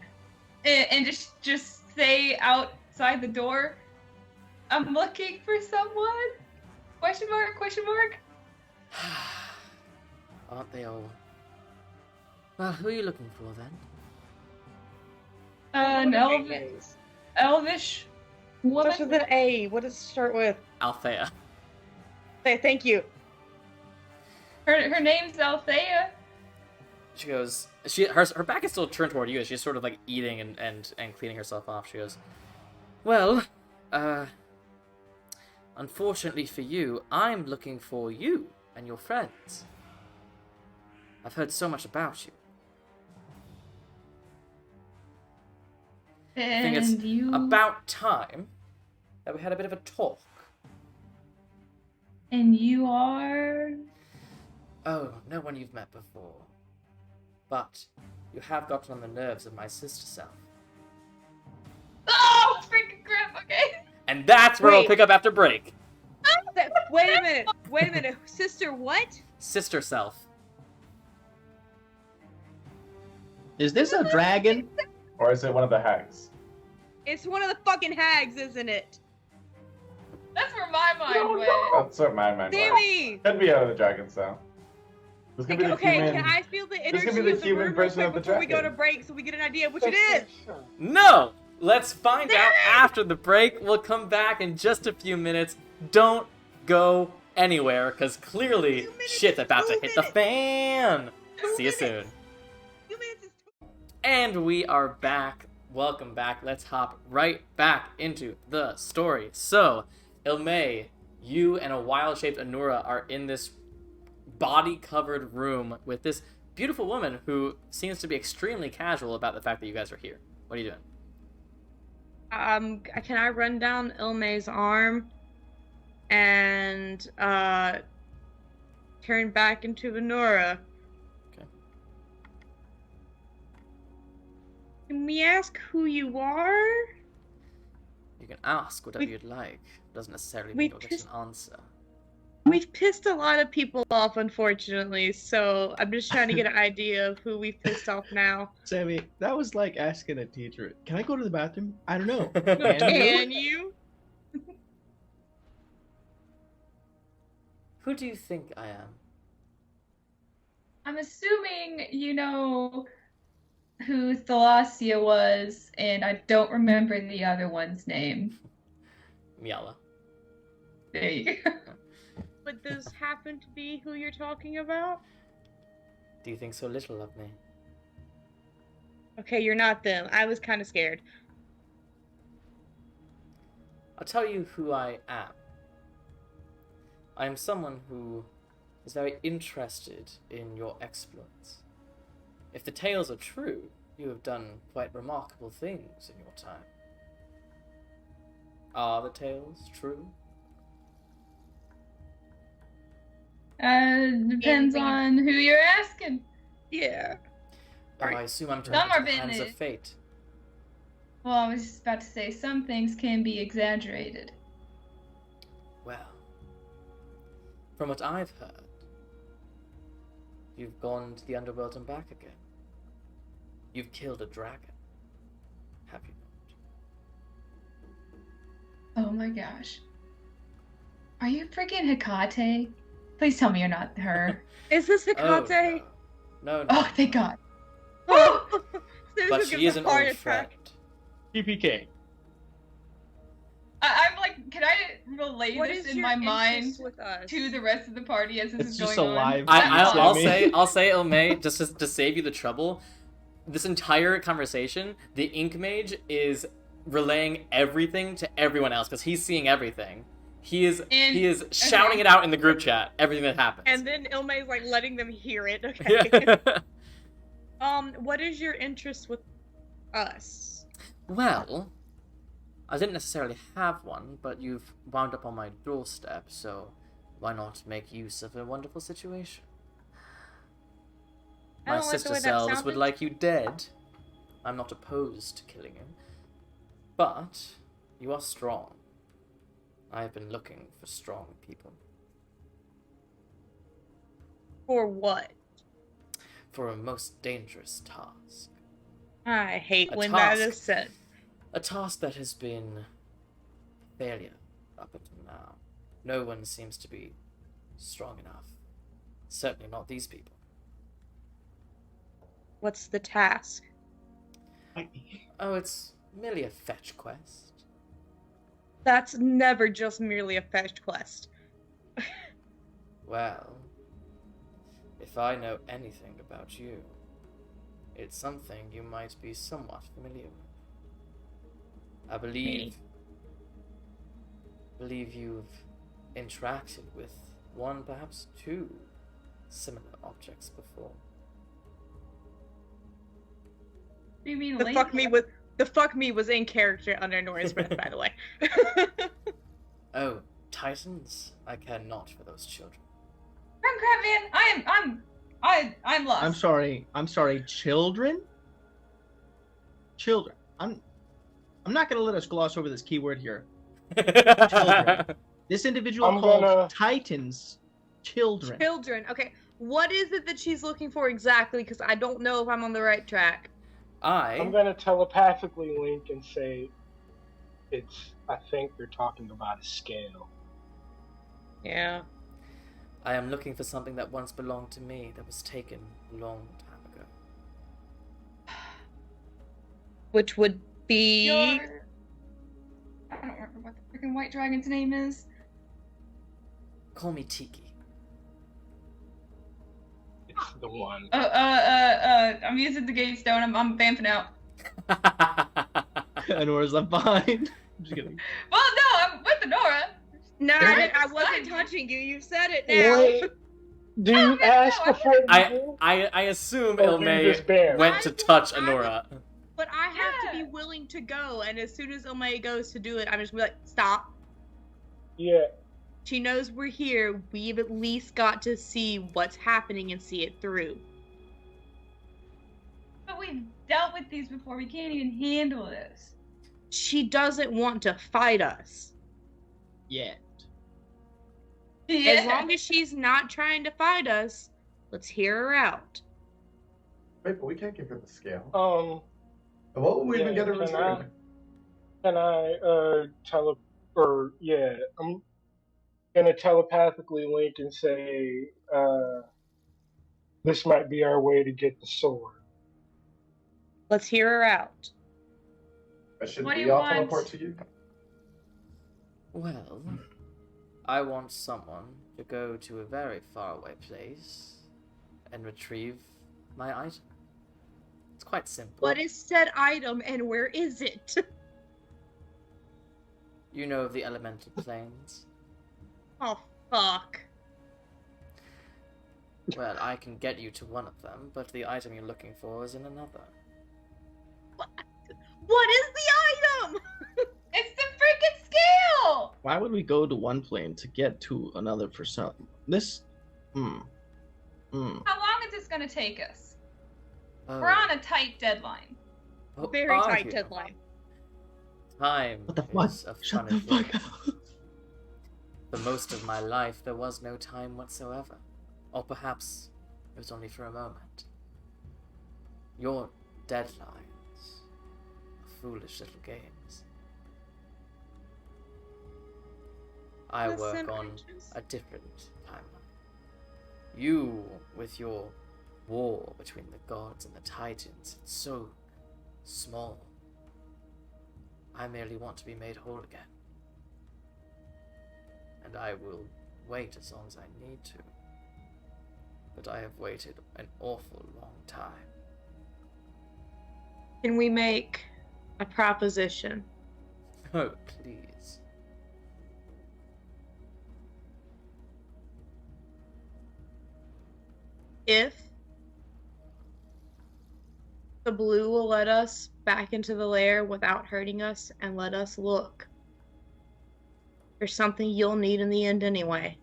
and just say outside the door, "I'm looking for someone?" Question mark? Question mark? Aren't they all? Well, who are you looking for then? An elvish woman. Starts with an A. What does it start with? Althea. Say thank you. Her name's Althea. She goes. Her back is still turned toward you. She's sort of like eating and cleaning herself off. She goes, "Well, unfortunately for you, I'm looking for you and your friends. I've heard so much about you. I think it's about time that we had a bit of a talk." And you are? "Oh, no one you've met before. but you have gotten on the nerves of my sister self. Oh, freaking crap, okay. And that's where we'll pick up after break. Wait a minute. Sister what? Sister self. Is this a dragon? Or is it one of the hags? It's one of the fucking hags, isn't it? That's where my mind went. That's what my mind was. Sammy! Could be out of the dragon sound. This could be the Okay, human. can I feel the This could energy be the of the human room real version quick of the before we go to dragon. break so we get an idea of which it is? No! Let's find out after the break. We'll come back in just a few minutes. Don't go anywhere, because clearly shit's about to hit the fan. See you soon. 2 minutes is And we are back. Welcome back. Let's hop right back into the story. So, Illmaye, you and a wild-shaped Anura are in this body-covered room with this beautiful woman who seems to be extremely casual about the fact that you guys are here. What are you doing? Can I run down Illmay's arm and turn back into Anura? Okay. Can we ask who you are? You can ask whatever you'd like. Doesn't necessarily we mean you'll get an answer. We've pissed a lot of people off, unfortunately, so I'm just trying to get an idea of who we've pissed off now. Sammy, that was like asking a teacher, can I go to the bathroom? I don't know. Can you? Who do you think I am? I'm assuming you know who Thalasia was, and I don't remember the other one's name. Miala. There you go. Would this happen to be who you're talking about? Do you think so little of me? Okay, you're not them. I was kind of scared. I'll tell you who I am. I am someone who is very interested in your exploits. If the tales are true, you have done quite remarkable things in your time. Are the tales true? Depends on who you're asking. Yeah. Oh, I assume I'm Some turning are into the hands of business. fate. Well, I was just about to say, some things can be exaggerated. Well, from what I've heard, you've gone to the underworld and back again. You've killed a dragon. Have you not? Oh my gosh. Are you freaking Hecate? Please tell me you're not her. Is this Hecate? No. Oh, thank God. Oh! But she is an old friend. TPK. I'm like, can I relay What this is in your my mind interest with us? to the rest of the party as this It's is just going a on? live- I'll Sammy. say, Illmaye, just to save you the trouble, this entire conversation, the Ink Mage is relaying everything to everyone else because he's seeing everything. He is shouting it out in the group chat, everything that happens. And then Illmay's like letting them hear it. Okay. Yeah. What is your interest with us? Well, I didn't necessarily have one, but you've wound up on my doorstep, so why not make use of a wonderful situation? I My don't like the sister way that selves sounded. would like you dead. I'm not opposed to killing you. But you are strong. I have been looking for strong people. For what? For a most dangerous task. I hate A when that task. is said. A task that has been a failure up until now. No one seems to be strong enough. Certainly not these people. What's the task? Oh, it's merely a fetch quest. That's never just merely a fetch quest. Well, if I know anything about you, it's something you might be somewhat familiar with. I believe you've interacted with one, perhaps two similar objects before. What do you mean The lately? fuck me was in character under Nora's breath, by the way. Oh, Titans? I care not for those children. Crap, man. I'm lost. I'm sorry, children? Children. I'm not gonna let us gloss over this keyword here. Children. This individual called Titans children. Children. Okay. What is it that she's looking for exactly? Because I don't know if I'm on the right track. I'm gonna telepathically link and say I think they're talking about a scale. Yeah. I am looking for something that once belonged to me that was taken a long time ago. Which would be... I don't remember what the freaking white dragon's name is. Call me Tiki. It's the one. I'm using the gate stone. I'm vamping out. Anora's left behind. I'm just kidding. Well, no, I'm with Anora. No, I wasn't touching you. You said it now. Wait, do you ask before you do? I assume Or do you Illmae just ban? went to touch Anora. But I have to be willing to go, and as soon as Illmae goes to do it, I'm just gonna be like, stop. Yeah. She knows we're here. We've at least got to see what's happening and see it through. But we've dealt with these before. We can't even handle this. She doesn't want to fight us. Yet. Yeah. As long as she's not trying to fight us, let's hear her out. Wait, but we can't give her the scale. What would we even get her return? I'm gonna telepathically link and say, this might be our way to get the sword. Let's hear her out. Should What do we you all want? teleport to you? Well, I want someone to go to a very faraway place and retrieve my item. It's quite simple. What is said item and where is it? You know of the elemental planes? Oh, fuck. Well, I can get you to one of them, but the item you're looking for is in another. What is the item? It's the freaking scale! Why would we go to one plane to get to another for some? This. How long is this gonna take us? Oh. We're on a tight deadline. Oh, Very are tight you? deadline. Time What the fuck? is a Shut funny the fuck thing. up. For most of my life, there was no time whatsoever. Or perhaps it was only for a moment. Your deadlines are foolish little games. I work on a different timeline. You, with your war between the gods and the titans, it's so small. I merely want to be made whole again. And I will wait as long as I need to. But I have waited an awful long time. Can we make a proposition? Oh, please. If the blue will let us back into the lair without hurting us and let us look for something you'll need in the end anyway,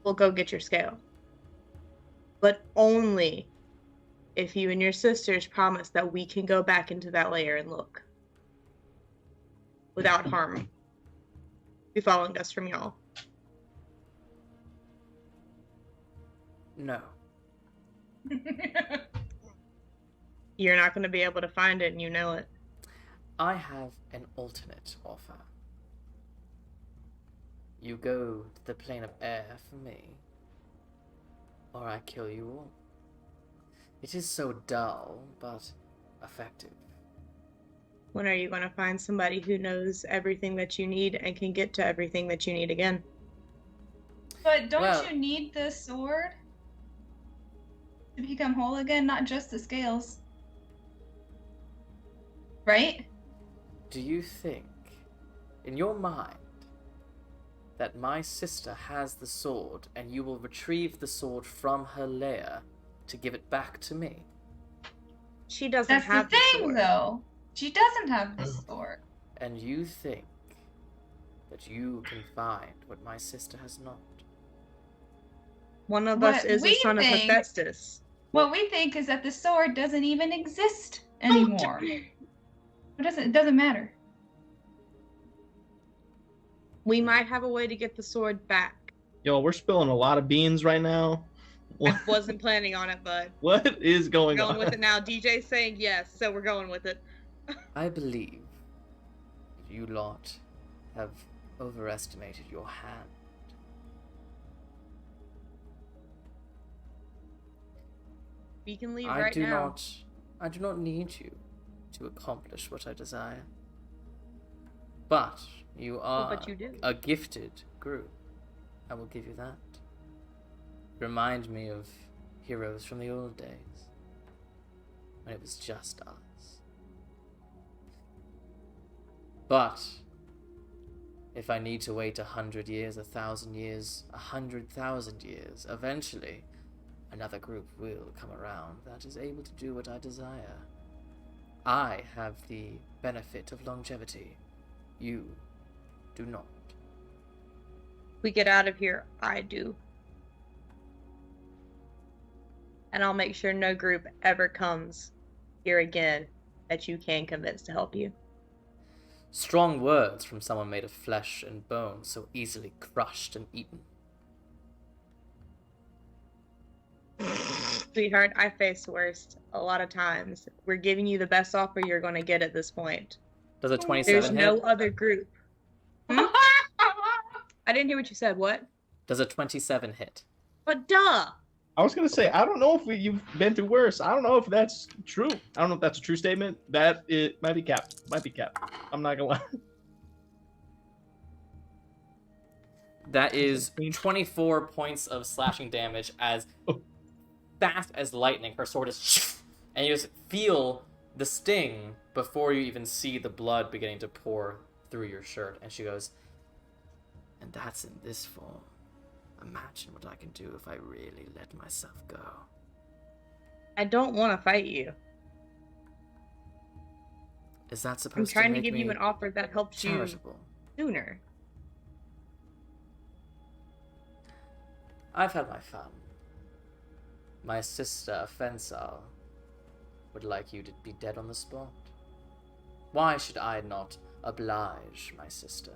we'll go get your scale. But only if you and your sisters promise that we can go back into that lair and look without harm befalling us from y'all. No. You're not going to be able to find it, and you know it. I have an alternate offer. You go to the plane of air for me, or I kill you all. It is so dull, but effective. When are you going to find somebody who knows everything that you need and can get to everything that you need again? But don't you need the sword to become whole again? Not just the scales. Right? Do you think, in your mind, that my sister has the sword and you will retrieve the sword from her lair to give it back to me? She doesn't That's have the thing, sword. though. She doesn't have the sword. And you think that you can find what my sister has not? One of us is a son of Hephaestus. What we think is that the sword doesn't even exist anymore. It doesn't matter. We might have a way to get the sword back. Yo, we're spilling a lot of beans right now. I wasn't planning on it, but what is going on? Going with it now. DJ's saying yes, so we're going with it. I believe you lot have overestimated your hand. We can leave right now. I do not need you to accomplish what I desire. But you are a gifted group. I will give you that. Remind me of heroes from the old days, when it was just us. But if I need to wait 100 years, 1,000 years, 100,000 years, eventually another group will come around that is able to do what I desire. I have the benefit of longevity. You do not. We get out of here, I do. And I'll make sure no group ever comes here again that you can convince to help you. Strong words from someone made of flesh and bone, so easily crushed and eaten. Sweetheart, I face worst a lot of times. We're giving you the best offer you're going to get at this point. Does a 27 There's hit? no other group. I didn't hear what you said. What? Does a 27 hit? But duh! I was gonna say, I don't know if you've been through worse. I don't know if that's true. I don't know if that's a true statement. That it might be capped. Might be capped. I'm not gonna lie. That is 24 points of slashing damage as fast as lightning. Her sword is and you just feel the sting before you even see the blood beginning to pour through your shirt. And she goes, and that's in this form. Imagine what I can do if I really let myself go. I don't want to fight you. Is that supposed I'm to trying make to give me you an offer that helps charitable? You sooner. I've had my fun. My sister, Fensal, would like you to be dead on the spot. Why should I not oblige my sister?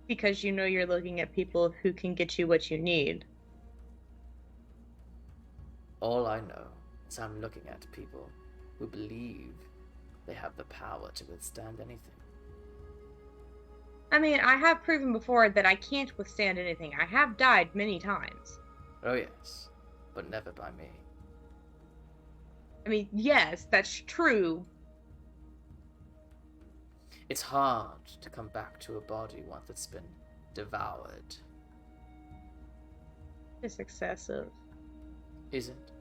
Because you know you're looking at people who can get you what you need. All I know is I'm looking at people who believe they have the power to withstand anything. I mean, I have proven before that I can't withstand anything. I have died many times. Oh yes, but never by me. I mean, yes, that's true. It's hard to come back to a body once it's been devoured. It's excessive. Is it?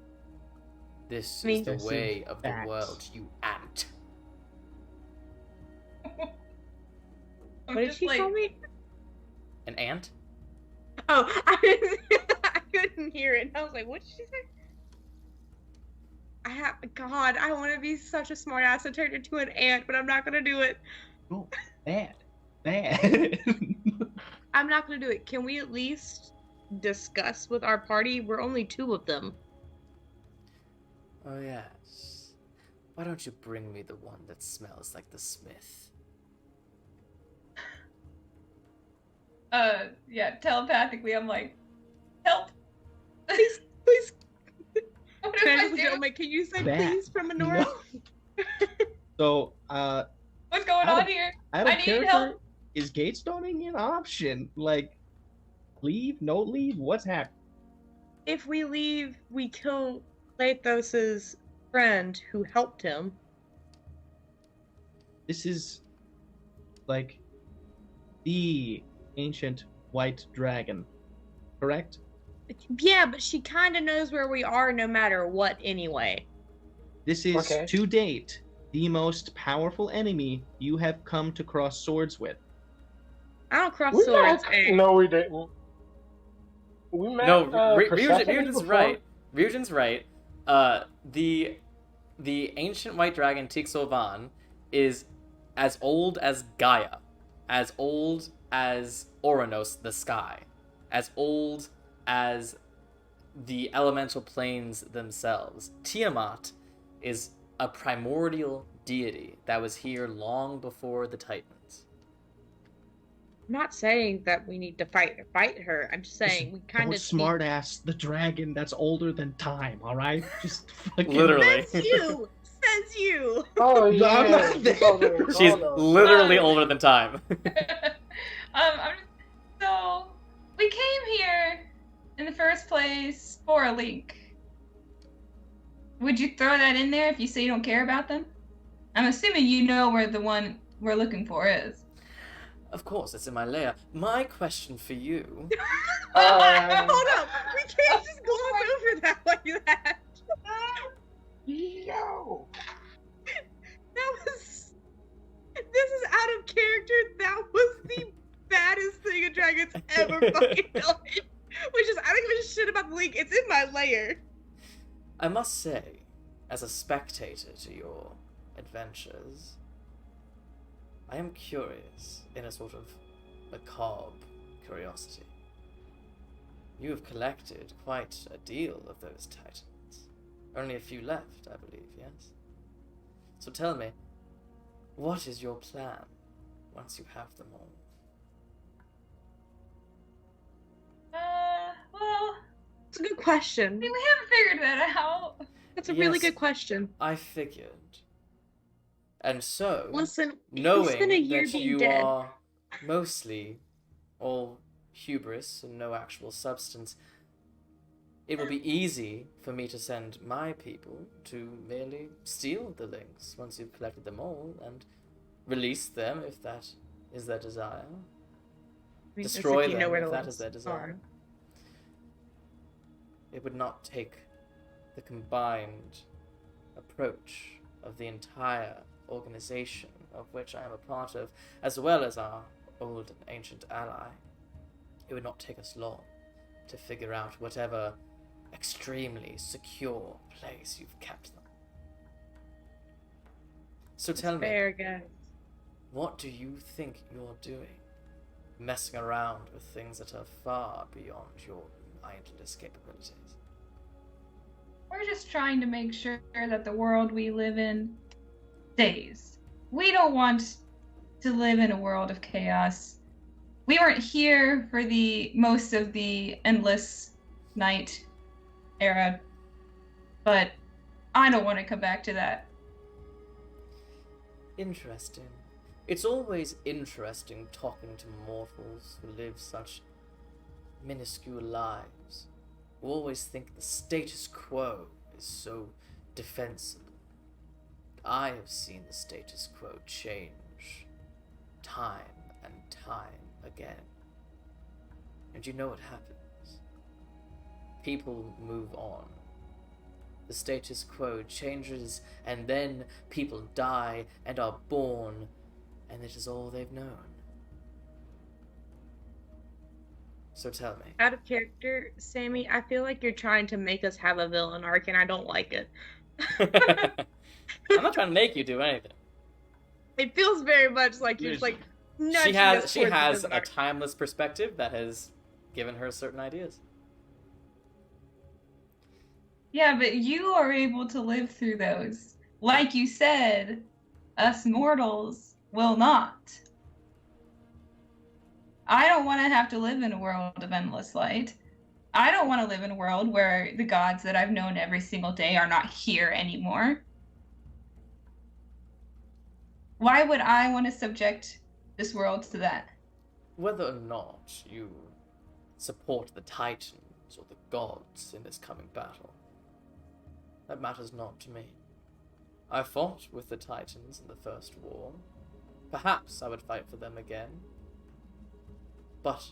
This I mean, is the way of the world, you ant. What did she call me? An ant? Oh, I couldn't hear it. I was like, what did she say? God, I want to be such a smart ass and turn into an ant, but I'm not going to do it. Oh, bad. Bad. I'm not going to do it. Can we at least discuss with our party? We're only 2 of them. Oh yes. Why don't you bring me the one that smells like the smith? Yeah, telepathically, I'm like, help! Please. What if I do? Can you say That. please from Anura? No. So, What's going on here? I need help. Is gatestoning an option? Like, leave? No leave? What's happening? If we leave, we kill Lathos' friend who helped him. This is, like, the ancient white dragon, correct? Yeah, but she kind of knows where we are no matter what anyway. This is, to date, the most powerful enemy you have come to cross swords with. I don't cross swords. No, we didn't. We met. No, Persephone Ryujin's before. right. Ryujin's right. The ancient white dragon Tixovan is as old as Gaia, as old as Oranos, the sky, as old as the elemental planes themselves. Tiamat is a primordial deity that was here long before the Titans. I'm not saying that we need to fight her. I'm just saying we kind of smart ass the dragon that's older than time. All right, just fucking Literally. Says you. Says you. Oh No, I'm yeah, not there. She's literally older than time. So we came here in the first place for a link. Would you throw that in there if you say you don't care about them? I'm assuming you know where the one we're looking for is. Of course, it's in my lair. My question for you... Hold up. We can't just gloss over that like that. Yo. This is out of character. That was the baddest thing a dragon's ever fucking done. Which is, I don't give a shit about the link. It's in my lair. I must say, as a spectator to your adventures, I am curious in a sort of macabre curiosity. You have collected quite a deal of those titans. Only a few left, I believe, yes? So tell me, what is your plan once you have them all? Well... It's a good question. I mean, we haven't figured that out. That's a really good question. I figured. And so, Listen, knowing it's been a year that being you dead. are mostly all hubris and no actual substance, it will be easy for me to send my people to merely steal the links once you've collected them all and release them if that is their desire. I mean, Destroy if you know them where if the that links is their desire. are. It would not take the combined approach of the entire organization of which I am a part of, as well as our old and ancient ally. It would not take us long to figure out whatever extremely secure place you've kept them. So tell me, Fair guess. what do you think you're doing? Messing around with things that are far beyond your mindless capabilities. We're just trying to make sure that the world we live in stays. We don't want to live in a world of chaos. We weren't here for the most of the endless night era, but I don't want to come back to that. Interesting. It's always interesting talking to mortals who live such minuscule lives, who always think the status quo is so defensible. I have seen the status quo change time and time again. And you know what happens? People move on. The status quo changes, and then people die and are born, and it is all they've known. So tell me. Out of character, Sammy, I feel like you're trying to make us have a villain arc, and I don't like it. I'm not trying to make you do anything. It feels very much like you're just like nudging us She towards the has villain a arc. timeless perspective that has given her certain ideas. Yeah, but you are able to live through those. Like you said, us mortals will not. I don't want to have to live in a world of endless light. I don't want to live in a world where the gods that I've known every single day are not here anymore. Why would I want to subject this world to that? Whether or not you support the Titans or the gods in this coming battle, that matters not to me. I fought with the Titans in the First War. Perhaps I would fight for them again. But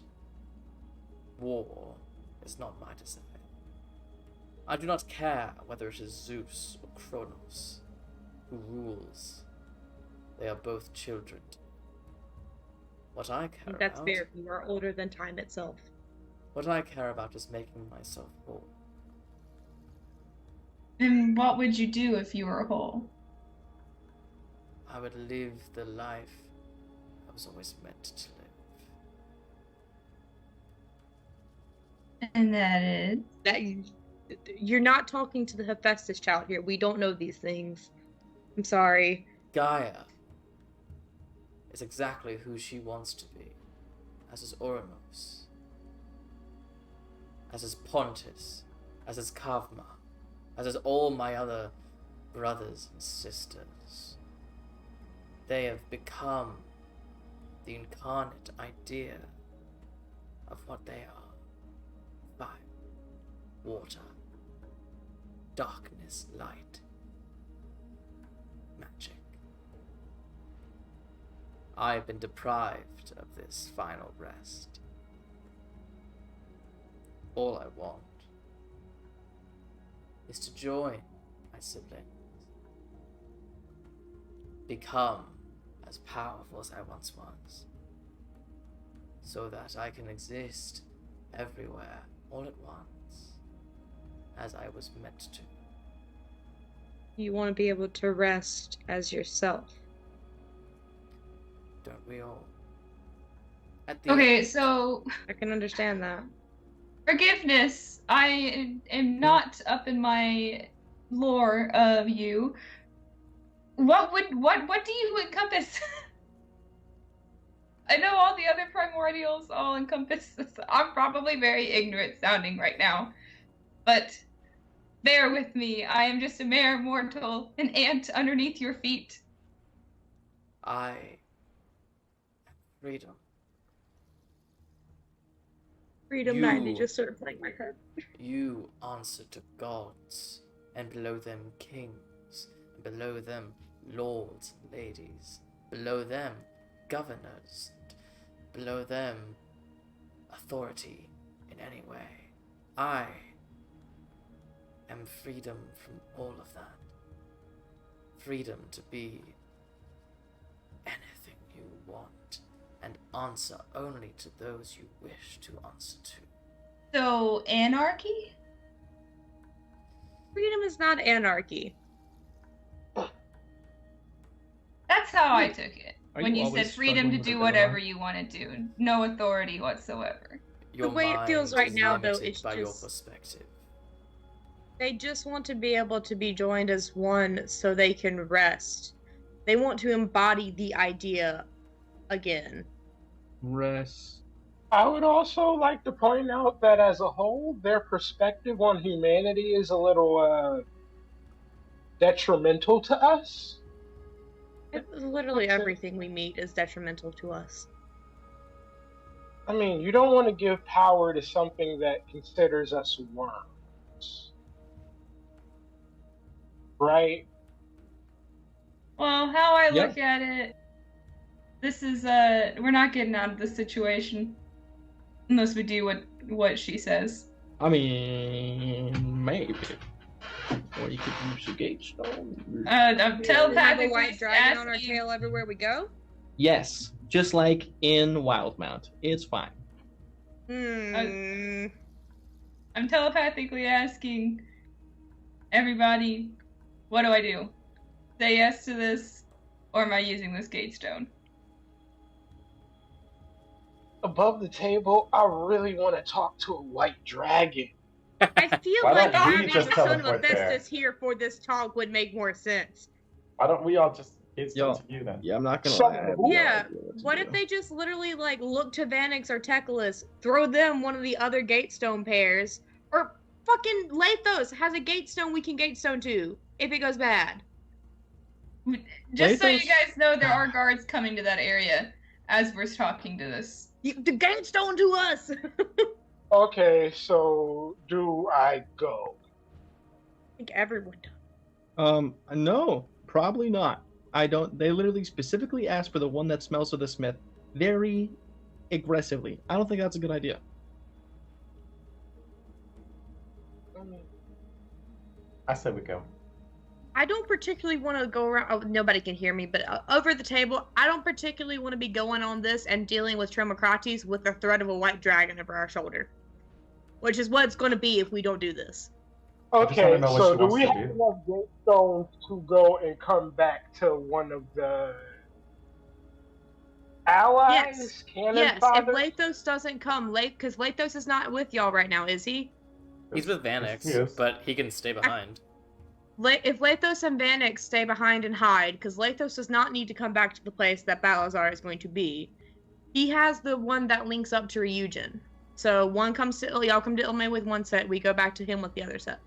war is not my desire. I do not care whether it is Zeus or Kronos who rules. They are both children. What I care That's about... fair. You are older than time itself. What I care about is making myself whole. And what would you do if you were whole? I would live the life I was always meant to live. And that is? That you're not talking to the Hephaestus child here. We don't know these things. I'm sorry. Gaia is exactly who she wants to be, as is Oramos, as is Pontus, as is Kavma, as is all my other brothers and sisters. They have become the incarnate idea of what they are. Fire, water, darkness, light, magic. I have been deprived of this final rest. All I want is to join my siblings, become as powerful as I once was, so that I can exist everywhere all at once, as I was meant to. You want to be able to rest as yourself. Don't we all? Okay, so I can understand that. Forgiveness. I am not up in my lore of you. What do you encompass? I know all the other primordials all encompass this. I'm probably very ignorant sounding right now, but bear with me. I am just a mere mortal, an ant underneath your feet. I am freedom. Freedom 90 just started playing my head. You answer to gods, and below them kings, and below them lords and ladies, below them governors, and below them authority in any way. I am freedom from all of that. Freedom to be anything you want, and answer only to those you wish to answer to. So, anarchy? Freedom is not anarchy. That's how I took it. Are When you you said always freedom struggling to with do the whatever dilemma? you want to do. No authority whatsoever. Your The way it feels mind right is now, though, limited is by your just- perspective. They just want to be able to be joined as one so they can rest. They want to embody the idea again. Rest. I would also like to point out that as a whole, their perspective on humanity is a little detrimental to us. Literally everything we meet is detrimental to us. I mean, you don't want to give power to something that considers us worms. Right? Well, how I Yep. look at it, this is, we're not getting out of this situation. Unless we do what she says. I mean, maybe. Or you could use a gate stone. I'm We have a telepathically white dragon on our asking- tail everywhere we go? Yes, just like in Wildmount. It's fine. Hmm. I'm telepathically asking everybody, what do I do? Say yes to this, or am I using this gate stone? Above the table, I really want to talk to a white dragon. I feel Why like don't we having just the son of teleport there? Hephaestus here for this talk would make more sense. Why don't we all just get Yo. to you then? Yeah, I'm not gonna So- lie. I have no Yeah, idea to What do. if they just literally like look to Vanix or Teclis, throw them one of the other gatestone pairs, or fucking Lathos has a gatestone we can gatestone to if it goes bad. Just so you Lathos- guys know, there are guards coming to that area as we're talking to this. The gatestone to us. Okay, so do I go? I think everyone does. No, probably not. I don't. They literally specifically asked for the one that smells of the smith very aggressively. I don't think that's a good idea. I said we go. I don't particularly want to go around. Oh, nobody can hear me, but over the table, I don't particularly want to be going on this and dealing with Tromocrates with the threat of a white dragon over our shoulder, which is what it's going to be if we don't do this. I just Okay, wanna know what so she do wants we to have do. enough gatestones to go and come back to one of the allies, Yes. cannon Yes, fodder. if Lathos doesn't come, because Lathos is not with y'all right now, is he? He's with Vanix, Yes. but he can stay behind. If Lathos and Vanix stay behind and hide, because Lathos does not need to come back to the place that Balasar is going to be, he has the one that links up to Ryujin. So one comes to y'all come to Illmae with one set, we go back to him with the other set.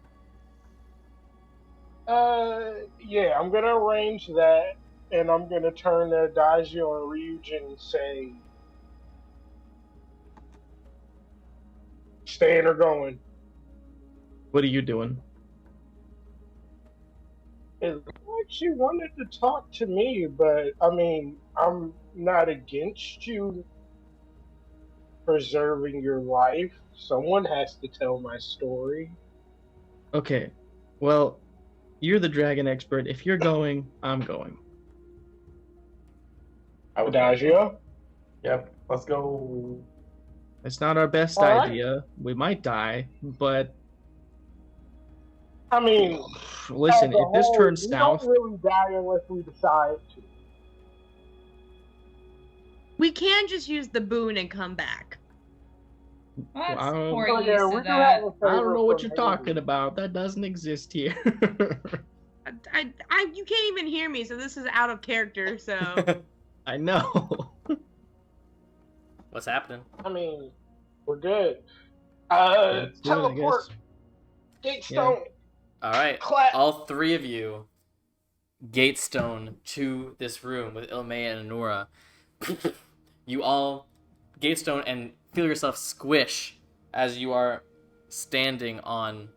Yeah, I'm gonna arrange that, and I'm gonna turn to Adagio and Ryujin and say, staying or going. What are you doing? It looked like she wanted to talk to me, but I mean, I'm not against you preserving your life. Someone has to tell my story. Okay. Well, you're the dragon expert. If you're going, I'm going. Adagio? Yep, let's go. It's not our best All right. idea. We might die, but I mean, listen, as a if this whole, turns we south, don't really die unless we decide to. We can just use the boon and come back. That's Wow. poor So, use yeah, we of do have that. a I don't favor know what from you're Haley. talking about. That doesn't exist here. You can't even hear me, so this is out of character, so... I know. What's happening? I mean, we're good. Let's do it, I Teleport. Gatestone. All right, Clap. all three of you gatestone to this room with Illmae and Anura. You all gatestone and feel yourself squish as you are standing on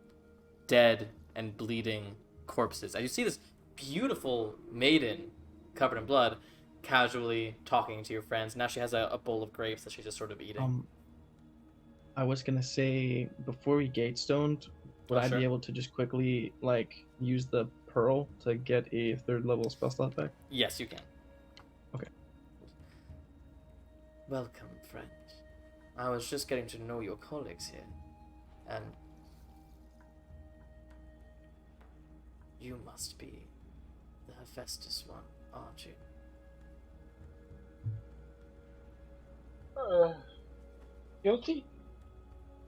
dead and bleeding corpses. As you see this beautiful maiden covered in blood casually talking to your friends. Now she has a bowl of grapes that she's just sort of eating. I was gonna say, before we gatestoned, would I Sure. be able to just quickly use the pearl to get a 3rd level spell slot back? Yes, you can. Okay. Welcome, friend. I was just getting to know your colleagues here, and you must be the Hephaestus one, aren't you? Guilty?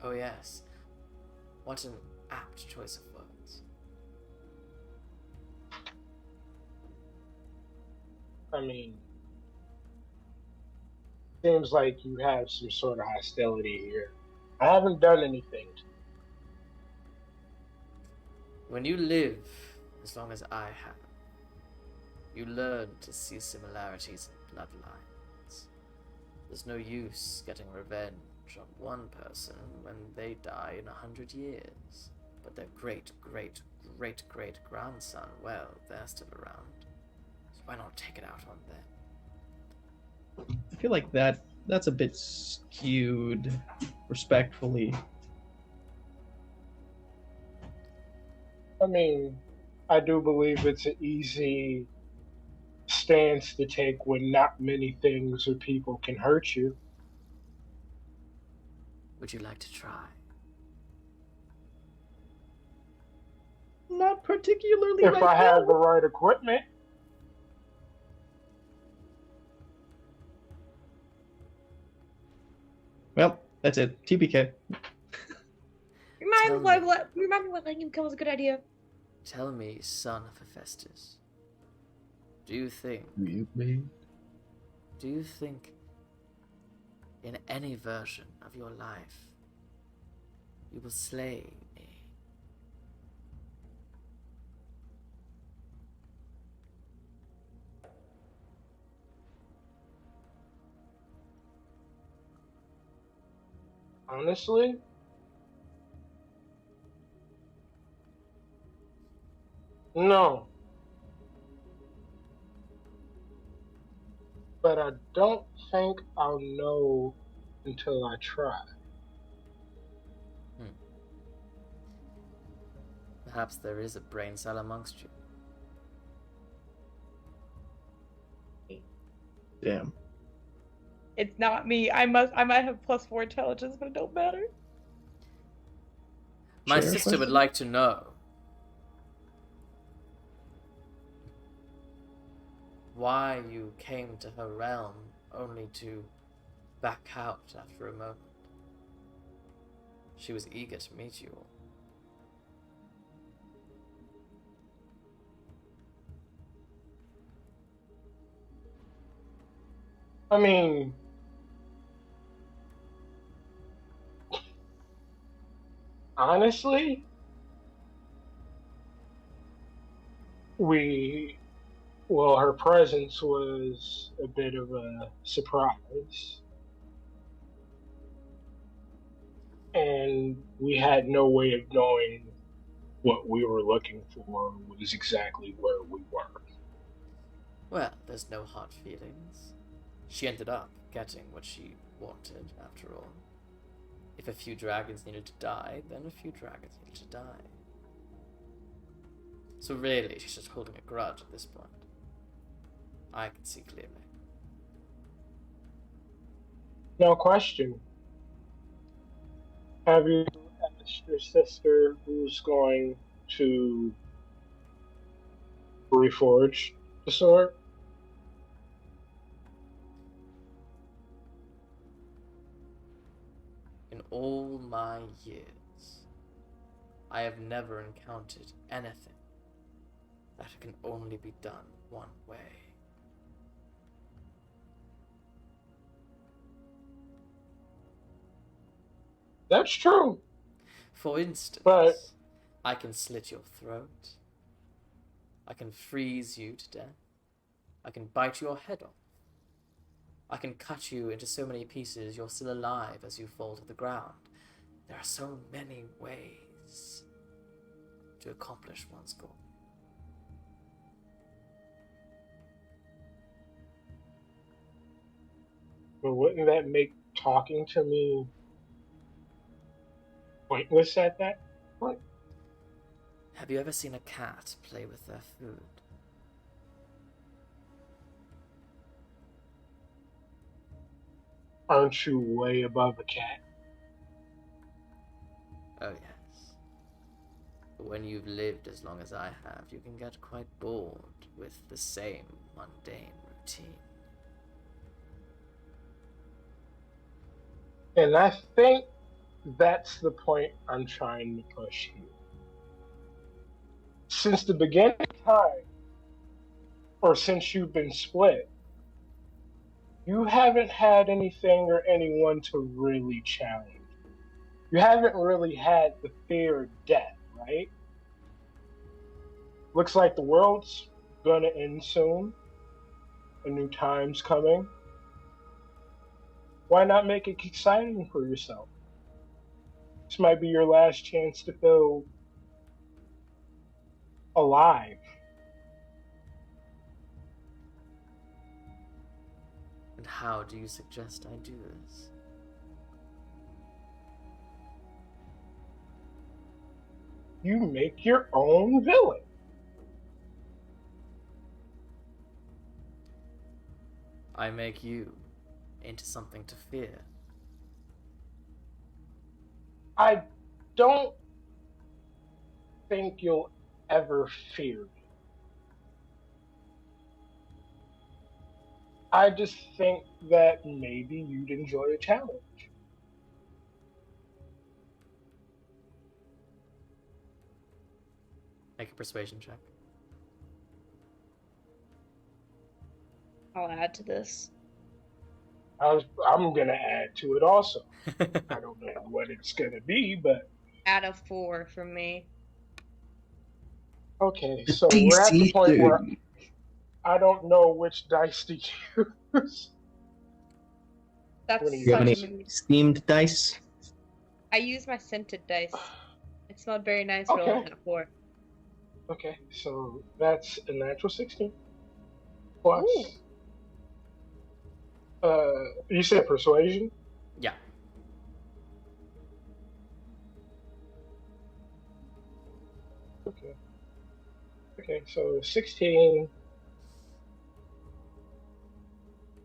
Oh yes. What an apt choice of words. I mean, seems like you have some sort of hostility here. I haven't done anything. When you live as long as I have, you learn to see similarities in bloodlines. There's no use getting revenge on one person when they die in 100 years. But their great-great-great-great-grandson, well, they're still around. So why not take it out on them? I feel like that's a bit skewed, respectfully. I mean, I do believe it's an easy stance to take when not many things or people can hurt you. Would you like to try? Not particularly If right I now. have the right equipment. Well, that's it. TBK. Remind me what letting him kill was a good idea. Tell me, son of Hephaestus, do you think in any version of your life you will slay me? Honestly, no. But I don't think I'll know until I try. Perhaps there is a brain cell amongst you. Damn. It's not me. I might have +4 intelligence, but it don't matter. My Sure. sister would like to know why you came to her realm only to back out after a moment. She was eager to meet you all. I mean, honestly, her presence was a bit of a surprise. And we had no way of knowing what we were looking for was exactly where we were. Well, there's no hard feelings. She ended up getting what she wanted, after all. If a few dragons needed to die, then a few dragons needed to die. So really, she's just holding a grudge at this point. I can see clearly. No question. Have you asked your sister who's going to reforge the sword? In all my years, I have never encountered anything that can only be done one way. That's true. For instance, but I can slit your throat. I can freeze you to death. I can bite your head off. I can cut you into so many pieces you're still alive as you fall to the ground. There are so many ways to accomplish one's goal. But wouldn't that make talking to me pointless at that point? Have you ever seen a cat play with their food? Aren't you way above a cat? Oh yes. But when you've lived as long as I have, you can get quite bored with the same mundane routine. And I think that's the point I'm trying to push here. Since the beginning of time, or since you've been split, you haven't had anything or anyone to really challenge. You haven't really had the fear of death, right? Looks like the world's gonna end soon. A new time's coming. Why not make it exciting for yourself? This might be your last chance to feel alive. And how do you suggest I do this? You make your own villain. I make you into something to fear. I don't think you'll ever fear me. I just think that maybe you'd enjoy a challenge. Make a persuasion check. I'll add to this. I'm gonna add to it also. I don't know what it's gonna be, but Add a 4 from me. okay. So we're at the point where I don't know which dice to use. That's Do you have any steamed dice? I use my scented dice. It smelled very nice for Okay. a 4. Okay, so that's a natural 16. Plus, you said persuasion? Yeah. Okay. Okay, so 16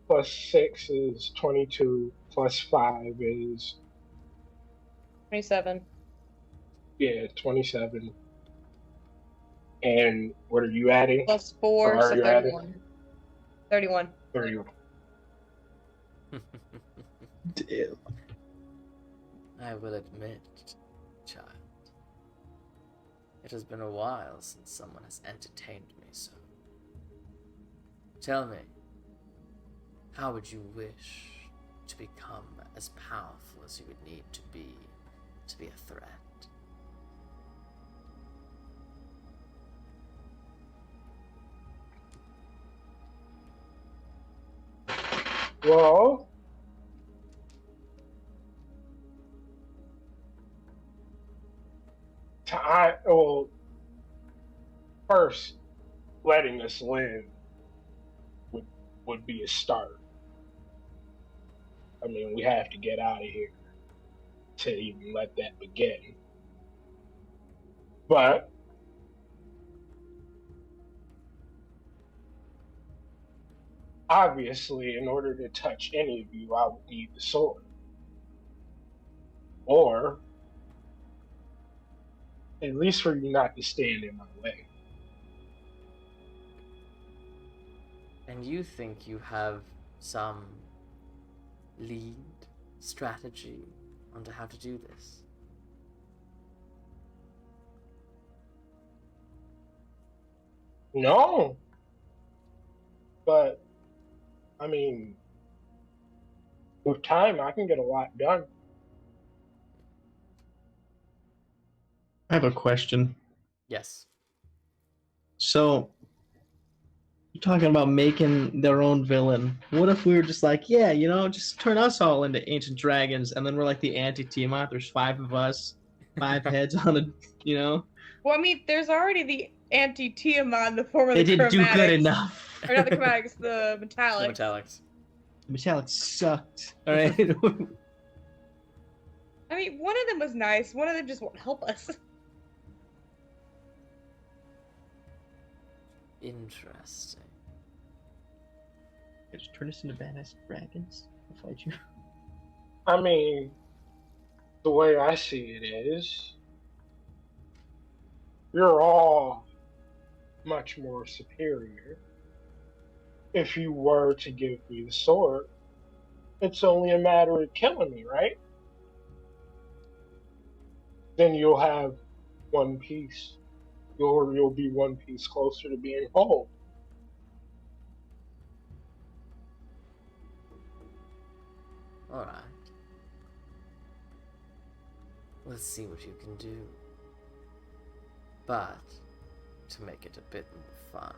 plus 6 is 22, plus 5 is, 27. yeah, 27. And what are you adding? Plus 4, Or are so you 31. 31. 31. Damn. I will admit, child, it has been a while since someone has entertained me so. Tell me, how would you wish to become as powerful as you would need to be a threat? Well, first, letting us live would be a start. I mean, we have to get out of here to even let that begin. But obviously, in order to touch any of you, I would need the sword. Or at least for you not to stand in my way. And you think you have some lead strategy on how to do this? No. But, I mean, with time, I can get a lot done. I have a question. Yes. So, you're talking about making their own villain. What if we were just like, yeah, just turn us all into ancient dragons, and then we're like the anti-Tiamat. There's 5 of us, 5 heads on a, Well, I mean, there's already the anti-Tiamat in the form of They the didn't do good chromatics. enough. Or not the chromatics, the metallics. The metallics. The metallics sucked. All right. I mean, one of them was nice. One of them just won't help us. Interesting. Just turn us into badass dragons. I'll fight you. I mean, the way I see it is, you're all much more superior. If you were to give me the sword, it's only a matter of killing me, right? Then you'll have one piece. You'll be one piece closer to being whole. Alright. Let's see what you can do. But, to make it a bit more fun,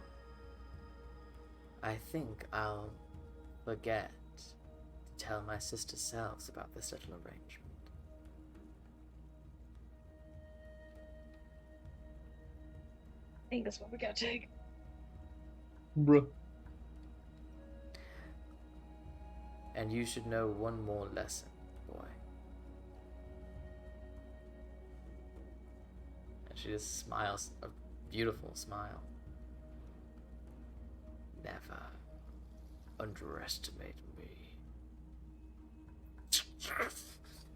I think I'll forget to tell my sister selves about this little arrangement. I think that's what we gotta take. Bruh. And you should know one more lesson, boy. And she just smiles, a beautiful smile. Never underestimate me.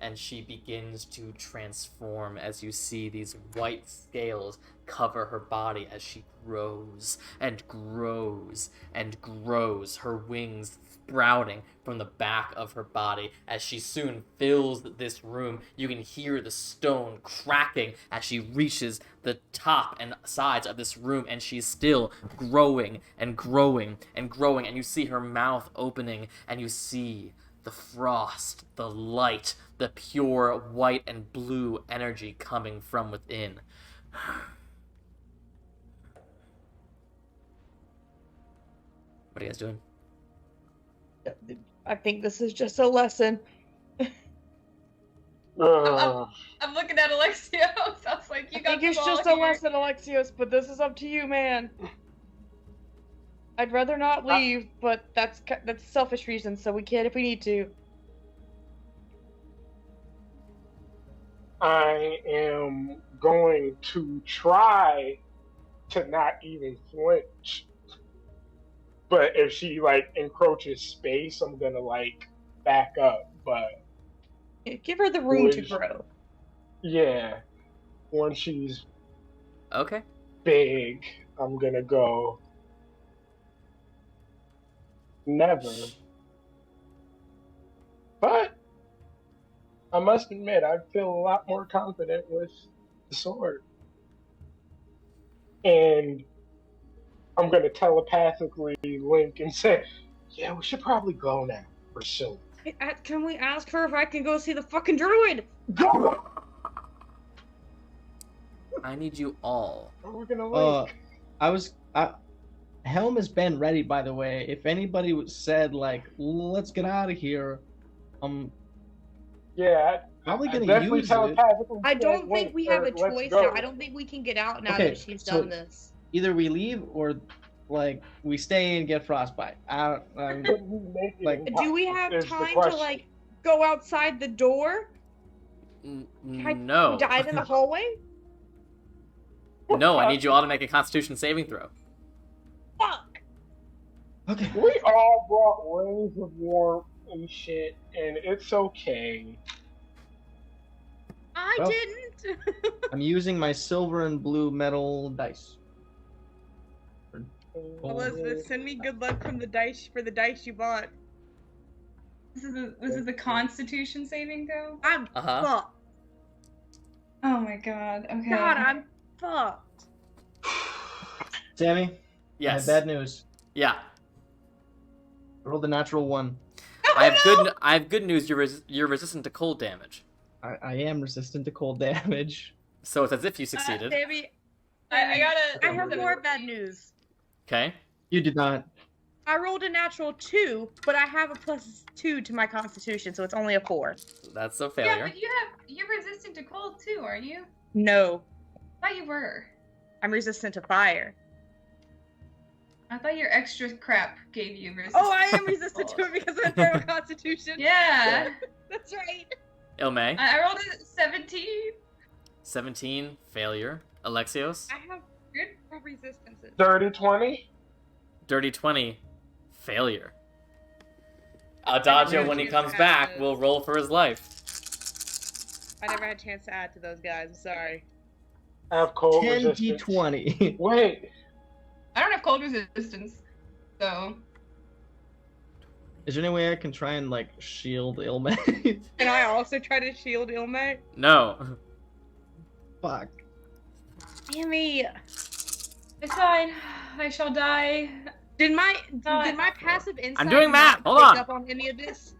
And she begins to transform as you see these white scales cover her body as she grows and grows and grows, her wings sprouting from the back of her body. As she soon fills this room, you can hear the stone cracking as she reaches the top and sides of this room, and she's still growing and growing and growing, and you see her mouth opening, and you see the frost, the light, the pure white and blue energy coming from within. What are you guys doing? I think this is just a lesson. I'm looking at Alexios. I was like, you got I think it's just a lesson, Alexios, but this is up to you, man. I'd rather not leave, but that's selfish reasons, so we can if we need to. I am going to try to not even flinch. But if she, encroaches space, I'm gonna, back up, but... Yeah, give her the room to grow. Yeah. Once she's... Okay. big, I'm gonna go... Never. But I must admit, I feel a lot more confident with the sword. And I'm going to telepathically link and say, yeah, we should probably go now for soon. Can we ask her if I can go see the fucking druid? Go! I need you all. We're going to link. Helm has been ready, by the way. If anybody said, like, let's get out of here, yeah, probably going to use it. I don't think we have a choice now. I don't think we can get out now that she's done this. Either we leave or, like, we stay and get frostbite. Do we have time to, like, go outside the door? No. Dive in the hallway? No, I need you all to make a Constitution saving throw. Fuck! Okay. We all brought rings of warmth and shit, and it's okay. I didn't! I'm using my silver and blue metal dice. Elizabeth, send me good luck from the dice for the dice you bought. This is a Constitution saving throw? I'm fucked. Oh my god, okay. God, I'm fucked. Sammy? Yes. I have bad news. Yeah. I rolled a natural 1. I have good news. You're resistant to cold damage. I am resistant to cold damage. So it's as if you succeeded. Baby, I have more bad news. Okay. You did not. I rolled a natural 2, but I have a +2 to my Constitution, so it's only a 4. That's a failure. Yeah, but you're resistant to cold too, are you? No. I thought you were. I'm resistant to fire. I thought your extra crap gave you resistance. Oh, I am resistant to it because of my Constitution. Yeah. That's right. Illmae. I rolled a 17. 17, failure. Alexios. I have good resistances. Dirty 20. Dirty 20, failure. Adagio, when he comes back, will roll for his life. I never had a chance to add to those guys. I'm sorry. I have cold 10 resistance. D20. Wait. I don't have cold resistance, so. Is there any way I can try and, like, shield Illmae? Can I also try to shield Illmae? No. Fuck. Sammy. It's fine. I shall die. Did my passive insight I'm doing math. Hold pick on. up on any of this?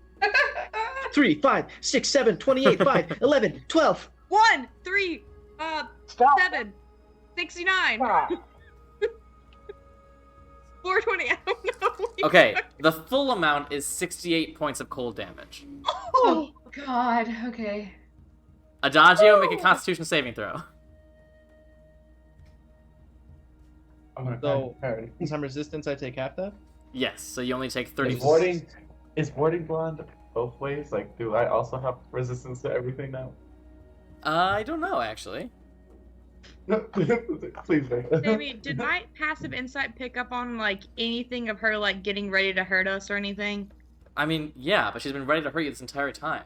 3, 5, 6, 7, 28, 5, 11, 12. 1, 3, Stop. 7, 69, Stop. 420. I don't know. Okay, the full amount is 68 points of cold damage. Oh god, okay. Adagio, make a Constitution saving throw. So, since I'm resistance, I take half that? Yes, so you only take 30. Is warding blonde both ways? Like, do I also have resistance to everything now? I don't know, actually. Please, Sammy, did my passive insight pick up on, like, anything of her, like, getting ready to hurt us or anything? I mean, yeah, but she's been ready to hurt you this entire time.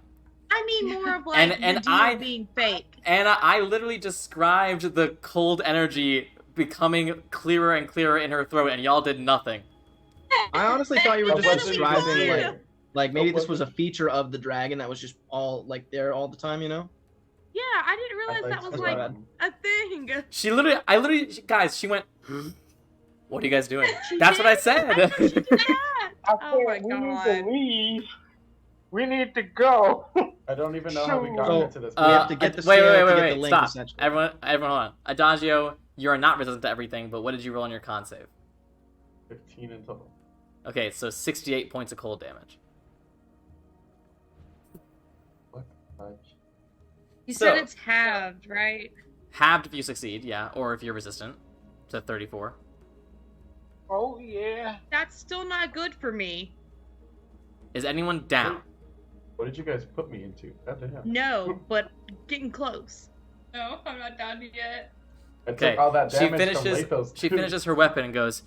I mean more of, like, And the deal being fake. Anna, I literally described the cold energy becoming clearer and clearer in her throat, and y'all did nothing. I honestly thought you were just That's describing, like maybe this was a feature of the dragon that was just all, like, there all the time, you know? Yeah, I didn't realize that was, like, a thing. Guys, she went, what are you guys doing? That's what I said. I Oh my said, we need God. to leave. We need to go. I don't even know how we got So- into this. We have to get the wait, scale to get wait, the link, stop. essentially. Everyone, hold on. Adagio, you are not resistant to everything, but what did you roll on your con save? 15 in total. Okay, so 68 points of cold damage. What the fudge? You So- said it's halved, right? Halved if you succeed, yeah, or if you're resistant to 34. Oh, yeah. That's still not good for me. Is anyone down? What did you guys put me into? God damn. No, but getting close. No, I'm not down yet. I Okay, took all that she damage from finishes. Lathos, She too. finishes her weapon and goes,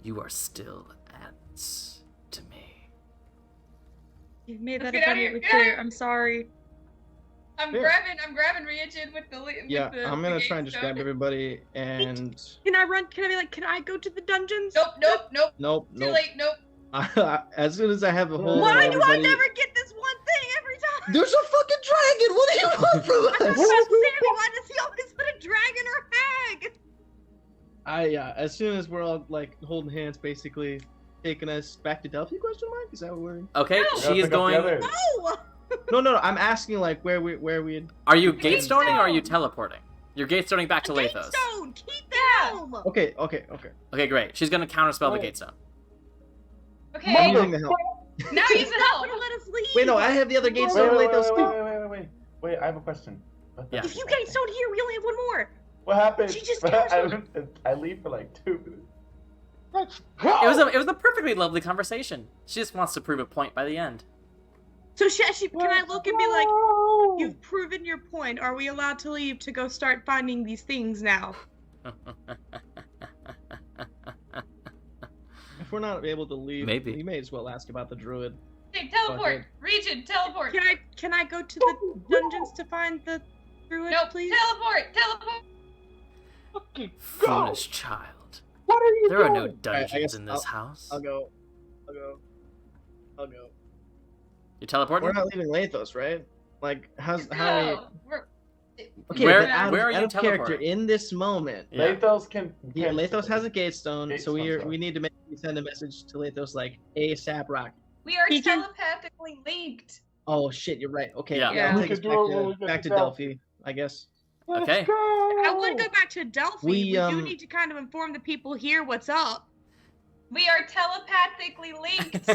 "You are still ants to me." You made Let's that get out of here, abundantly get out of clear. here. I'm sorry. I'm Yeah. grabbing Ryujin with the Yeah, the, I'm gonna the try and just grab gate everybody and... Can I run? Can I be like, can I go to the dungeons? stone. Nope. Nope, Too nope. late. Nope. As soon as I have a hold Why of do I everybody... never get this one thing every time? There's a fucking dragon! What do you want from us? Sammy, why does he always put a dragon or hag? As soon as we're all like holding hands, basically taking us back to Delphi? Question mark? Is that what we're? Okay, No. she is going. No! No. I'm asking like where we. Are you Gatestone. gate stoning or are you teleporting? You're gate stoning back to Lathos. Gatestone! Keep the helm! Okay. Okay, great. She's gonna counterspell the gate stone. Okay. I'm using the helm. Now use the help. Let us leave! Wait, no, I have the other gate stone. Lathos too. Wait, I have a question. Yeah. If you Gatestone here, we only have one more! What happened? She just I leave for like 2 minutes. Let's go. It was a perfectly lovely conversation. She just wants to prove a point by the end. So can I look and be like, you've proven your point. Are we allowed to leave to go start finding these things now? If we're not able to leave, Maybe. we may as well ask about the druid. Okay, teleport. Region, teleport. Can I go to the dungeons to find the druid, No, please? teleport. Fucking go. Foolish child. What are you There are doing? no dungeons guess in this house. I'll go. You teleporting? We're not leaving Lathos, right? Like, how? No. Okay, Where- but out where are of, you out of character teleporting? in this moment. Yeah. Lathos can. Yeah, Lathos has a gate stone, Gate so stone's we need to send a message to Lathos like ASAP rock. We are He can- telepathically linked. Oh shit, you're right. Okay, Yeah. Yeah. I'll We take us could do it when we back get back to to Delphi, I guess. Let's Okay. go. I would go back to Delphi. We, We do um, need to kind of inform the people here what's up. We are telepathically linked.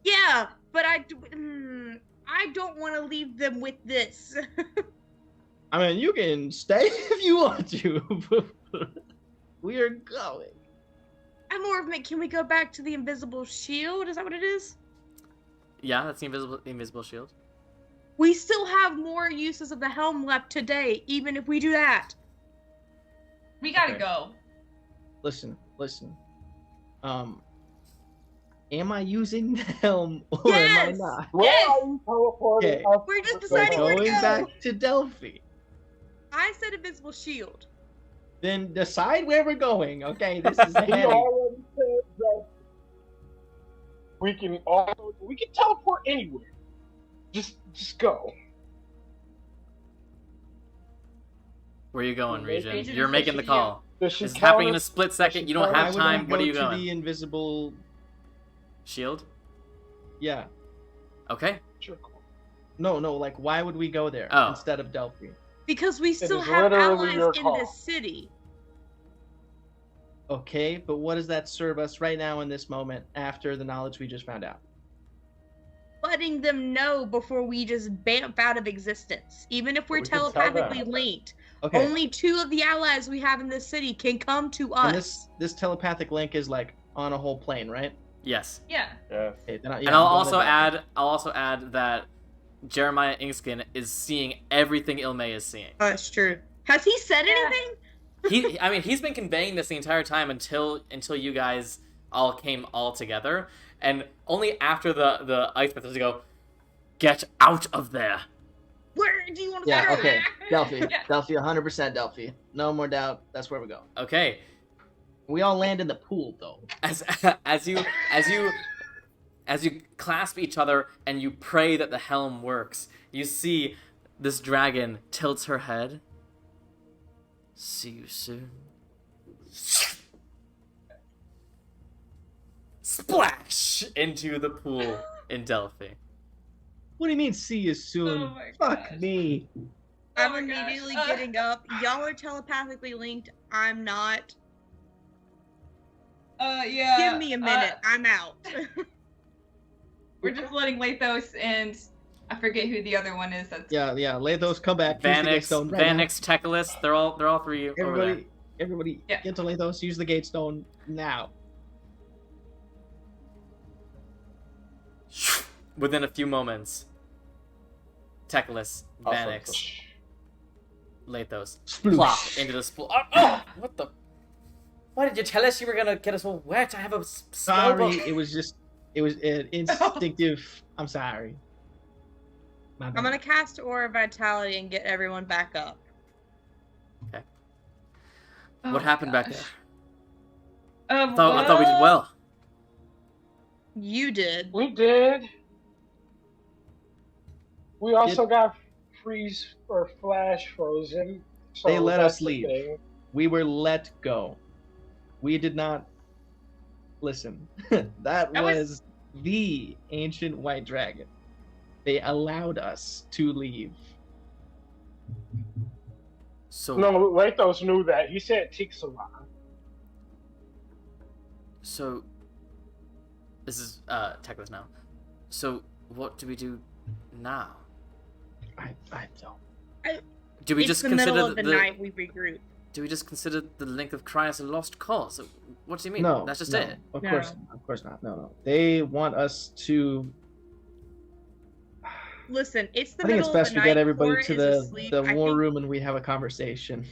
Yeah, but I don't want to leave them with this. I mean, you can stay if you want to. We are going. I'm more of can we go back to the invisible shield? Is that what it is? Yeah, that's the invisible shield. We still have more uses of the helm left today, even if we do that. We gotta Okay. go. Listen. Am I using the helm or am Yes! I not? Where Yes. are you teleporting Okay. us? We're just Let's deciding go. where to Going go. back to Delphi. I said invisible shield. Then decide where we're going. Okay, this is He heavy. already said that we can teleport anywhere. Just go. Where are you going, Region Region? is You're making the officially call. Does she This is happening in a count split second. You don't Why have Why would I time. What go are you to going? the invisible? Shield? Yeah. Okay. as your call? No. Like, why would we go there Oh. instead of Delphi? Because we still is have literally your allies in call. this city. Okay, but what does that serve us right now in this moment after the knowledge we just found out? Letting them know before we just bamf out of existence. Even if we're We can tell telepathically them. linked. Okay. Only 2 of the allies we have in this city can come to us. And this telepathic link is like on a whole plane, right? Yes. Yeah. Yes. Okay, then And I'll also add that Jeremiah Inkskin is seeing everything Illmaye is seeing. That's true. Has he said Yeah. anything? He's been conveying this the entire time until you guys all came all together, and only after the ice breath does he go, "Get out of there." Where do you want to Yeah, go? okay. Delphi. Yeah. Delphi, 100% Delphi. No more doubt. That's where we go. Okay. We all land in the pool, though. As you clasp each other and you pray that the helm works, you see this dragon tilts her head. See you soon. Splash into the pool in Delphi. What do you mean, see you soon? Oh my Fuck gosh. me. I'm Oh my gosh. immediately getting up. Y'all are telepathically linked. I'm not. Yeah. Give me a minute. I'm out. We're just letting Lathos and I forget who the other one is. That's Yeah. Lathos, come back. Use the gate Vanix, stone right now. Teclis, they're all 3 over there. Everybody, Yeah. get to Lathos. Use the gate stone now. Within a few moments, Teclis, Vanix, Lathos, plop into the spool. Oh, what the? Why did you tell us you were gonna get us all wet? I have a spell book. Sorry, it was an instinctive. I'm sorry. My bad. I'm gonna cast Aura Vitality and get everyone back up. Oh What my happened back gosh. there? I thought we did Well, well. You did. We did. We also got freeze or flash frozen. So They let that's us the leave. thing. We were let go. We did not listen. that was the ancient white dragon. They allowed us to leave. So No, Lathos knew that. He said Tixalan. So this is Teklas now. So what do we do now? I don't. Do we It's just the consider middle of the night. We regroup. Do we just consider the link of Cryos a lost cause? What do you mean? No, That's just no, it. Of No. course not. No. They want us to. Listen, it's the I think middle it's best of the we night. get everybody Cora to is the asleep. the I war think- room and we have a conversation.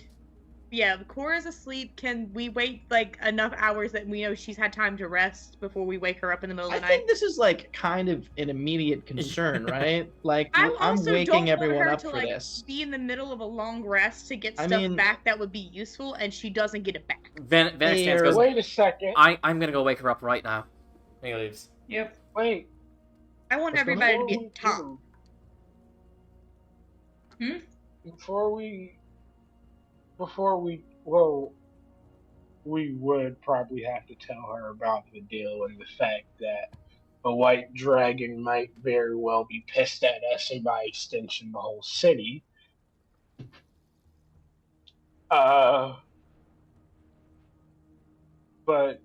Yeah, Cora's asleep. Can we wait like enough hours that we know she's had time to rest before we wake her up in the middle of I the think night? this is like kind of an immediate concern, right? Like I I'm also waking don't want everyone her up to for like this. be in the middle of a long rest to get I stuff mean- back that would be useful, and she doesn't get it back. Vanek stands They're- goes, Wait a second. I'm gonna go wake her up right now. And he leaves. Yep. Wait. I want What's going everybody to Before be we at the top. do- Hmm? Before we, well, we would probably have to tell her about the deal and the fact that a white dragon might very well be pissed at us and by extension the whole city. But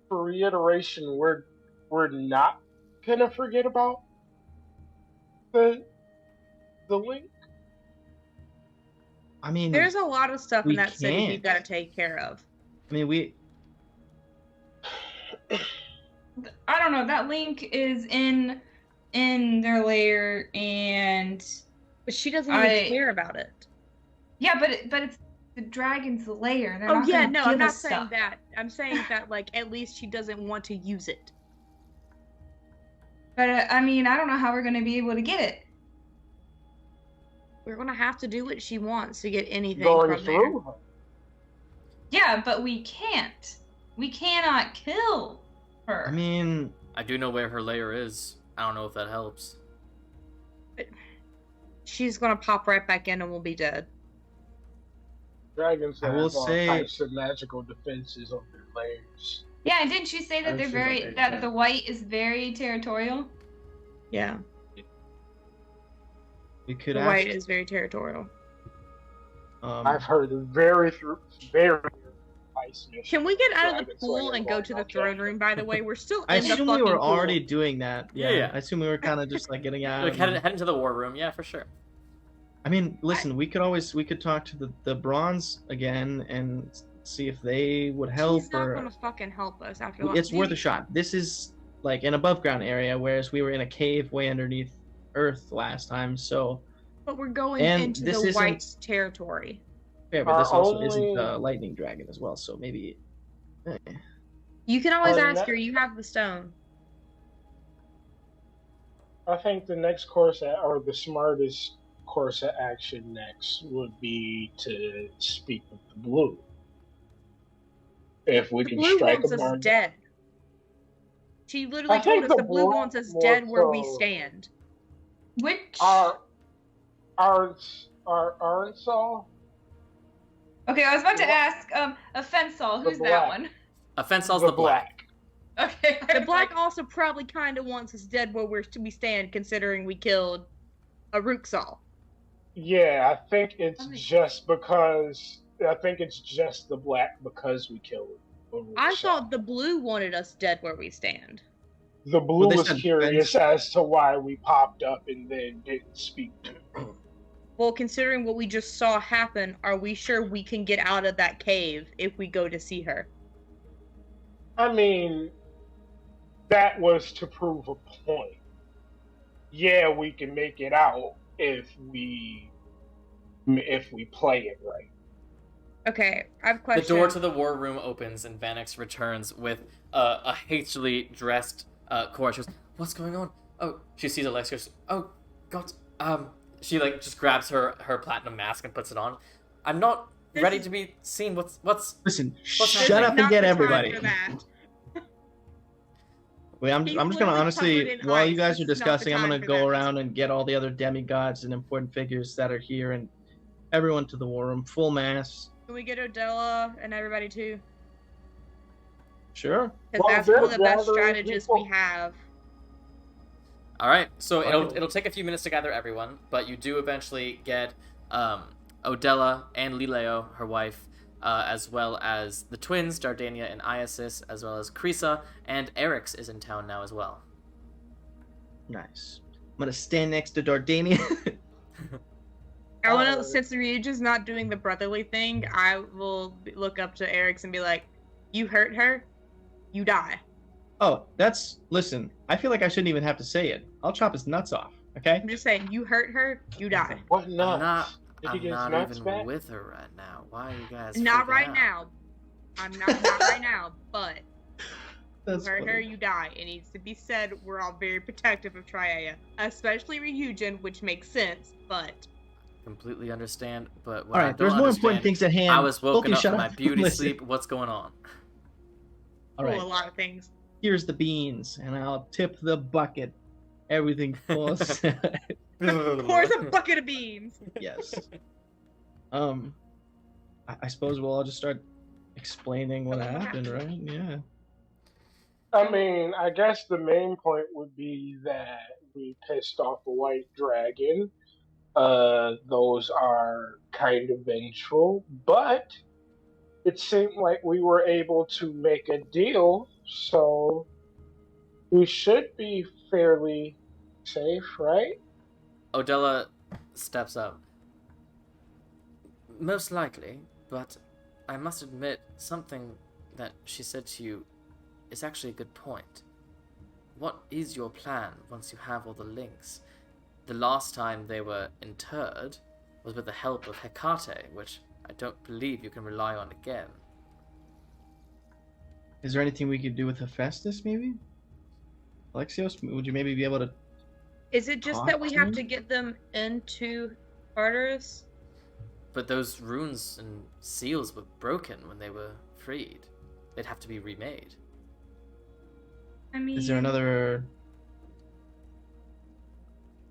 for reiteration, we're not gonna forget about the link. I mean, There's a lot of stuff in We that city we've can't. got to take care of. we. I don't know. That link is in their lair, and But she doesn't even care about it. yeah, but it's the dragon's lair. They're Oh not yeah, gonna no, give I'm not us saying stuff. that. I'm saying that like at least she doesn't want to use it. But I mean, I don't know how we're gonna be able to get it. We're gonna have to do what she wants to get anything Going from there. through her. Yeah, but we can't. We cannot kill her. I mean, I do know where her lair is. I don't know if that helps. She's gonna pop right back in and we'll be dead. Dragons I have will all say- types of magical defenses on their lairs. yeah, and didn't you say that I'm they're sure very they'll take that that. the white is very territorial? Yeah, we could the white ask. is very territorial. I've heard very nice mission. Can we get out of the Dragons pool like and go to the okay. throne room? By the way, we're still I in the assume fucking we were pool. already doing that. Yeah. I assume we were kind of just like getting out. Like and- head into the war room, yeah, for sure. I mean, listen, we could talk to the bronze again and see if they would help. She's not or gonna fucking help us after. it's worth a shot. This is like an above ground area, whereas we were in a cave way underneath Earth last time. So But we're going And into this the isn't- white's territory. fair, but Our this also only- isn't the lightning dragon as well. So maybe. You can always Oh, ask that- her. You have the stone. I think the next course, or the smartest course of action next, would be to speak with the blue. If we The can blue strike wants a us bargain. dead. She literally I told think us the the blue blue wants us more dead where we so- stand. Which Aren't so? okay, I was about to What? ask a Fensol. The Who's that black. one? Offensal's the black. Okay, The black also probably kind of wants us dead where we stand, considering we killed a Rooksal. Yeah, I think it's I mean- just because. I think it's just the black because we killed a I Rooksal. thought the blue wanted us dead where we stand. The blue they was said curious as to why we popped up and then didn't speak to him. Well, considering what we just saw happen, are we sure we can get out of that cave if we go to see her? I mean, that was to prove a point. Yeah, we can make it out if we play it right. Okay, I have a The question. door to the war room opens and Vanix returns with a hastily dressed Cora. She goes, "What's going on?" Oh, she sees Alexios. Oh, God. She like just grabs her platinum mask and puts it on. I'm not This ready is- to be seen. What's Listen, What's shut happening? up and Not get the time everybody. for that. Wait, I'm He's just gonna literally honestly, covered in while you ice. guys This are is not the discussing, I'm time gonna for go that. around and get all the other demigods and important figures that are here and everyone to the war room, full mass. Can we get Odella and everybody too? Sure. Because Well, that's one of they're the best gathering strategists people. we have. All right, so Okay. it'll take a few minutes to gather everyone, but you do eventually get Odella and Lileo, her wife, as well as the twins, Dardania and Iasis, as well as Krisa, and Eric's is in town now as well. Nice. I'm gonna stand next to Dardania. I want to, since Ryuja's not doing the brotherly thing, I will look up to Eric's and be like, "You hurt her, you die." Oh, listen, I feel like I shouldn't even have to say it. I'll chop his nuts off, okay? I'm just saying, you hurt her, you die. What nuts? I'm Did not nuts even back? with her right now. Why are you guys Not freaking right out? now. I'm not right now, but That's you hurt her, funny. you die. It needs to be said. We're all very protective of Triea, especially Ryujin, which makes sense. But Completely understand, but what All I right, don't there's more important understand, things at hand. I was woken Focus, up shut from my up. beauty Listen. sleep. What's going on? All right, a lot of things. here's the beans, and I'll tip the bucket. Everything falls. Pours a bucket of beans. Yes. I suppose we'll all just start explaining what happened, right? Yeah. I mean, I guess the main point would be that we pissed off a white dragon. Those are kind of vengeful, but it seemed like we were able to make a deal, so we should be fairly safe, right? Odella steps up. Most likely, but I must admit something that she said to you is actually a good point. What is your plan once you have all the links? The last time they were interred was with the help of Hecate, which I don't believe you can rely on again. Is there anything we could do with Hephaestus, maybe? Alexios, would you maybe be able to... Is it just that we have to get them into Tartarus? But those runes and seals were broken when they were freed. They'd have to be remade. I mean, Is there another...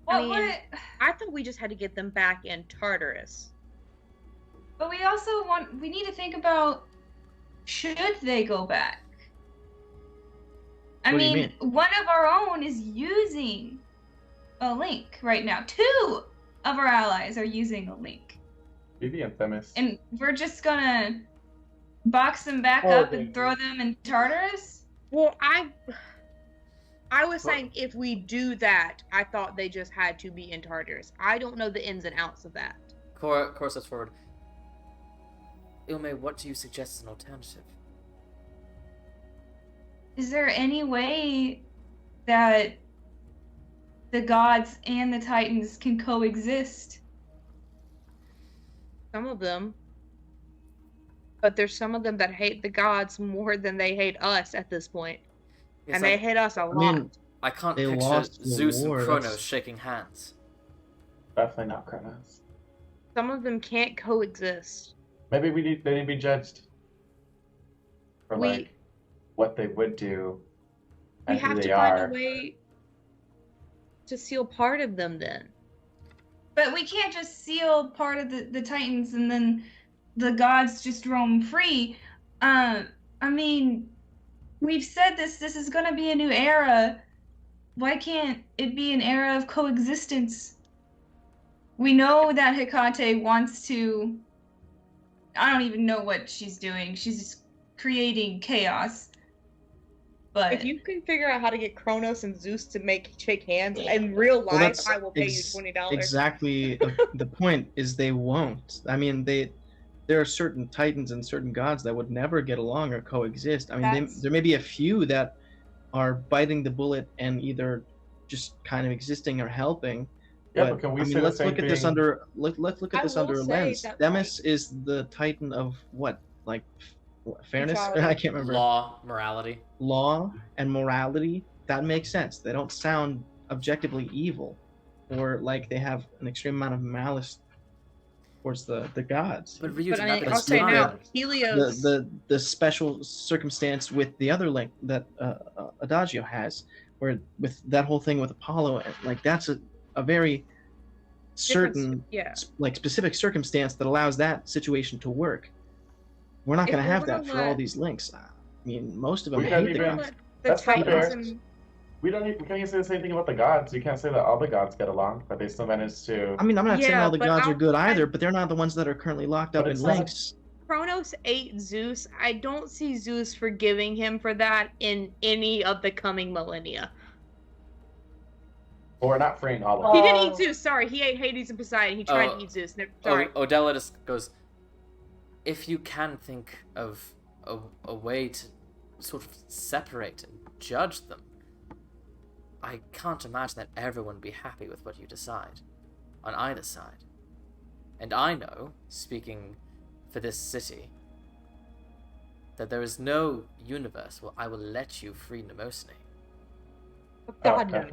I thought we just had to get them back in Tartarus. But we need to think about, should they go back? I What do you mean, one of our own is using a link right now. 2 of our allies are using a link. Maybe Themis. And we're just gonna box them back up and throw them in Tartarus? Well, I was saying if we do that, I thought they just had to be in Tartarus. I don't know the ins and outs of that. Cora steps forward. Illmae, what do you suggest as an alternative? Is there any way that the gods and the titans can coexist? Some of them. But there's some of them that hate the gods more than they hate us at this point. Yes, And they hate us a lot. I can't They picture lost the Zeus war, and Kronos that's- shaking hands. Definitely not Kronos. Some of them can't coexist. Maybe they need to be judged for We- like what they would do We and who have they to find are. a way to seal part of them then. But we can't just seal part of the titans and then the gods just roam free. I mean, we've said this is gonna be a new era. Why can't it be an era of coexistence? We know that Hecate wants to... I don't even know what she's doing. She's just creating chaos. But If you can figure out how to get Kronos and Zeus to shake hands in real life, that's I will pay you $20. Exactly the point is they won't. I mean, there are certain titans and certain gods that would never get along or coexist. I mean, there may be a few that are biting the bullet and either just kind of existing or helping. Yeah, but can we say the let's same look at this thing- under let's look at I this will under a say lens. that, Themis is the titan of what, like fairness? Equality. I can't remember. Law, morality. Law and morality. That makes sense. They don't sound objectively evil, or like they have an extreme amount of malice. towards the gods. But Ryuji, But I mean, nothing's I'll say wrong. now, Helios. The special circumstance with the other link that Adagio has, where with that whole thing with Apollo, like that's a very certain, specific circumstance that allows that situation to work. We're not going to have that for all these links. I mean, most of them hate the gods. The Titans. We can't even say the same thing about the gods. You can't say that all the gods get along, but they still manage to. I mean, I'm not saying all the gods are good either, but they're not the ones that are currently locked up in links. Kronos ate Zeus. I don't see Zeus forgiving him for that in any of the coming millennia. Well, we're not freeing all of them. He didn't eat Zeus. Sorry, he ate Hades and Poseidon. He tried to eat Zeus. Sorry. Odella just goes, if you can think of a way to sort of separate and judge them, I can't imagine that everyone would be happy with what you decide, on either side. And I know, speaking for this city, that there is no universe where I will let you free Mnemosyne. God, no.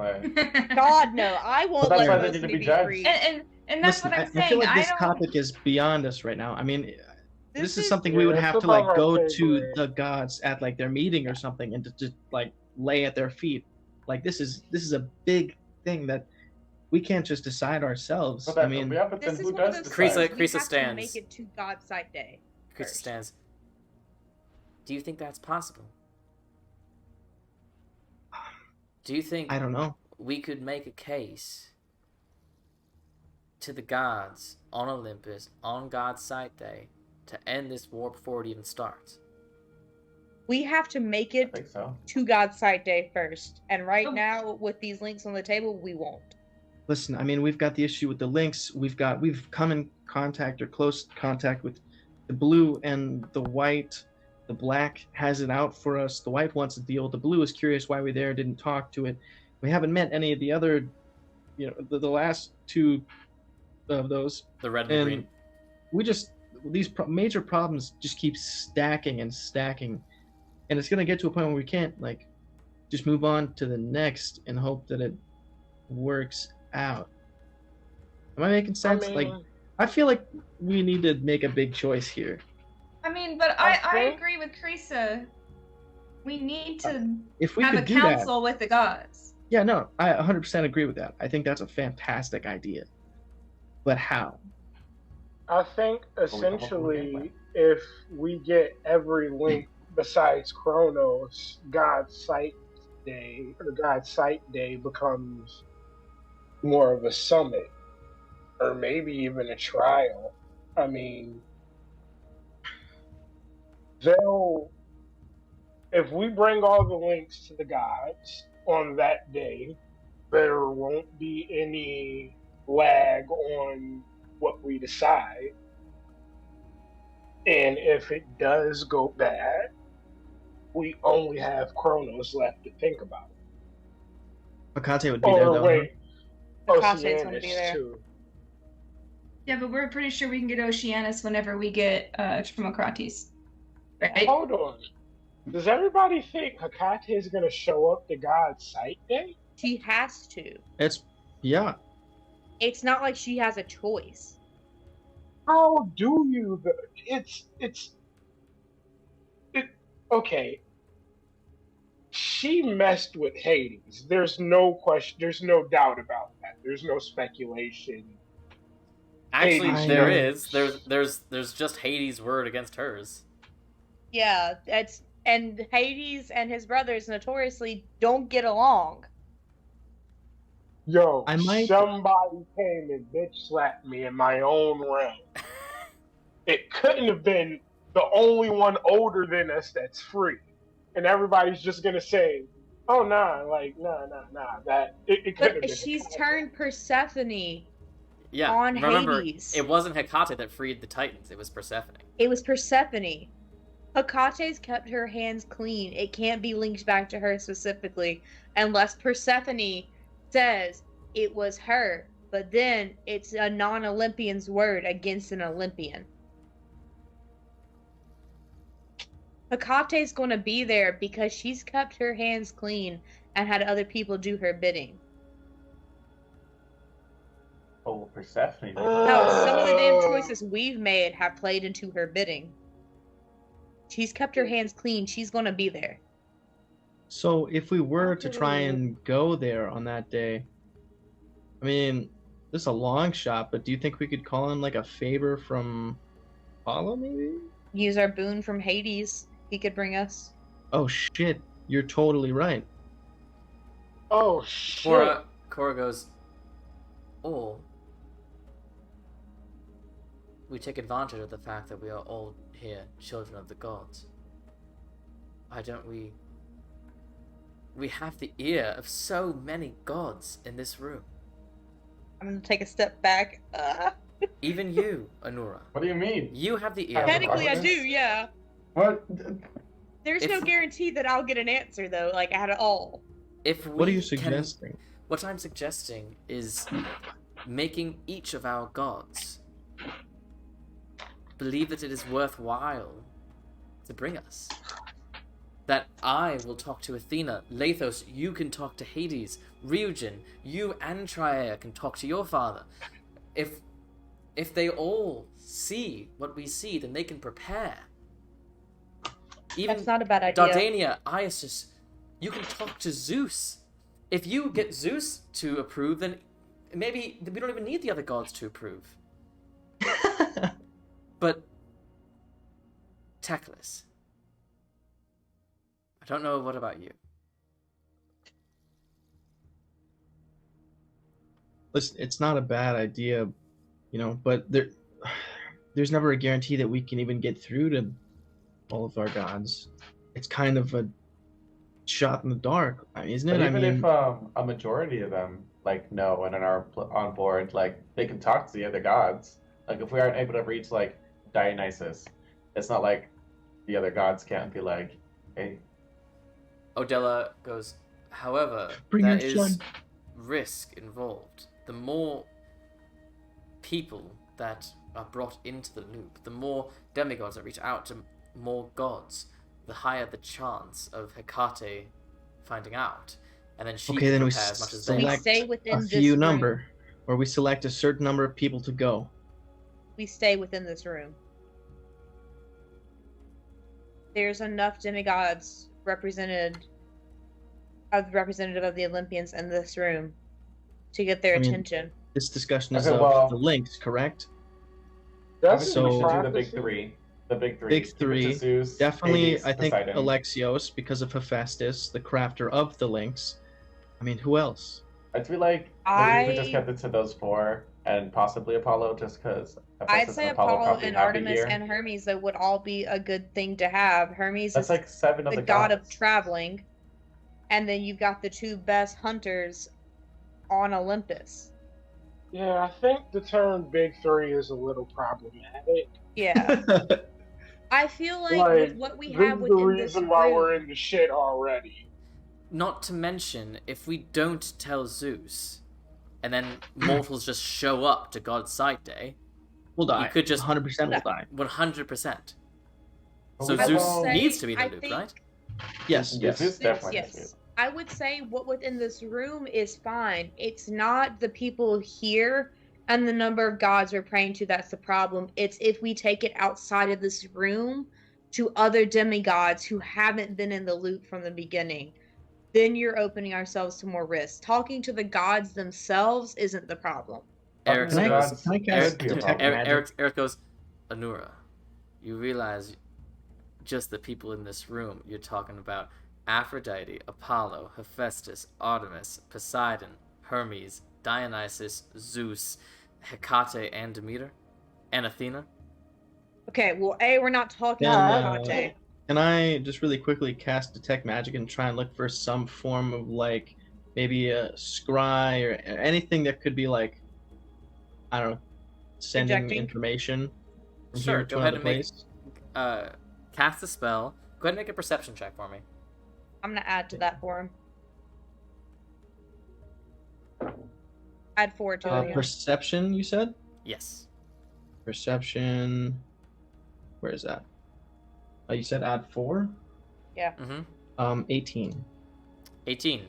God, no. I won't let Mnemosyne be free. And that's what I'm saying. I feel like this topic is beyond us right now. I mean, this is something we would have to like go to the gods at like their meeting or something and to just like lay at their feet. Like this is a big thing that we can't just decide ourselves. I mean, this is one of those things Krisa stands. To make it to God's Sight Day. Krisa stands. Do you think that's possible? Do you think I don't know. We could make a case to the gods on Olympus on God's Sight Day to end this war before it even starts? We have to make it to God's Sight Day first. And right now, with these links on the table, we won't. Listen, I mean, we've got the issue with the links. We've come in contact or close contact with the blue and the white. The black has it out for us. The white wants a deal. The blue is curious why we're there, didn't talk to it. We haven't met any of the other, the last two of those. The red and the green. We just, these major problems just keep stacking and stacking. And it's going to get to a point where we can't, like, just move on to the next and hope that it works out. Am I making sense? I feel like we need to make a big choice here. I mean, but I agree with Krisa. We need to have a council with the gods. Yeah, no, I 100% agree with that. I think that's a fantastic idea. But how? I think, essentially, if we get every link besides Kronos, God's Sight Day becomes more of a summit, or maybe even a trial. I mean, if we bring all the links to the gods on that day, there won't be any lag on what we decide. And if it does go bad, we only have Kronos left to think about. Hecate would be there, though. Wait. Hecate's going to be there. Too. Yeah, but we're pretty sure we can get Oceanus whenever we get Trimocrates. Right? Hold on. Does everybody think Hecate is going to show up to God's Sight Day? She has to. Yeah. It's not like she has a choice. How do you? Okay. She messed with Hades. There's no question. There's no doubt about that. There's no speculation. Actually, there is. There's just Hades' word against hers. Yeah, and Hades and his brothers notoriously don't get along. Yo, somebody came and bitch slapped me in my own realm. It couldn't have been the only one older than us that's free. And everybody's just gonna say, oh, nah. That it couldn't have been. She's turned Persephone on remember, Hades. It wasn't Hecate that freed the Titans, it was Persephone. It was Persephone. Hecate's kept her hands clean. It can't be linked back to her specifically unless Persephone says it was her, but then it's a non-Olympian's word against an Olympian. Hecate's going to be there because she's kept her hands clean and had other people do her bidding. Oh, Persephone. No, some of the damn choices we've made have played into her bidding. She's kept her hands clean. She's gonna be there. So if we were to try and go there on that day, I mean, this is a long shot, but do you think we could call in like a favor from Apollo, maybe? Use our boon from Hades. He could bring us. Oh shit, you're totally right. Oh shit. Cora goes, or we take advantage of the fact that we are all here children of the gods. Why don't we have the ear of so many gods in this room. I'm gonna take a step back. Even you, Anura. What do you mean? You have the ear. Technically, I do, yeah. What? There's no guarantee that I'll get an answer, though, like, at all. What are you suggesting? What I'm suggesting is making each of our gods believe that it is worthwhile to bring us. That I will talk to Athena. Lathos, you can talk to Hades. Ryujin, you and Triaea can talk to your father. If they all see what we see, then they can prepare. Even That's not a bad idea. Dardania, Iasus, you can talk to Zeus. If you get Zeus to approve, then maybe we don't even need the other gods to approve. But Teclis, I don't know what about you. Listen, it's not a bad idea, but there's never a guarantee that we can even get through to all of our gods. It's kind of a shot in the dark, isn't it? But even if a majority of them know and are on board, they can talk to the other gods. Like if we aren't able to reach Dionysus, it's not like the other gods can't be like, hey. Odella goes, however, Bring there your is son. risk involved. The more people that are brought into the loop, the more demigods that reach out to more gods, the higher the chance of Hecate finding out. And then she can then we prepare as much as they We select stay within a this few room. number, or we select a certain number of people to go. We stay within this room. There's enough demigods representative of the Olympians in this room to get their attention. This discussion is Okay, of well- the links, correct? That's So- we should do the prophecy. big three. The big three. Big Give it three. to Zeus, Definitely, Hades, I think Poseidon. Alexios, because of Hephaestus, the crafter of the links. I mean, who else? I feel like maybe if we just kept it to those four and possibly Apollo, just because. I'd say Apollo and Artemis and Hermes that would all be a good thing to have. Hermes That's is like 7 of the the god of gods. traveling, and then you've got the two best hunters on Olympus. Yeah, I think the term "big three" is a little problematic. Yeah, I feel like with what we this have is the within this reason why room, we're in the shit already. Not to mention, if we don't tell Zeus, and then mortals just show up to God's sight day, We'll die. you could just 100% will die. 100%. But So we Zeus don't- needs to be in the I loop, think- right? Yes, Yes, Zeus yes. definitely yes. needs to. I would say what within this room is fine. It's not the people here and the number of gods we're praying to that's the problem. It's if we take it outside of this room to other demigods who haven't been in the loop from the beginning. Then you're opening ourselves to more risk. Talking to the gods themselves isn't the problem. Eric Can I- goes, can I cast Eric- detect magic? Eric goes, Anura, you realize just the people in this room, you're talking about Aphrodite, Apollo, Hephaestus, Artemis, Poseidon, Hermes, Dionysus, Zeus, Hecate, and Demeter, and Athena. Okay, well, we're not talking Yeah, about Hecate. Can I just really quickly cast detect magic and try and look for some form of maybe a scry or anything that could be I don't know, sending Projecting? information from Sure, here go to ahead another and make- place? Cast a spell. Go ahead and make a perception check for me. I'm gonna add to that for him. Add 4 to it. Perception, you said? Yes. Perception. Where is that? You said add 4? Mm-hmm. 18. 18.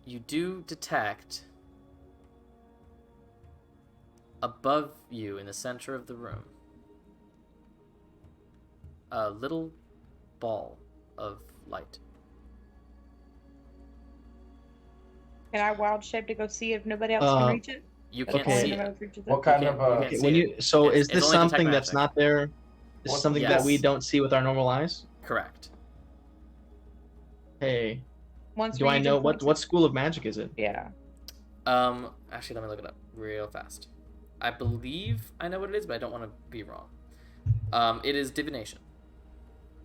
you do detect above you in the center of the room a little ball of light. Can I wild shape to go see if nobody else can reach it? You can't Okay. see it. What kind of Okay, when you so It's- is it's this only detect something that's magic. not there? This is something that we Yes. don't see with our normal eyes? Correct. Hey, Once do I region know points what school of magic is it? Yeah. Actually, let me look it up real fast. I believe I know what it is, but I don't want to be wrong. It is divination.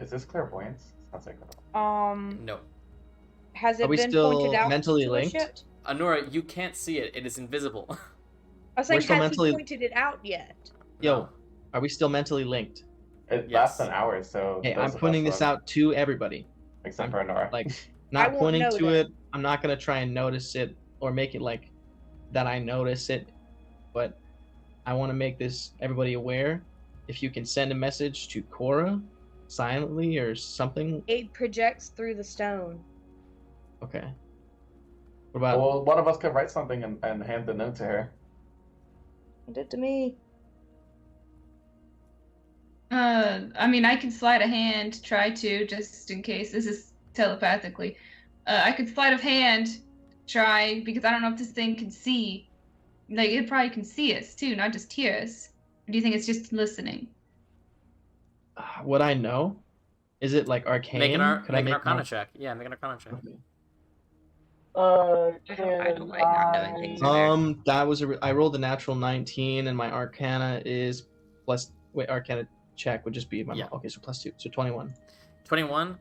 Is this clairvoyance? Sounds like that. No. Has Are it we been still pointed out mentally to us linked? yet? Anura, you can't see it. It is invisible. I was saying, We're still has mentally- he pointed it out yet? Yo, are we still mentally linked? It Yes. lasts an hour, so. Hey, those I'm of us pointing who this have- out to everybody. Except for Nora. Like, I not won't pointing know to then. it. I'm not gonna try and notice it or make it like that I notice it, but I want to make this everybody aware. If you can send a message to Cora silently or something. It projects through the stone. Okay. What about? Well, one of us could write something and hand the note to her. It did to me. I mean, I can slide a hand, try to, just in case. This is telepathically. I could sleight of hand, try, because I don't know if this thing can see. Like, it probably can see us, too, not just hear us. Or do you think it's just listening? What I know? Is it like arcane? Make an Could I make Arcana check. Yeah, make an Arcana check. I don't like not knowing things. That was I rolled a natural 19, and my Arcana is plus. Wait, Arcana check would just be my. Yeah. Okay, so +2, so 21. 21.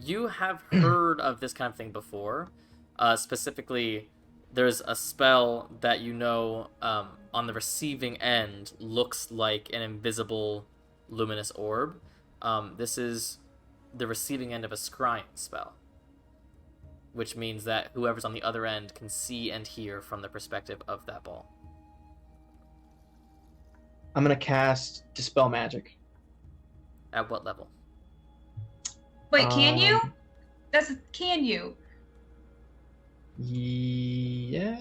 You have heard of this kind of thing before. Specifically, there's a spell that you know on the receiving end looks like an invisible luminous orb. This is the receiving end of a scrying spell, which means that whoever's on the other end can see and hear from the perspective of that ball. I'm gonna cast Dispel Magic. At what level? Wait, can you? Um, Can you? Yeah.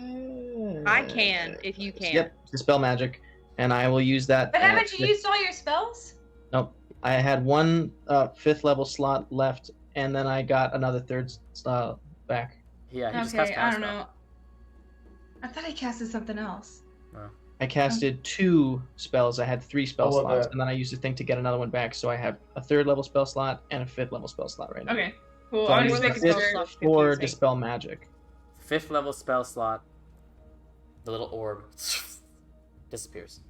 I can, if you can. Yep, Dispel Magic, and I will use that. But at haven't you used all your spells? Nope. I had one 5th level slot left, and then I got another 3rd slot back. Yeah, he just Okay, cast I don't Counterspell. know. I thought I casted something else. I casted 2 spells. I had 3 spell Oh, well, slots, that- and then I used the thing to get another one back. So I have a 3rd level spell slot and a 5th level spell slot right now. Okay, cool. So I I'm was using just the making 5th sure. for confusing. Dispel Magic. 5th level spell slot. The little orb disappears.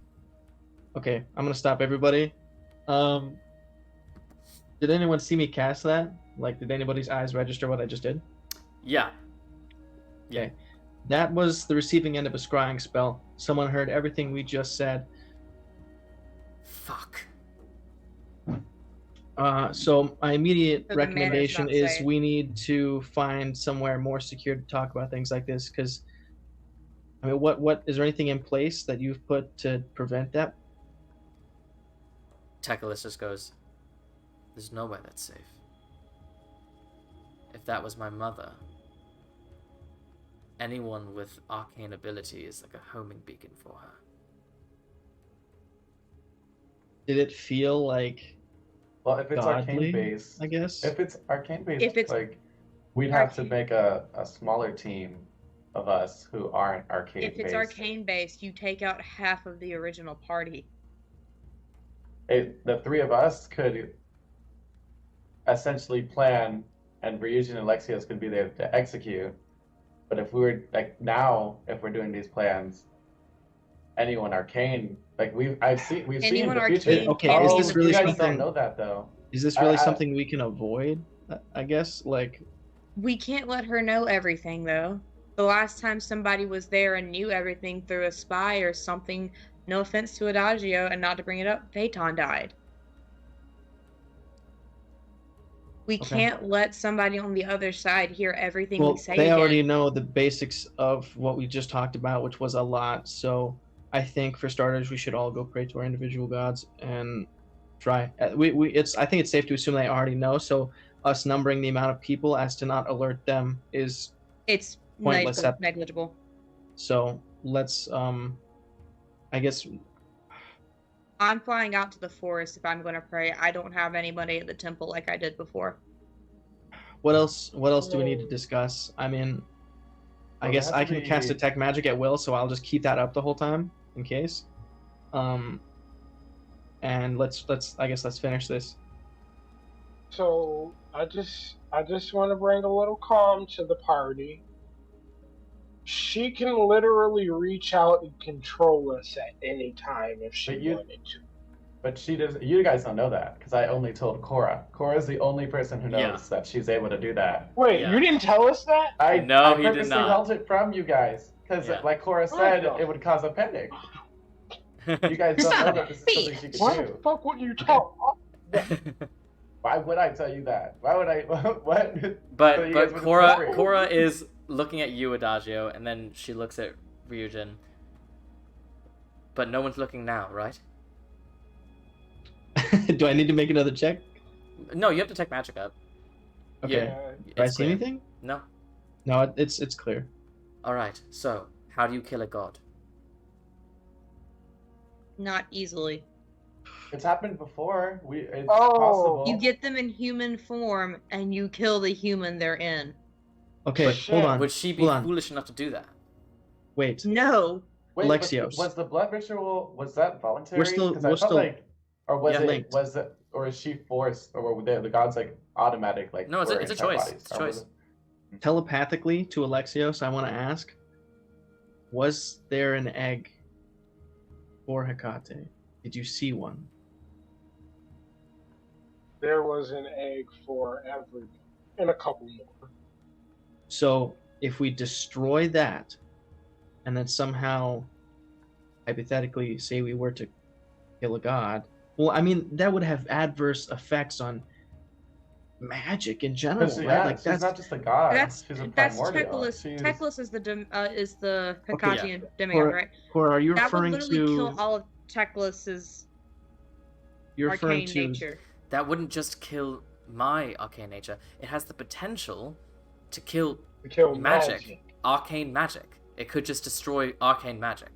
Okay, I'm gonna stop everybody. Did anyone see me cast that? Like, did anybody's eyes register what I just did? Yeah. Okay. That was the receiving end of a scrying spell. Someone heard everything we just said. Fuck. So my immediate So the man is recommendation not is safe. we need to find somewhere more secure to talk about things like this. Because, I mean, what is there anything in place that you've put to prevent that? Tekalis just goes, there's no way that's safe. If that was my mother, anyone with arcane ability is like a homing beacon for her. Did it feel like, Well, if it's godly, arcane based, I guess? if it's arcane based, If it's like we'd have to arcane- make a smaller team of us who aren't arcane If it's based. arcane based, you take out half of the original party. The 3 of us could essentially plan, and Ryujin and Lexios could be there to execute. But if we were like now, if we're doing these plans, anyone arcane, like we've seen Anyone the future. arcane Okay, can is be this the really you guys something- don't know that though. Is this really I- something we can avoid? I guess, like, We can't let her know everything, though. The last time somebody was there and knew everything through a spy or something, no offense to Adagio, and not to bring it up, Phaeton died. We Okay. can't let somebody on the other side hear everything well, we say they again. already know the basics of what we just talked about, which was a lot. So I think for starters, we should all go pray to our individual gods and try. I think it's safe to assume they already know. So us numbering the amount of people as to not alert them is It's pointless. Negligible. So let's I guess I'm flying out to the forest if I'm going to pray. I don't have anybody at the temple like I did before. what else do we need to discuss? I mean, I guess I can cast detect magic at will, so I'll just keep that up the whole time in case. And let's finish this. So I just want to bring a little calm to the party. She can literally reach out and control us at any time if she wanted to. But she does. You guys don't know that because I only told Cora. Cora's the only person who knows that she's able to do that. Wait, you didn't tell us that? I he did purposely not. held it from you guys because, like Cora said, it would cause a panic. You guys don't know that this is something she can Why do. the fuck would you talk? Why would I tell you that? Why would I? What? But Cora is looking at you, Adagio, and then she looks at Ryujin. But no one's looking now, right? Do I need to make another check? No, you have to take magic up. Okay. Yeah, Do I see anything? No. No, it's clear. All right. So, how do you kill a god? Not easily. It's happened before. It's possible. You get them in human form and you kill the human they're in. Okay, hold on. Would she be foolish enough to do that? Wait. No. Wait, Alexios. Was the blood ritual, was that voluntary? We're still or was linked. or is she forced, or were the gods like automatic? Like no, it's a choice. It's a choice. Telepathically to Alexios, I want to ask: was there an egg for Hecate? Did you see one? There was an egg for everyone, and a couple more. So if we destroy that, and then somehow, hypothetically, say we were to kill a god, well, I mean, that would have adverse effects on magic in general, right? Yeah, Like she's not just a god. She's a primordial. Teclis is the Hecatean demigod, right? Cora, are you that referring would literally to? Kill all of Teclis's arcane nature. That wouldn't just kill my arcane nature. It has the potential to kill magic. Arcane magic. It could just destroy arcane magic.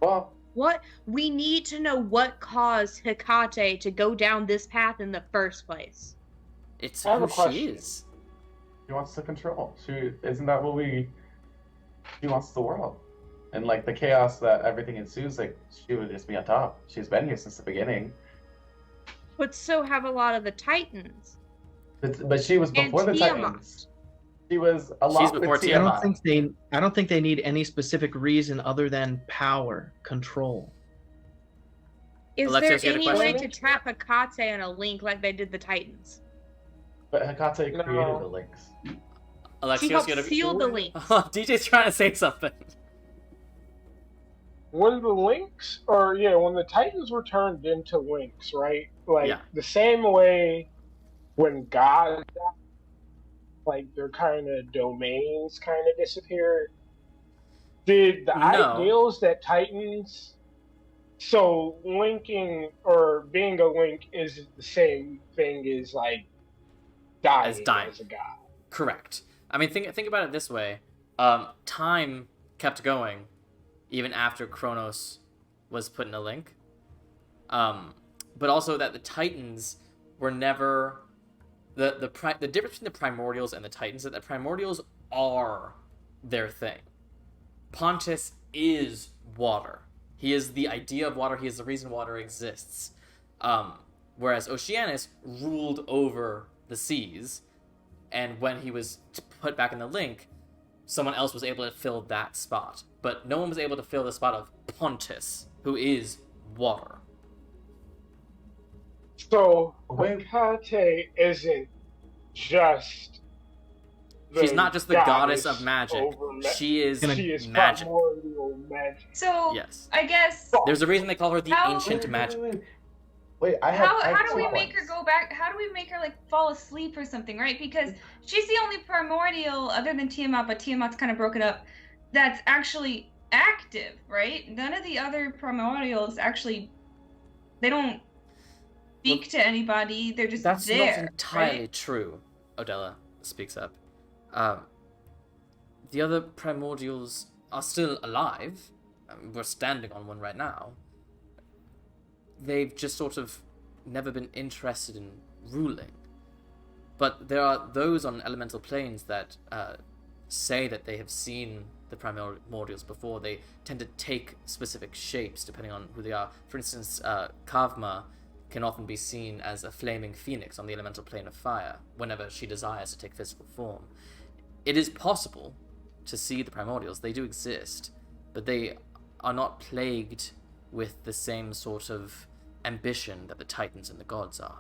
Well, what? We need to know what caused Hecate to go down this path in the first place. It's who she is. She wants to control. Isn't that what she wants the world. And like the chaos that everything ensues, like she would just be on top. She's been here since the beginning. But so have a lot of the Titans. But she was before the Titans. She was a lot before Tiamat. I don't think they need any specific reason other than power, control. Is Alexios, there any way to trap Hecate on a link like they did the Titans? But Hecate created the links. Alexios, she helped seal the links. DJ's trying to say something. When the links, when the Titans were turned into links, right? Like the same way when gods, like their kind of domains kind of disappeared. Did the ideals that Titans, so linking or being a link is the same thing as like dying as a god. Correct. I mean, think about it this way. Time kept going even after Kronos was put in a link. But also that the Titans were never the difference between the Primordials and the Titans is that the Primordials are their thing. Pontus is water. He is the idea of water. He is the reason water exists. Whereas Oceanus ruled over the seas, and when he was put back in the link, someone else was able to fill that spot. But no one was able to fill the spot of Pontus, who is water. So, Hecate isn't just... She's not just the goddess of magic. She is magic. So, yes. I guess... There's a reason they call her the Ancient Magic. Wait, how do we make her go back? How do we make her, like, fall asleep or something, right? Because she's the only primordial, other than Tiamat, but Tiamat's kind of broken up, that's actually active, right? None of the other primordials actually... They don't speak to anybody. They're just That's there. That's not entirely right? true, Odella speaks up. the other primordials are still alive. We're standing on one right now. They've just sort of never been interested in ruling. But there are those on elemental planes that say that they have seen the primordials before. They tend to take specific shapes depending on who they are. For instance, Kavma can often be seen as a flaming phoenix on the elemental plane of fire whenever she desires to take physical form. It is possible to see the primordials. They do exist, but they are not plagued with the same sort of ambition that the Titans and the gods are.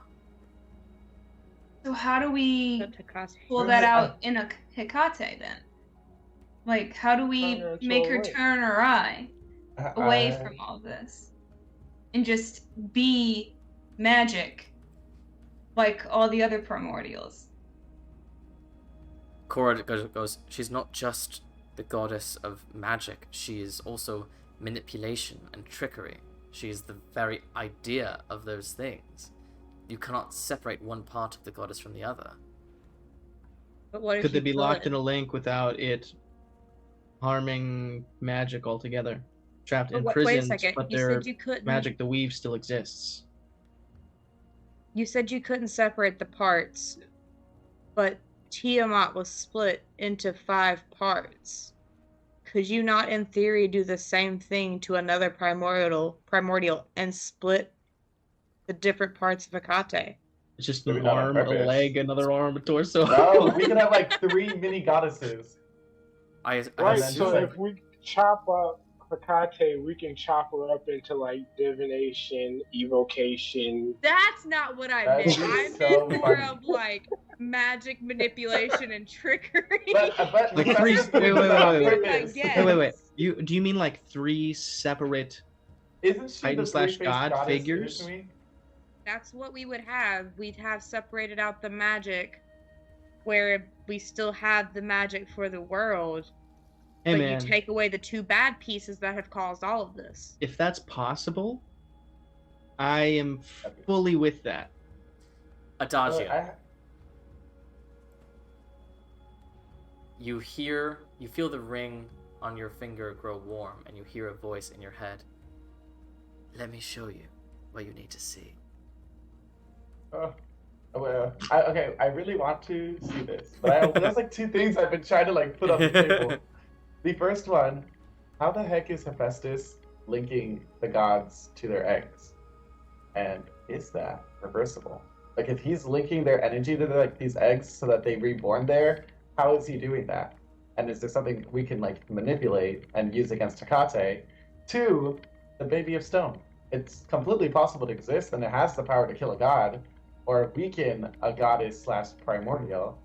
So how do we pull that out in a Hecate then? Like, how do we make her turn her eye away from all this and just be magic like all the other primordials? Cora goes, she's not just the goddess of magic, she is also manipulation and trickery. She is the very idea of those things. You cannot separate one part of the goddess from the other. But what if Could they be could? locked in a link without it harming magic altogether? Trapped in Wait a prison, second. but You their said you couldn't. magic, the weave, still exists. You said you couldn't separate the parts, but Tiamat was split into 5 parts. Could you not, in theory, do the same thing to another primordial and split the different parts of Hecate? It's just Maybe an not on arm, a purpose. leg, another arm, a torso. No, we can have like 3 mini goddesses. I Right, then so just, if we chop up Hecate, we can chop her up into like divination, evocation. That's not what I That meant. is I so meant more funny. of like magic manipulation and trickery. But Like that's three. just Wait. purpose. guess. Wait. Do you mean like 3 separate? Isn't she Titan the slash three-faced god goddess figures? to me? That's what we would have. We'd have separated out the magic, where we still have the magic for the world. Hey but man, you take away the 2 bad pieces that have caused all of this. if that's possible, I am fully with that. Adagio. You feel the ring on your finger grow warm, and you hear a voice in your head. Let me show you what you need to see. I really want to see this, but there's like 2 things I've been trying to like put on the table. The first one, how the heck is Hephaestus linking the gods to their eggs? And is that reversible? Like, if he's linking their energy to like these eggs so that they reborn there, how is he doing that? And is there something we can like manipulate and use against Hecate? 2, the baby of stone. It's completely possible to exist, and it has the power to kill a god or weaken a goddess / primordial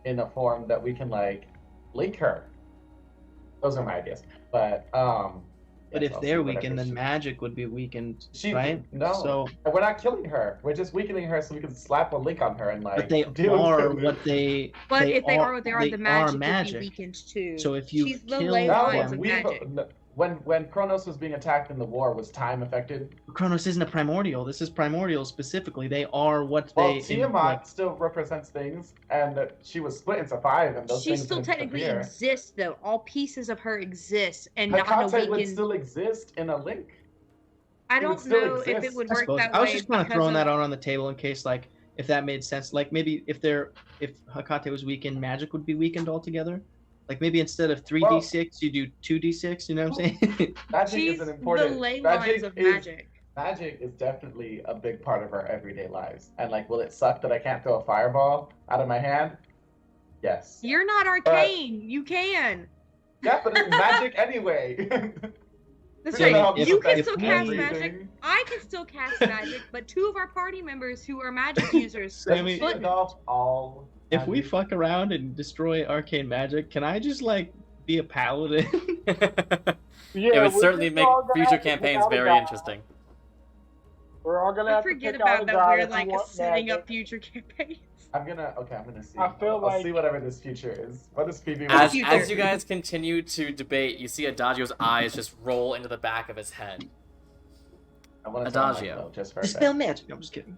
in a form that we can like link her. Those are my ideas. But But yes, if I'll they're see whatever weakened, then she- magic would be weakened, She right? no, So, and we're not killing her. We're just weakening her so we can slap a link on her and like. but they do are something. what they. But if they are, they the magic would magic. be weakened too. So if you She's the kill ley No, lines them, of magic. when Kronos was being attacked in the war, was time affected? Kronos isn't a primordial. This is primordial specifically. They are what Well, they. Tiamat still represents things, and she was split into 5, and those She things still didn't technically appear. exists, though. All pieces of her exist, and not in a Hecate would weakened. still exist in a link. I it would don't still know if it exist. would I work suppose. that I was way. just kind of because throwing that out on the table in case, like, if that made sense. Like maybe if Hecate was weakened, magic would be weakened altogether. Like maybe instead of 3d6, you do 2d6. You know what I'm saying? Magic She's is an important. the ley lines of magic. Magic is definitely a big part of our everyday lives. And like, will it suck that I can't throw a fireball out of my hand? Yes. You're not arcane. You can. Yeah, but it's magic anyway. That's Yeah, right. if- You can if still we- cast Everything. magic. I can still cast magic, but 2 of our party members who are magic users Doesn't Sammy- she involve all If we magic? fuck around and destroy arcane magic, can I just like be a paladin? It would we're certainly just make all gonna future have to pick campaigns out a very god. interesting. We're all gonna I have to forget pick out about a that god we're if we like want setting magic. up future campaigns. I'm gonna see. I feel I'll like- see whatever this future is. What is Phoebe? As Future. you guys continue to debate, you see Adagio's eyes just roll into the back of his head. I want to Adagio. just for a Dispel sec. magic. No, I'm just kidding.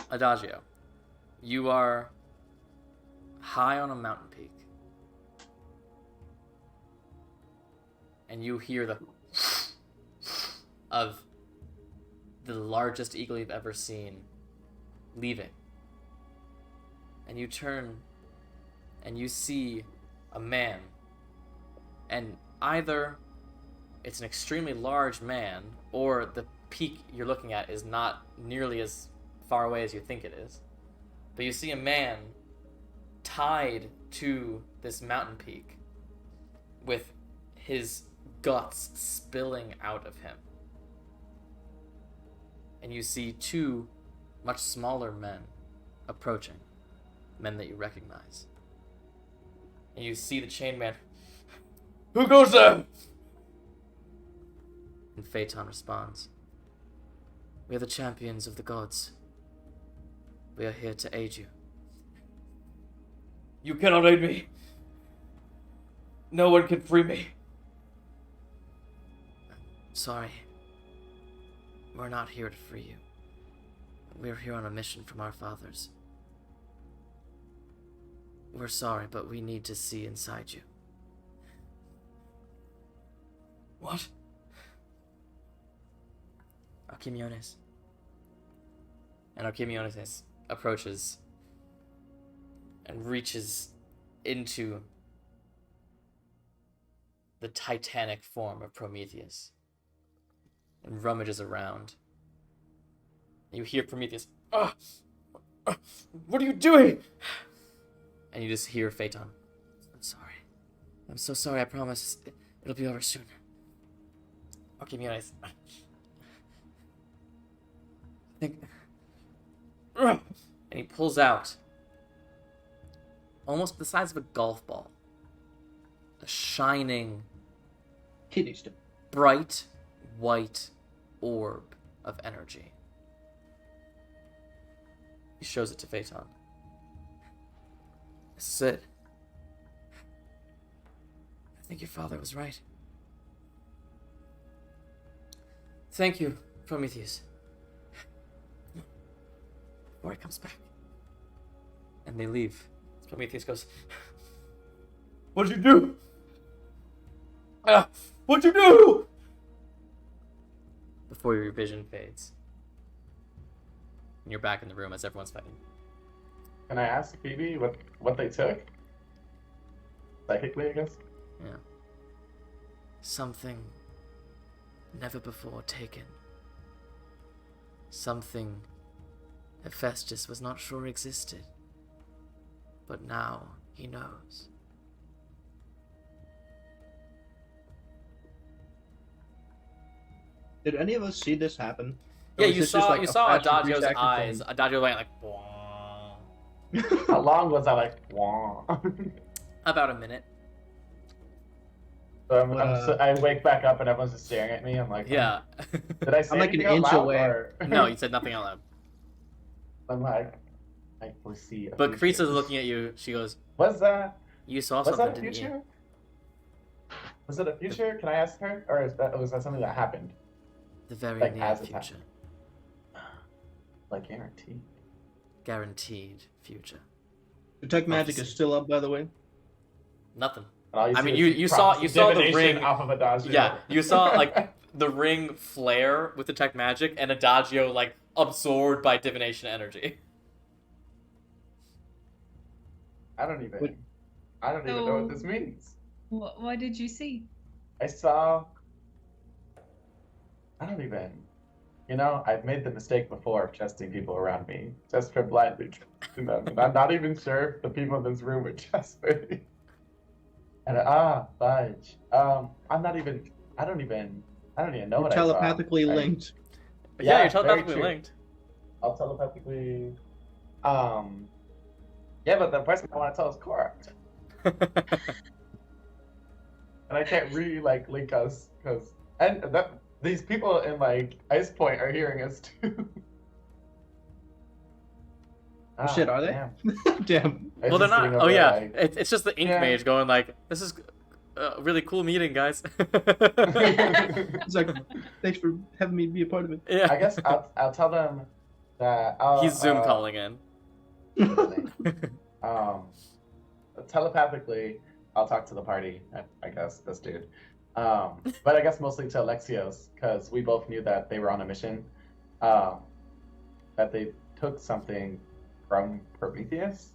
Adagio, you are high on a mountain peak. and you hear the of the largest eagle you've ever seen leaving. And you turn and you see a man. And either it's an extremely large man, or the peak you're looking at is not nearly as far away as you think it is. But you see a man tied to this mountain peak with his guts spilling out of him. And you see two much smaller men approaching, men that you recognize. And you see the chain man. Who goes there? And Phaeton responds, "We are the champions of the gods. We are here to aid you." "You cannot aid me. No one can free me." "Sorry. We're not here to free you. We're here on a mission from our fathers. We're sorry, but we need to see inside you." "What?" Archimiones. And Archimiones approaches and reaches into the titanic form of Prometheus and rummages around. You hear Prometheus, "What are you doing?" And you just hear Phaeton, "I'm sorry. I'm so sorry, I promise. It'll be over soon." Archimiones, I think... And he pulls out, almost the size of a golf ball, a shining, Kidney stone. bright, white orb of energy. He shows it to Phaeton. "This is it. I think your father was right. Thank you, Prometheus." Before he comes back. And they leave. Prometheus goes, "What'd you do? What'd you do?" Before your vision fades. And you're back in the room as everyone's fighting. Can I ask Phoebe what they took? Psychically, I guess? Yeah. "Something never before taken. Something Hephaestus was not sure existed. But now he knows." Did any of us see this happen? Yeah, Or was you this just saw like you a saw flash of Adagio's reaction eyes. thing? Adagio went like, "Wah." How long was I like, wah? About a minute. So I wake back up and everyone's just staring at me. I'm like, Yeah. Did I say I'm like an anything out inch loud, away. or- No, you said nothing out loud. I'm like, I foresee. a But future. Kreesa's looking at you. She goes, Was that? "You saw Was something, that a didn't future? you?" Was it a future? Can I ask her, or was that something that happened? "The very Like, near as it future. Like guaranteed. Guaranteed future." Detect magic Prophecy. is still up, by the way. Nothing. And all I see mean, is you saw prophecy the divination ring. off of Adagio. Yeah, you saw like the ring flare with detect magic, and Adagio like absorbed by divination energy. I don't even Wait. know what this means. What did you see? I saw. I don't even. You know, I've made the mistake before of trusting people around me, just for blindly trusting them. And I'm not even sure if the people in this room would trust me. And fudge. I'm not even. I don't even know You're what I saw. telepathically linked. Yeah, you're very telepathically true. linked. I'll telepathically. Yeah, but the person I want to tell is Cora, and I can't really link us because these people in Ice Point are hearing us too. Shit, are they? Damn. Damn. I was Well, they're just not. sitting Oh over yeah, there, it's just the ink Yeah. mage going like, "This is a really cool meeting, guys." It's like, thanks for having me be a part of it. Yeah. I guess I'll tell them that He's Zoom calling in. Telepathically, I'll talk to the party. I guess this dude. But I guess mostly to Alexios, because we both knew that they were on a mission. That they took something from Prometheus.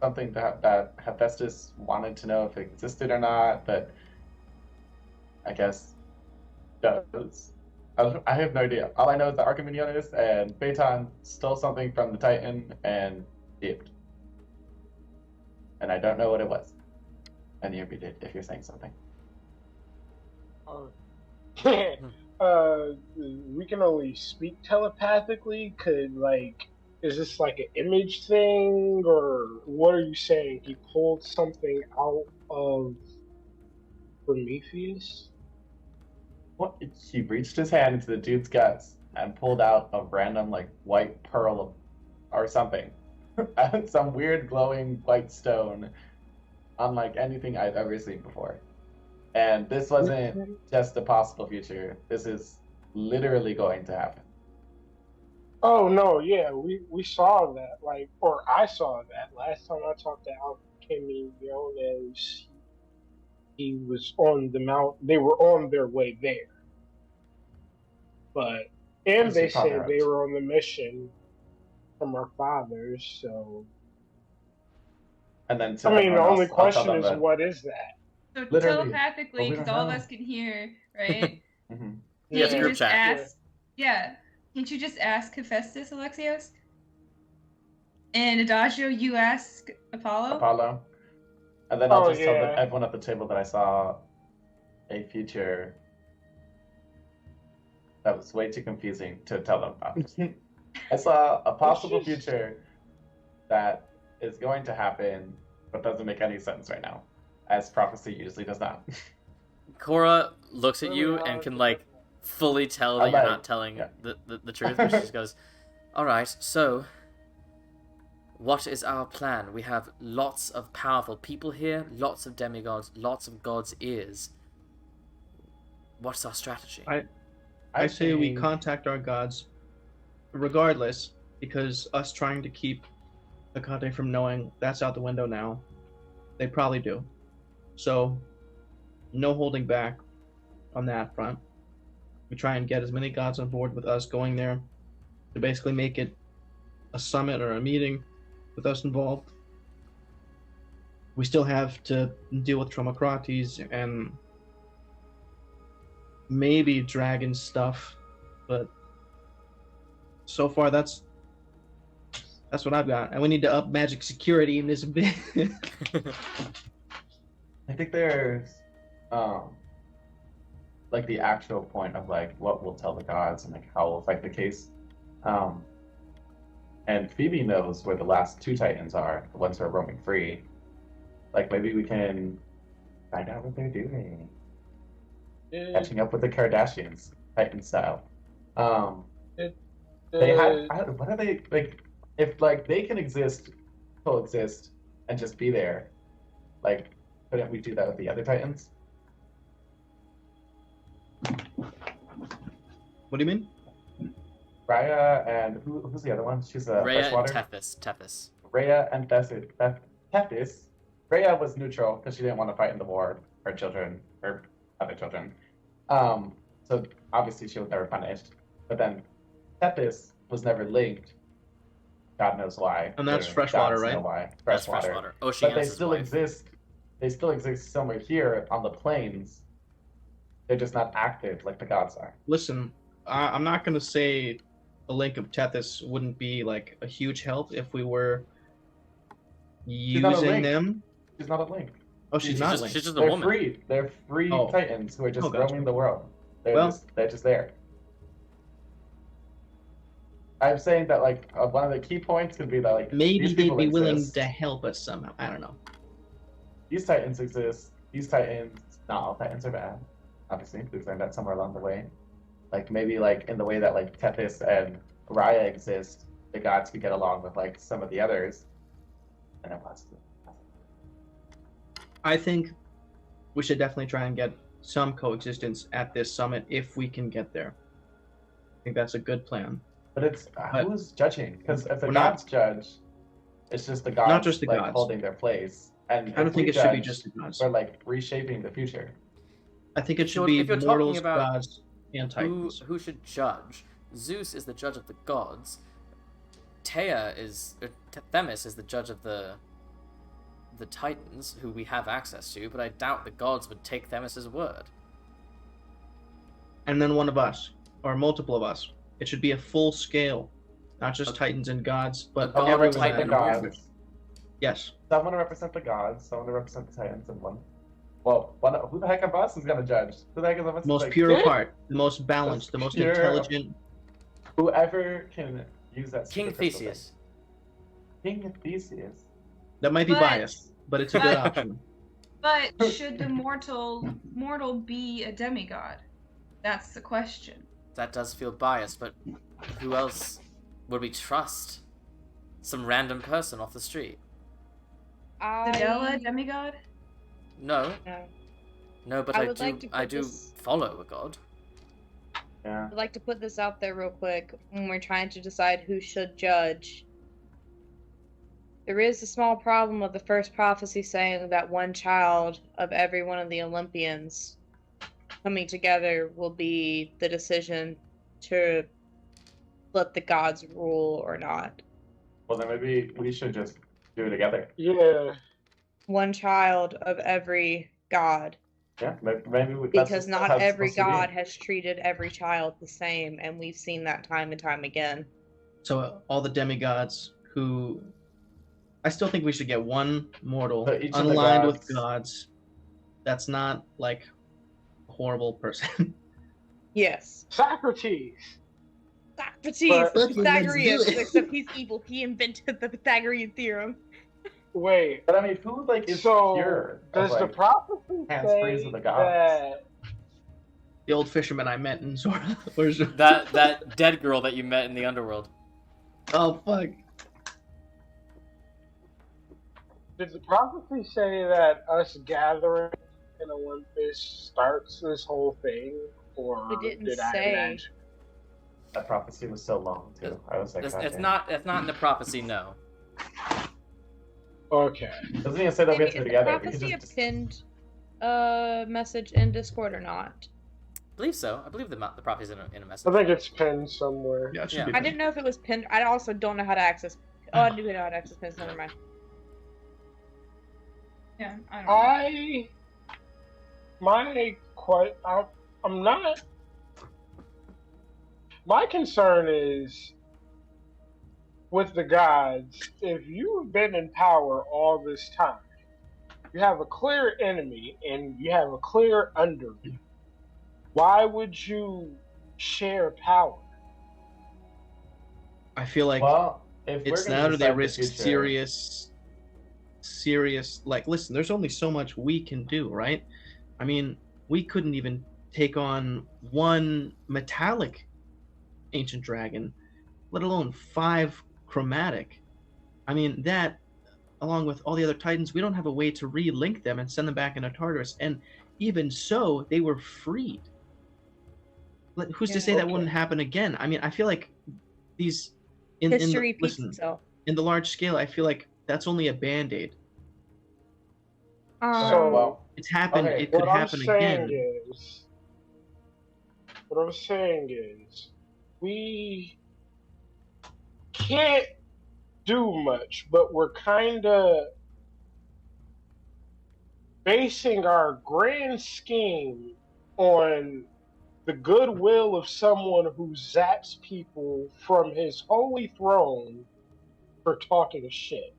Something that Hephaestus wanted to know if it existed or not, but I guess does. I have no idea. All I know is that Archimedes and Phaeton stole something from the Titan and dipped. And I don't know what it was. And you read it if you're saying something. We can only speak telepathically. Is this like an image thing, or what are you saying? He pulled something out of Prometheus? Well, he reached his hand into the dude's guts and pulled out a random, like, white pearl or something. Some weird glowing white stone, unlike anything I've ever seen before. And this wasn't just a possible future. This is literally going to happen. Oh no, yeah, we saw that, or I saw that last time I talked to Alchemy Jonas. He was on the mount. They were on their way there, and they said they were on the mission from our fathers. So, and then the only question is, what is that? So telepathically, because all of us can hear, right? Mm-hmm. Yes, group chat. Yeah. Can't you just ask Hephaestus, Alexios? And Adagio, you ask Apollo? And then I'll just tell everyone at the table that I saw a future that was way too confusing to tell them about. I saw a possible future that is going to happen, but doesn't make any sense right now, as prophecy usually does not. Cora looks at you and can, fully tell that you're not telling the truth, but she just goes, alright, so what is our plan? We have lots of powerful people here, lots of demigods, lots of gods' ears. What's our strategy? I say we contact our gods regardless, because us trying to keep the Hecate from knowing that's out the window now, they probably do. So, no holding back on that front. We try and get as many gods on board with us going there to basically make it a summit or a meeting with us involved. We still have to deal with Tromocrates and maybe dragon stuff, but so far that's what I've got. And we need to up magic security in this bit. I think there's the actual point of what we'll tell the gods and how we'll fight the case. And Phoebe knows where the last two Titans are, the ones who are roaming free. Maybe we can find out what they're doing. Catching up with the Kardashians, Titan style. They had, what are they, if they can coexist, and just be there, couldn't we do that with the other Titans? What do you mean? Rhea and who's the other one? She's a freshwater. Rhea and Tethys. Rhea and Tethys. Rhea was neutral because she didn't want to fight in the war. Her other children. So obviously she was never punished. But then Tethys was never linked. God knows why. And that's freshwater, right? Why. Freshwater. Oceanus' but they still wife. exist. They still exist somewhere here on the plains. They're just not active like the gods are. Listen, I'm not going to say a link of Tethys wouldn't be a huge help if we were using them. She's not a link. Oh, she's not linked. She's just a woman. Free. They're free Titans who are just roaming the world. They're just there. I'm saying that one of the key points could be that maybe they'd be willing to help us somehow. I don't know. These Titans exist. These Titans, not all Titans are bad. Obviously, we've learned that somewhere along the way. Maybe in the way that Tethys and Rhea exist, the gods could get along with some of the others. And it was. I think we should definitely try and get some coexistence at this summit if we can get there. I think that's a good plan. But who's judging? Because if the gods judge, it's just the gods not just the gods holding their place. And I don't think it should be just the gods. We're reshaping the future. I think it If should you're- be if you're talking mortals, about gods, and titans. who should judge? Zeus is the judge of the gods. Themis is the judge of the titans, who we have access to, but I doubt the gods would take Themis' word. And then one of us, or multiple of us. It should be a full scale, not just A- titans and gods, but god, everyone. a titan, the and a gods. Yes. Someone to represent the gods, someone to represent the titans, and one. Well, who the heck of us is gonna judge? Who the heck is us? Most like, pure of heart, the most balanced, the most pure- intelligent. Whoever can use that. King super crystal Theseus. thing. King Theseus. That might be But- biased, but it's a good but- option. But should the mortal be a demigod? That's the question. That does feel biased, but who else would we trust? Some random person off the street? Della, demigod? No, No. no, but I I would do. like to put I do this- follow a god. Yeah. I'd like to put this out there real quick when we're trying to decide who should judge. There is a small problem with the first prophecy saying that one child of every one of the Olympians coming together will be the decision to let the gods rule or not. Well, then maybe we should just do it together. Yeah. One child of every god. Yeah, maybe that's Because just not how it's every supposed to be. god has treated every child the same, and we've seen that time and time again. So all the demigods who, I still think we should get one mortal So each of the unaligned with gods- gods. That's not like a horrible person. Yes. Socrates. Socrates, But- Pythagorean, Let's do it. except he's evil. He invented the Pythagorean theorem. Wait. But I mean, who like is So pure? does of, the like, prophecy hands freeze say with the gods? that? The old fisherman I met in Zora. Where's That dead girl that you met in the underworld. Oh fuck. Did the prophecy say that us gathering in Olympus starts this whole thing, or It didn't did I say. imagine? That prophecy was so long too. I was like, It's, God it's damn. not. It's not in the prophecy. No. Okay. Doesn't even say that we have to Is be the together. We prophecy can a just pinned message in Discord or not? I believe so. I believe the prophecy is in a I message. think it's pinned somewhere. Yeah, it should Yeah. be. I didn't know if it was pinned. I also don't know how to access. Oh, I do know how to access pins. Never mind. Yeah, I don't know. I'm not. My concern is with the gods. If you've been in power all this time, you have a clear enemy and you have a clear underling. Why would you share power? I feel like well, if it's we're gonna now do they decide the risk future- serious like listen, there's only so much we can do, right? I mean, we couldn't even take on one metallic ancient dragon, let alone 5 chromatic. I mean, that along with all the other titans, we don't have a way to relink them and send them back into Tartarus, and even so they were freed. Who's to Yeah. say that Okay. wouldn't happen again? I mean, I feel like these History repeats listen, itself. in the large scale, I feel like that's only a band-aid. So- well, It's happened. Okay, It could What I'm happen saying again. is, we can't do much, but we're kind of basing our grand scheme on the goodwill of someone who zaps people from his holy throne for talking shit.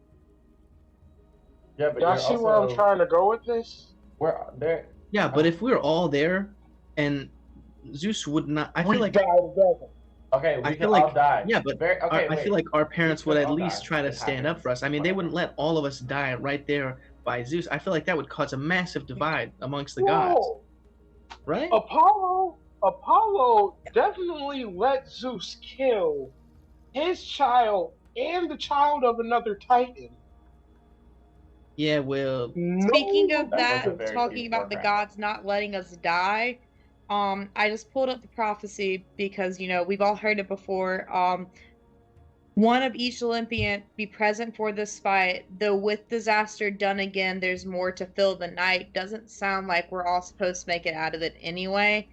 yeah, but Y'all you're see also, where I'm trying to go with this? We're there. Yeah, but if we're all there, and Zeus would not, I We feel like, die together. Okay, we I can feel all like- die. yeah, but Very, okay, I wait. feel like our parents We would could at all least die. try to It stand up happens. for us. I mean, they Whatever. wouldn't let all of us die right there by Zeus. I feel like that would cause a massive divide amongst the Whoa. gods, right? Apollo definitely let Zeus kill his child and the child of another Titan. Yeah, well, Speaking of That was a that, very talking deep about the war gods not letting us die, I just pulled up the prophecy because, you know, we've all heard it before. One of each Olympian be present for this fight, though with disaster done again, there's more to fill the night. Doesn't sound like we're all supposed to make it out of it anyway.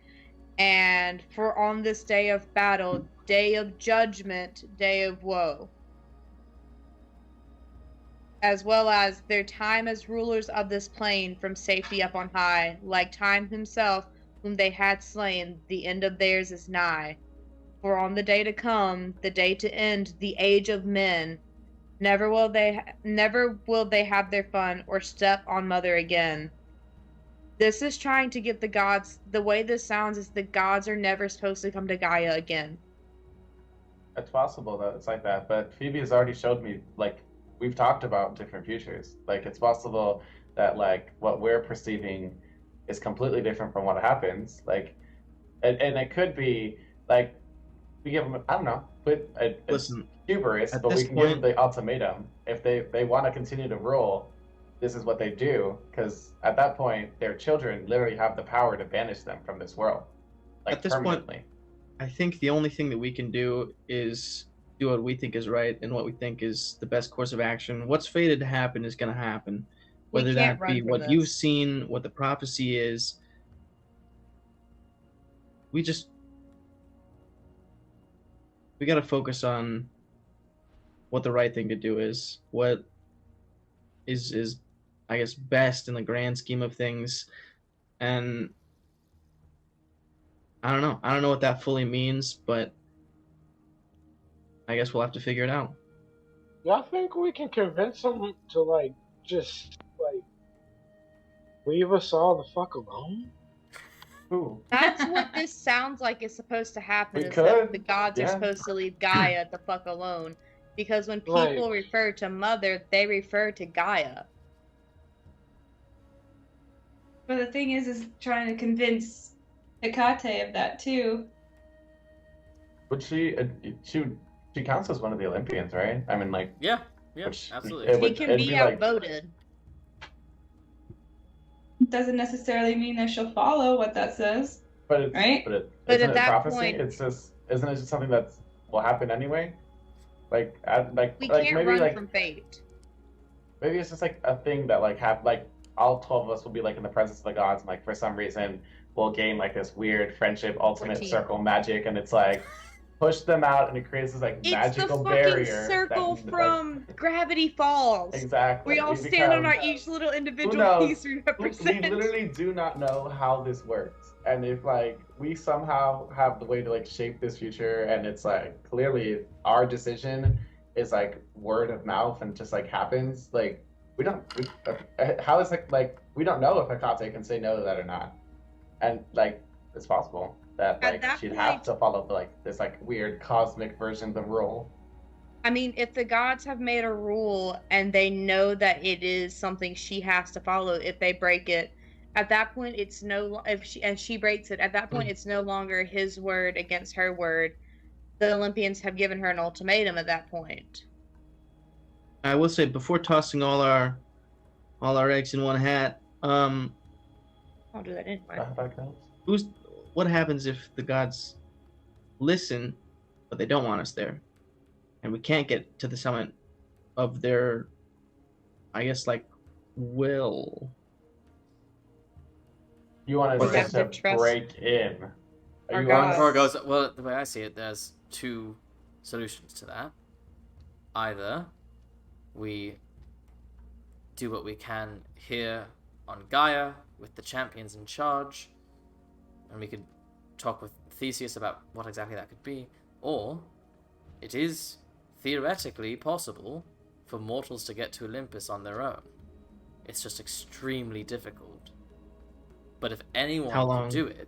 And for on this day of battle, day of judgment, day of woe, as well as their time as rulers of this plain from safety up on high, like Time himself, whom they had slain, the end of theirs is nigh. For on the day to come, the day to end, the age of men, never will they have their fun or step on mother again. This is trying to get the gods. The way this sounds is the gods are never supposed to come to Gaia again. It's possible that it's like that, but Phoebe has already showed me, like, we've talked about different futures. Like, it's possible that, like, what we're perceiving is completely different from what happens. Like, and it could be, like, we give them, I don't know, but Listen, hubris, but we can give them the ultimatum. If they want to continue to rule, this is what they do, because at that point, their children literally have the power to banish them from this world, like, at this permanently. point, I think the only thing that we can do is do what we think is right and what we think is the best course of action. What's fated to happen is going to happen, whether that be what you've seen, what the prophecy is. We got to focus on what the right thing to do is, what is I guess best in the grand scheme of things. And I don't know what that fully means, but I guess we'll have to figure it out. Y'all think we can convince them to, like, just, like, leave us all the fuck alone? Ooh. That's what this sounds like is supposed to happen. We is could, that the gods yeah. are supposed to leave Gaia the fuck alone. Because when people refer to Mother, they refer to Gaia. But the thing is trying to convince Hecate of that too. But she counts as one of the Olympians, right? I mean, like, Yeah, absolutely. He can be outvoted. Doesn't necessarily mean that she'll follow what that says. But it's, right? But at that prophecy? point, It's just, isn't it just something that will happen anyway? Like, we like can't maybe run like from fate. maybe it's just like a thing that like all 12 of us will be like in the presence of the gods, and like for some reason we'll gain like this weird friendship, ultimate 14. circle magic, and it's like push them out, and it creates this like magical barrier. It's the fucking circle from Gravity Falls. Exactly. We all stand on our each little individual piece we represent. We literally do not know how this works, and if like we somehow have the way to like shape this future, and it's like clearly our decision is like word of mouth and just like happens, like how is it like we don't know if Hecate can say no to that or not, and like it's possible that like she'd have to follow like this like weird cosmic version of the rule. I mean, if the gods have made a rule and they know that it is something she has to follow, if they break it, at that point it's she breaks it, at that point it's no longer his word against her word. The Olympians have given her an ultimatum at that point. I will say, before tossing all our eggs in one hat, I'll do that anyway. What happens if the gods listen, but they don't want us there, and we can't get to the summit of their, I guess, like, will? You want us to break in? Before it goes, well, the way I see it, there's two solutions to that. Either we do what we can here on Gaia with the champions in charge, and we could talk with Theseus about what exactly that could be, or it is theoretically possible for mortals to get to Olympus on their own. It's just extremely difficult. But if anyone can do it...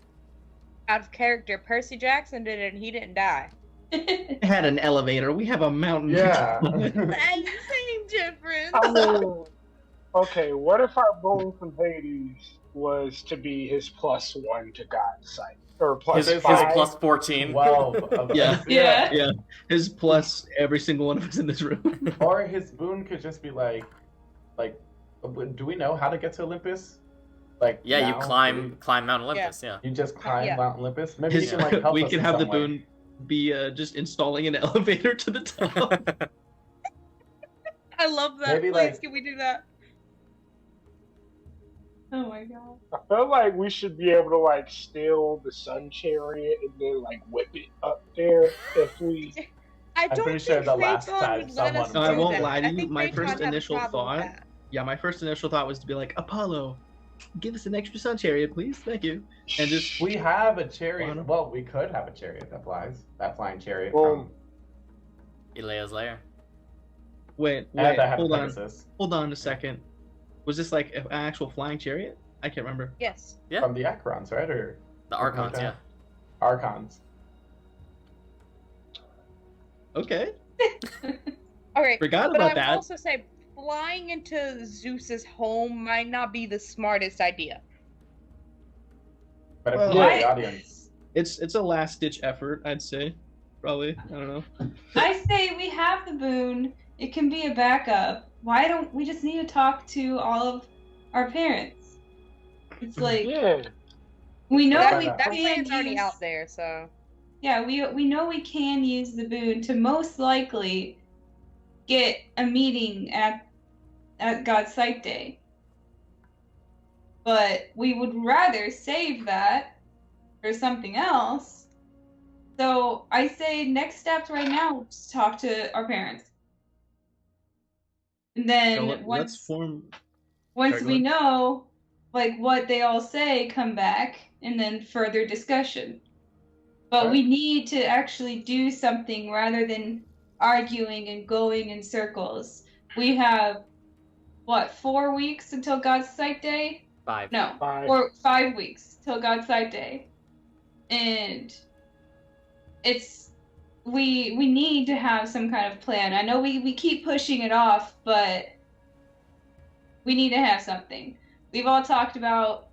Out of character, Percy Jackson did it and he didn't die. It had an elevator. We have a mountain. Yeah. Same difference. I mean, okay, what if our boon from Hades was to be his +1 to God's sight? Or plus his 5? His +14. 12. Yeah. His plus every single one of us in this room. Or his boon could just be like, do we know how to get to Olympus? Like, yeah, you climb Mount Olympus. Yeah. You just climb Mount Olympus. Maybe you can like help we us can in have some the way. boon. be just installing an elevator to the top. I love that. Maybe, Please, like- can we do that? Oh my god. I feel like we should be able to like steal the sun chariot and then like whip it up there if we. I I'm don't pretty think sure the last Phaethon time would let us someone- No, I do won't that. lie to I you. think My Phaethon first had a initial problem with thought- that. Yeah, my first initial thought was to be like, Apollo, give us an extra sun chariot, please. Thank you. And just We have a chariot. Lana? Well, we could have a chariot that flies. That flying chariot Well, from. Elia's lair. wait, And I have hold a on, Pegasus hold on a second. Was this like an actual flying chariot? I can't remember. Yes. Yeah. from the Acherons, right? Or The Archons, Okay. yeah. Archons. Okay, All right. forgot But I about would that. also say flying into Zeus's home might not be the smartest idea. But if Well, we have I- the audience. It's a last ditch effort, I'd say. Probably. I don't know. I say we have the boon. It can be a backup. Why don't we just need to talk to all of our parents? It's like yeah. we know That- we that That can plan's already use- out there, so. Yeah, we know we can use the boon to most likely get a meeting at God's Sight Day. But we would rather save that for something else. So I say next steps right now, just talk to our parents. And then So let's once form. once Sorry, we go know like what they all say, come back and then further discussion. But we need to actually do something rather than arguing and going in circles. We have what, 4 weeks until God's Sight Day? 5. No, Five. or 5 weeks till God's Sight Day. And it's we need to have some kind of plan. I know we keep pushing it off, but we need to have something. We've all talked about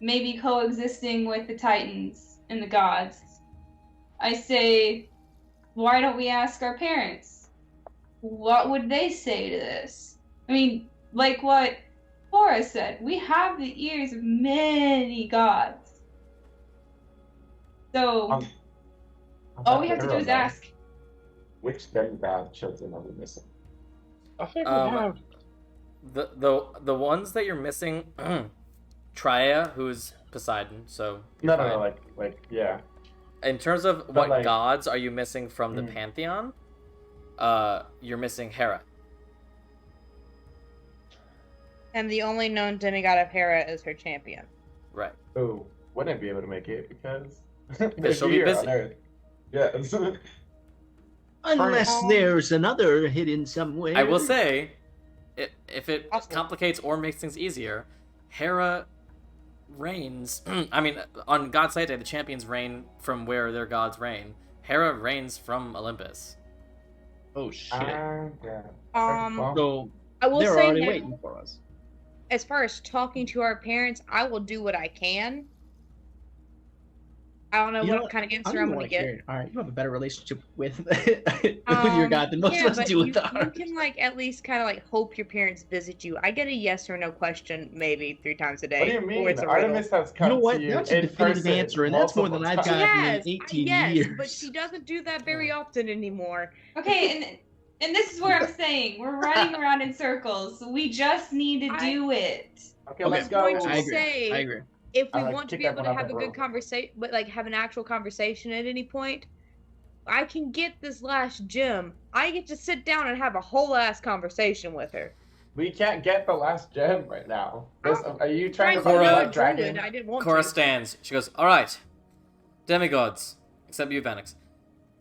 maybe coexisting with the Titans and the gods. I say, why don't we ask our parents? What would they say to this? I mean, like what Cora said, we have the ears of many gods. So On all that we have to do hero is note, ask. Which demigod children are we missing? I think we Um, have. The ones that you're missing, Triea, who's Poseidon, so No, you're no, fine. like, yeah. In terms of But, what like- gods are you missing from the Mm. pantheon, you're missing Hera. And the only known demigod of Hera is her champion. Right. Who wouldn't be able to make it because she'll be here busy. on Earth. Yeah. Unless there's another hidden somewhere. I will say, if it Awesome. complicates or makes things easier, Hera reigns. I mean, on God's Sight Day, the champions reign from where their gods reign. Hera reigns from Olympus. Oh shit. Yeah. Well, So I will they're say already now, waiting for us. as far as talking to our parents, I will do what I can. I don't know You know what what? kind of I answer don't I'm even going want to to get. carry. All right, you have a better relationship with your god than most yeah, of us but do with you ours. can like at least kind of like hope your parents visit you. I get a yes or no question maybe 3 times a day. what do you or mean? it's a riddle. Artemis has You come know what? to you That's a in definitive person answer, and that's more than I've multiple gotten times. in Yes, 18 yes, years. but she doesn't do that very often anymore. Okay, and this is where I'm saying we're running around in circles. We just need to do it. Okay, Okay. let's I'm go. going to I agree. say- I agree. If we I like want to kick be able to everyone off have a the good rope. conversation, but like have an actual conversation at any point, I can get this last gem. I get to sit down and have a whole ass conversation with her. We can't get the last gem right now. Are you trying to Cora- find the Cora- right dragon? I didn't want Cora to. stands. She goes, "All right, demigods, except you, Venix.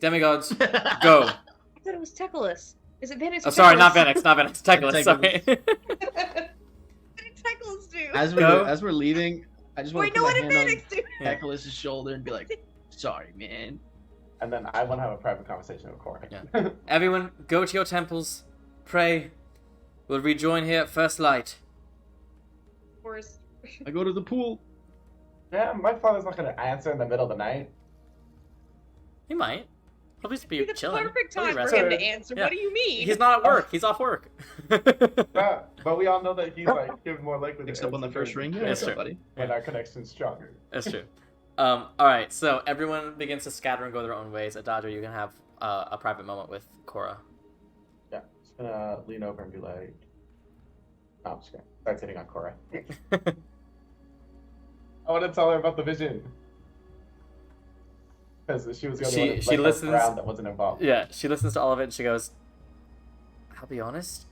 Demigods, go." I thought it was Teclis. Is it Venix? Oh, or sorry, Teclis? not Venix, not Venix. Teclis, Teclis. sorry. What did Teclis do? Go. As we're leaving, I just want Wait, to no, put what my did hand Venix do? on Nicholas's shoulder and be like, "Sorry, man." And then I want to have a private conversation with Cora. Yeah. Everyone, go to your temples, pray. We'll rejoin here at first light. Of course. I go to the pool. Yeah, my father's not going to answer in the middle of the night. He might. He'll just be Be the chilling. perfect He'll be time for resting. him to answer. Yeah. What do you mean? He's not at work. He's off work. But we all know that he's like more likely to Picks up on the answer first ring. Yeah, That's what's up, true. buddy? when our connection's stronger. That's true. All right, so everyone begins to scatter and go their own ways. Adadra, you can have a private moment with Cora. Yeah, just gonna lean over and be like, "Oh, I'm just gonna start sitting on Cora." I want to tell her about the vision because she was the only one she listens around that wasn't involved. Yeah, she listens to all of it and she goes, "I'll be honest,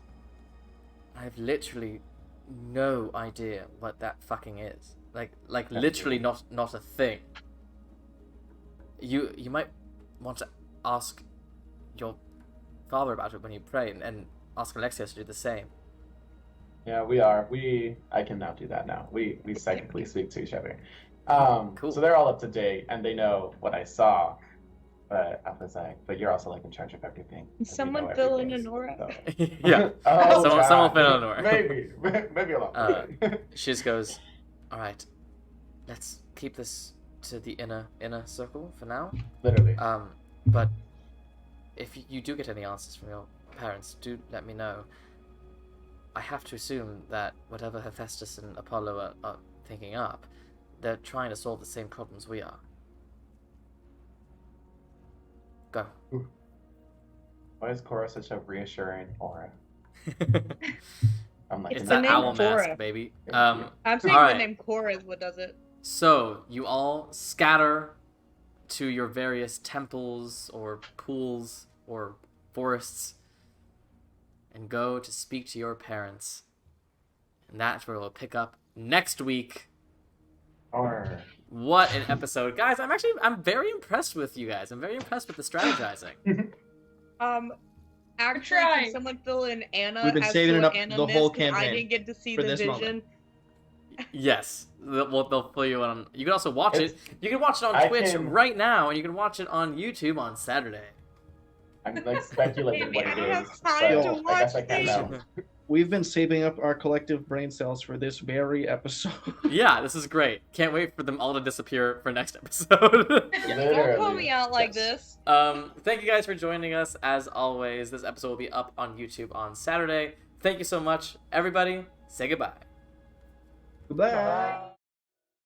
I have literally no idea what that fucking is. Like literally not a thing. You might want to ask your father about it when you pray, and ask Alexios to do the same." Yeah, we are. I can now do that now. We psychically speak to each other. Cool. So they're all up to date and they know what I saw. But I was like, but you're also like in charge of everything. Someone fill in Anura. So. Yeah. Oh, Someone God. fill in Anura. Maybe a lot. She just goes, "All right, let's keep this to the inner circle for now. Literally. But if you do get any answers from your parents, do let me know. I have to assume that whatever Hephaestus and Apollo are thinking up, they're trying to solve the same problems we are. Go." Why is Cora such a reassuring aura? I'm like, It's the that name owl Cora. mask, baby. I'm saying all the right. name Cora is what does it. So, you all scatter to your various temples or pools or forests and go to speak to your parents. And that's where we'll pick up next week. Or What an episode. Guys, I'm very impressed with you guys. I'm very impressed with the strategizing. Actually, trying. can someone fill in Anna? We've been as saving to it what up Anna the missed, whole 'cause I campaign didn't get to see for the this vision. moment. Yes. They'll fill you in on... You can also watch it. You can watch it on I Twitch can- right now, and you can watch it on YouTube on Saturday. I'm like speculating Baby, what I it don't have is. time but to I guess watch I can these. know. We've been saving up our collective brain cells for this very episode. Yeah, this is great. Can't wait for them all to disappear for next episode. Don't call me out like Yes. this. Thank you guys for joining us. As always, this episode will be up on YouTube on Saturday. Thank you so much, everybody. Say goodbye. Goodbye.